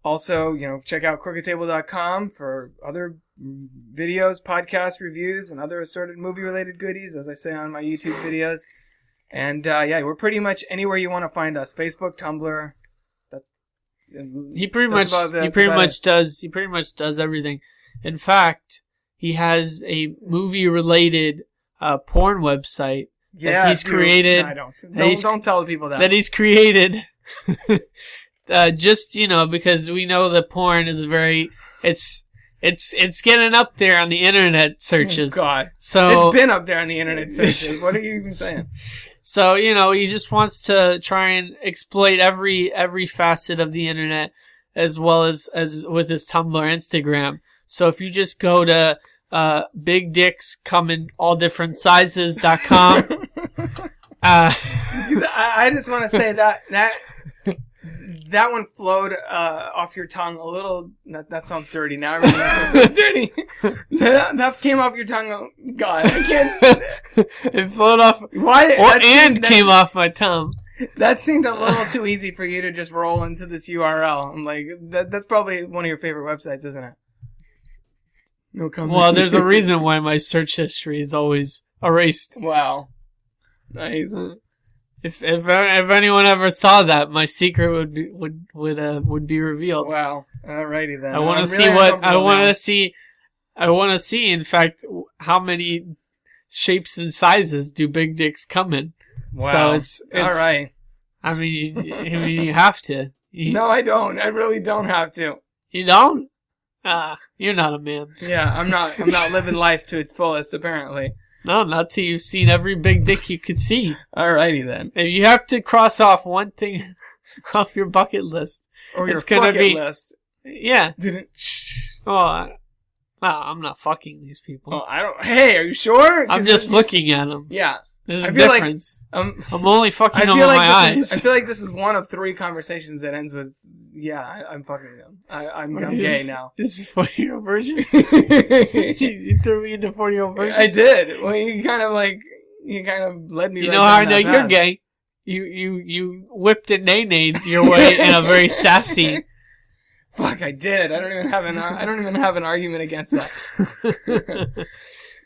Also, check out crookedtable.com for other videos, podcast reviews, and other assorted movie-related goodies, as I say on my YouTube videos. And, we're pretty much anywhere you want to find us. Facebook, Tumblr. He pretty much does everything. In fact, he has a movie-related porn website that he's created. No, don't tell the people that. That he's created, just because we know that porn is it's getting up there on the internet searches. Oh, God, so it's been up there on the internet searches. What are you even saying? So, he just wants to try and exploit every facet of the internet, as well as with his Tumblr, Instagram. So if you just go to big dicks come in all different sizes.com. I just want to say that one flowed off your tongue a little. That sounds dirty. Now everything sounds dirty. That came off your tongue. Oh, God, I can't. It flowed off. Why? Came off my tongue. That seemed a little too easy for you to just roll into this URL. I'm like, that's probably one of your favorite websites, isn't it? No comment. Well, there's a reason why my search history is always erased. Wow. Nice. If anyone ever saw that, my secret would be revealed. Wow. Alrighty then. I want to see. In fact, how many shapes and sizes do big dicks come in? Wow. So it's all right. I mean, you have to. No, I don't. I really don't have to. You don't? You're not a man. Yeah, I'm not living life to its fullest, apparently. No, not till you've seen every big dick you could see. Alrighty then. If you have to cross off one thing off your bucket list, or your it's gonna be list. Yeah. Didn't. I'm not fucking these people. Oh, I don't. Hey, are you sure? I'm just looking at them. Yeah. There's a difference. Like, I'm only fucking them with my eyes. I feel like this is one of 3 conversations that ends with, yeah, I'm fucking them. I'm gay now. This is 40-year-old virgin? You threw me into 40-year-old virgin? I did. Well, you kind of led me. You know how I know you're gay? You whipped and nay-nayed your way in a very sassy. Fuck, I did. I don't even have an argument against that.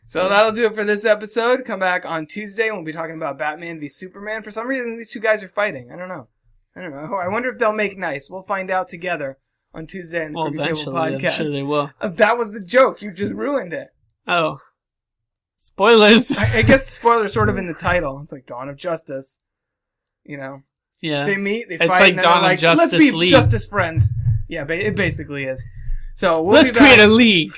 So that'll do it for this episode. Come back on Tuesday and we'll be talking about Batman v Superman. For some reason, these 2 guys are fighting. I don't know. I wonder if they'll make nice. We'll find out together on Tuesday in the Cookie Table Podcast. I'm sure they will. That was the joke. You just ruined it. Oh. Spoilers. I guess the spoiler's sort of in the title. It's like Dawn of Justice. You know? Yeah. They meet, they fight, and then Dawn of Justice let's be League. Justice friends. Yeah, it basically is. So let's create a league.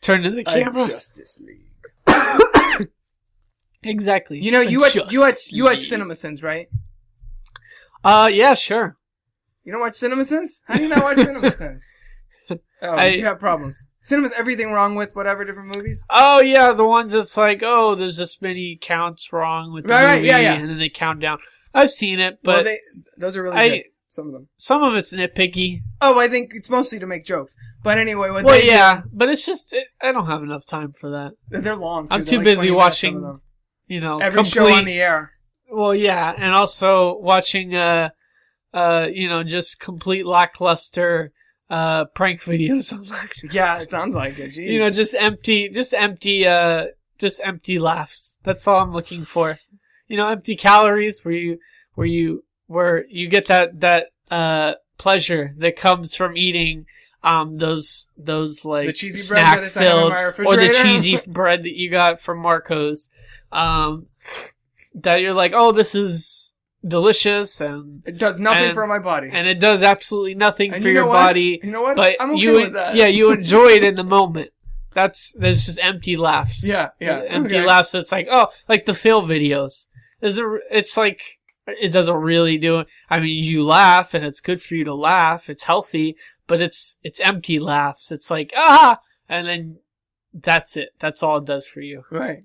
Turn to the camera. Justice League. Exactly. You know, you watch CinemaSins, right? Yeah, sure. You don't watch CinemaSins? How do you not watch CinemaSins? Oh, you have problems. Cinema's everything wrong with whatever different movies? Oh, yeah, the ones that's like, there's this many counts wrong with the movie, yeah. And then they count down. I've seen it, but those are really good. Some of them. Some of it's nitpicky. Oh, I think it's mostly to make jokes. But anyway, but it's just I don't have enough time for that. They're long. I'm too busy watching, every show on the air. Well, yeah, and also watching, just complete lackluster prank videos online. Yeah, it sounds like it. Jeez. Just empty laughs. That's all I'm looking for. Empty calories where you get that pleasure that comes from eating those like the cheesy snack bread filled or the cheesy bread that you got from Marco's that you're like, this is delicious and it does nothing for my body and it does absolutely nothing for your body. You know what? But I'm okay with that. Yeah, you enjoy it in the moment. There's just empty laughs. Yeah. Empty laughs. That's like like the fail videos. It's like. It doesn't really do it. I mean, you laugh, and it's good for you to laugh. It's healthy, but it's empty laughs. It's like, and then that's it. That's all it does for you. Right.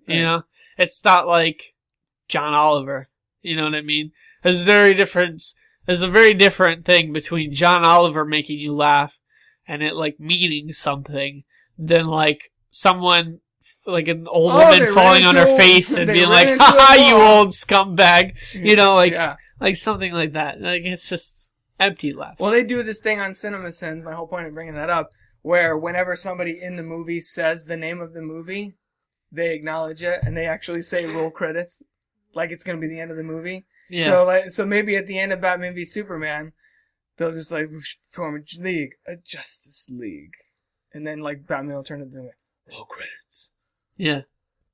It's not like John Oliver. You know what I mean? There's a very different thing between John Oliver making you laugh and it like meaning something than like someone like an old woman falling on her face and being like, "Ha, you old scumbag," like something like that. Like it's just empty laughs. Well, they do this thing on CinemaSins. My whole point of bringing that up, where whenever somebody in the movie says the name of the movie, they acknowledge it and they actually say roll credits, like it's gonna be the end of the movie. Yeah. So maybe at the end of Batman v Superman, they'll just like form a league, a Justice League, and then like Batman will turn into roll credits. Yeah.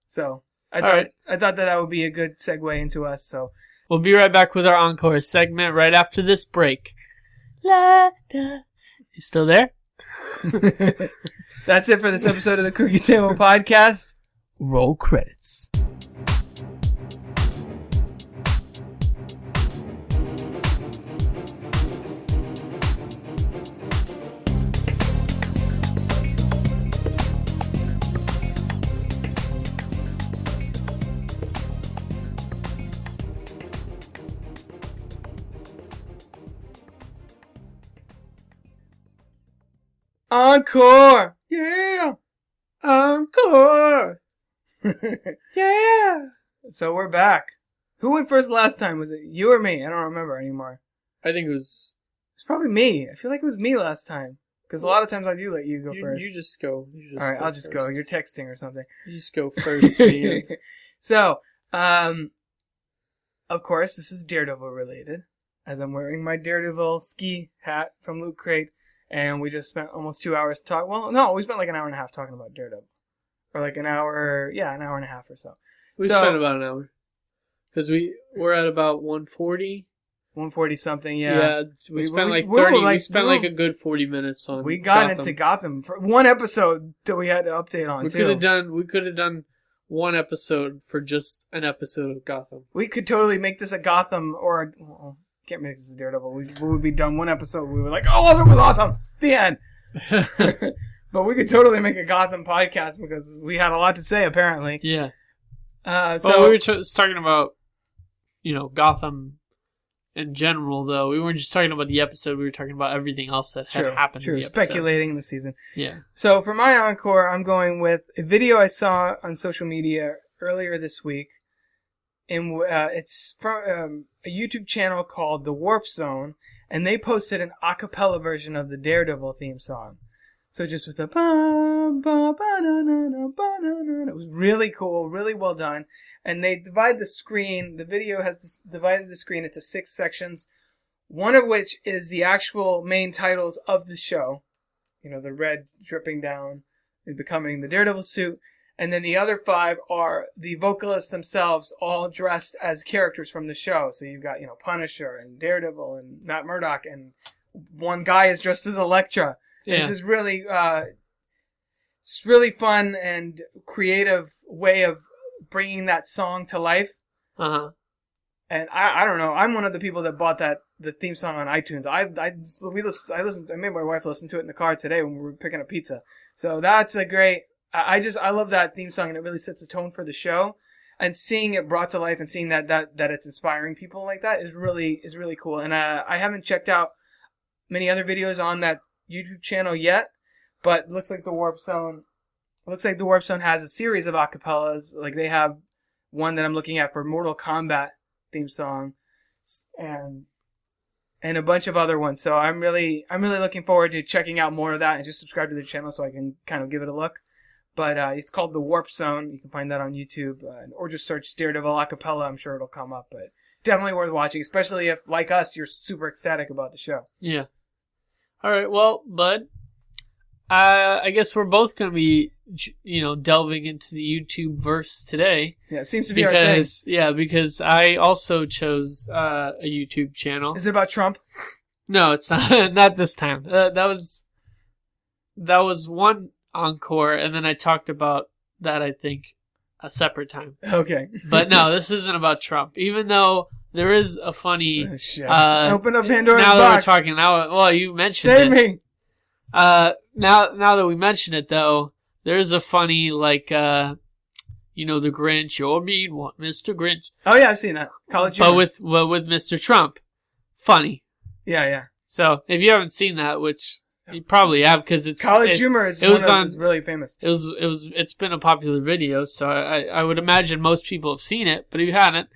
So I thought that would be a good segue into us. So we'll be right back with our encore segment right after this break. La, da. You still there? That's it for this episode of the Cookie Table Podcast. Roll credits. Encore! Yeah! Encore! Yeah! So we're back. Who went first last time? Was it you or me? I don't remember anymore. I think it was probably me. I feel like it was me last time. Because a lot of times I do let you go first. You just go. Alright, I'll just go. You're texting or something. You just go first, man. So, of course, this is Daredevil related, as I'm wearing my Daredevil ski hat from Loot Crate, and we just spent almost 2 hours talking. Well, no, we spent like an hour and a half talking about Daredevil. Or like an hour and a half or so. We spent about an hour. Because we're at about 140. 140 something, yeah. Yeah, we spent like 30. We spent like a good 40 minutes on. We got into Gotham for one episode that we had to update on. We could have done one episode for just an episode of Gotham. We could totally make this a Gotham or can't make this a Daredevil. We would be done one episode. We were like, oh, it was awesome. The end. But we could totally make a Gotham podcast because we had a lot to say apparently. Yeah. So we were talking about, Gotham in general, though. We weren't just talking about the episode. We were talking about everything else that had happened in the episode. Speculating the season. Yeah. So for my encore, I'm going with a video I saw on social media earlier this week. It's from a YouTube channel called The Warp Zone, and they posted an a cappella version of the Daredevil theme song. So just with the it was really cool, really well done. And they divide the screen. The video has divided the screen into 6 sections, one of which is the actual main titles of the show. The red dripping down and becoming the Daredevil suit. And then the other 5 are the vocalists themselves, all dressed as characters from the show. So you've got, Punisher and Daredevil and Matt Murdock, and one guy is dressed as Elektra. Yeah. It's just really, it's really fun and creative way of bringing that song to life. Uh-huh. And I don't know. I'm one of the people that bought the theme song on iTunes. I made my wife listen to it in the car today when we were picking up pizza. So that's a great. I love that theme song, and it really sets the tone for the show. And seeing it brought to life and seeing that it's inspiring people like that is really cool. And I haven't checked out many other videos on that YouTube channel yet, but it looks like the Warp Zone has a series of acapellas. Like they have one that I'm looking at for Mortal Kombat theme song, and a bunch of other ones. So I'm really looking forward to checking out more of that and just subscribe to the channel so I can kind of give it a look. But it's called The Warp Zone. You can find that on YouTube, or just search Daredevil acapella. I'm sure it'll come up, but definitely worth watching, especially if, like us, you're super ecstatic about the show. Yeah. All right, well, bud, I guess we're both going to be, delving into the YouTube verse today. Yeah, it seems to be our thing. Yeah, because I also chose a YouTube channel. Is it about Trump? No, it's not. Not this time. That was one encore, and then I talked about that, I think, a separate time. Okay. But no, this isn't about Trump, even though there is a funny. Oh, shit. Open up Pandora's box. Now that we're talking. Well, you mentioned Save it. me. Now that we mention it, though, there's a funny the Grinch. You're mean one, Mr. Grinch. Oh yeah, I've seen that. College humor. But with Mr. Trump, funny. Yeah. So if you haven't seen that, which you probably have, because it's College Humor is really famous. It's been a popular video, so I would imagine most people have seen it. But if you hadn't,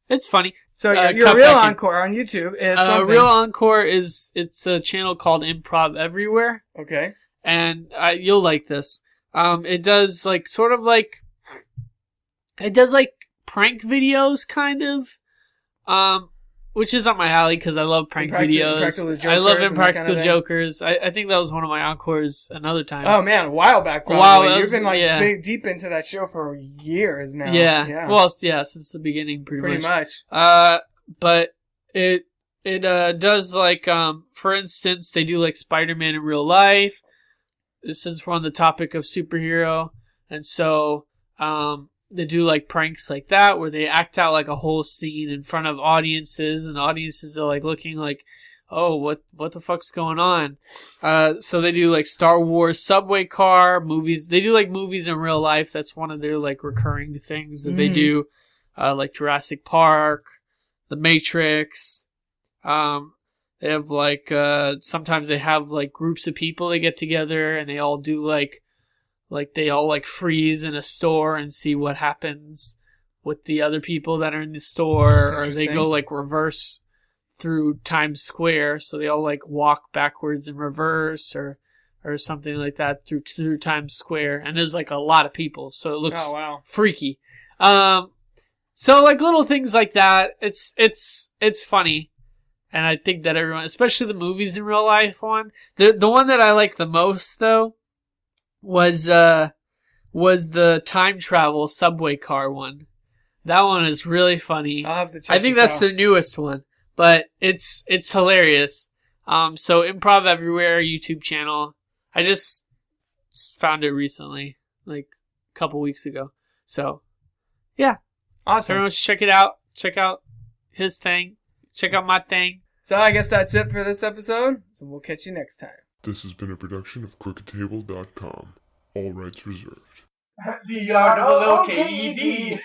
it's funny. So your real encore on YouTube is something. Real encore it's a channel called Improv Everywhere. Okay. And you'll like this. It does prank videos, kind of. Which is up my alley because I love prank videos. I love Impractical Jokers. I think that was one of my encores another time. Oh man, a while back probably. You've been deep into that show for years now. Yeah. Well, yeah, since the beginning pretty much. But it does for instance, they do Spider-Man in real life. Since we're on the topic of superhero, and so they do pranks like that where they act out a whole scene in front of audiences, and the audiences are looking oh, what the fuck's going on? So they do Star Wars subway car movies. They do movies in real life. That's one of their recurring things that they do. Jurassic Park, The Matrix. They have like sometimes they have like groups of people they get together and they all do like they all like freeze in a store and see what happens with the other people that are in the store, or they go like reverse through Times Square, so they all like walk backwards in reverse or something like that through Times Square, and there's like a lot of people, so it looks freaky. So like little things like that, it's funny, and I think that everyone, especially the movies in real life one, the one that I like the most though was the time travel subway car one. That one is really funny. I'll have to check I think that's the newest one, but it's hilarious. So Improv Everywhere YouTube channel. I just found it recently, like a couple weeks ago. So, yeah. Awesome. Everyone should check it out. Check out his thing. Check out my thing. So I guess that's it for this episode. So we'll catch you next time. This has been a production of crookedtable.com. All rights reserved. The Yard of Little KED.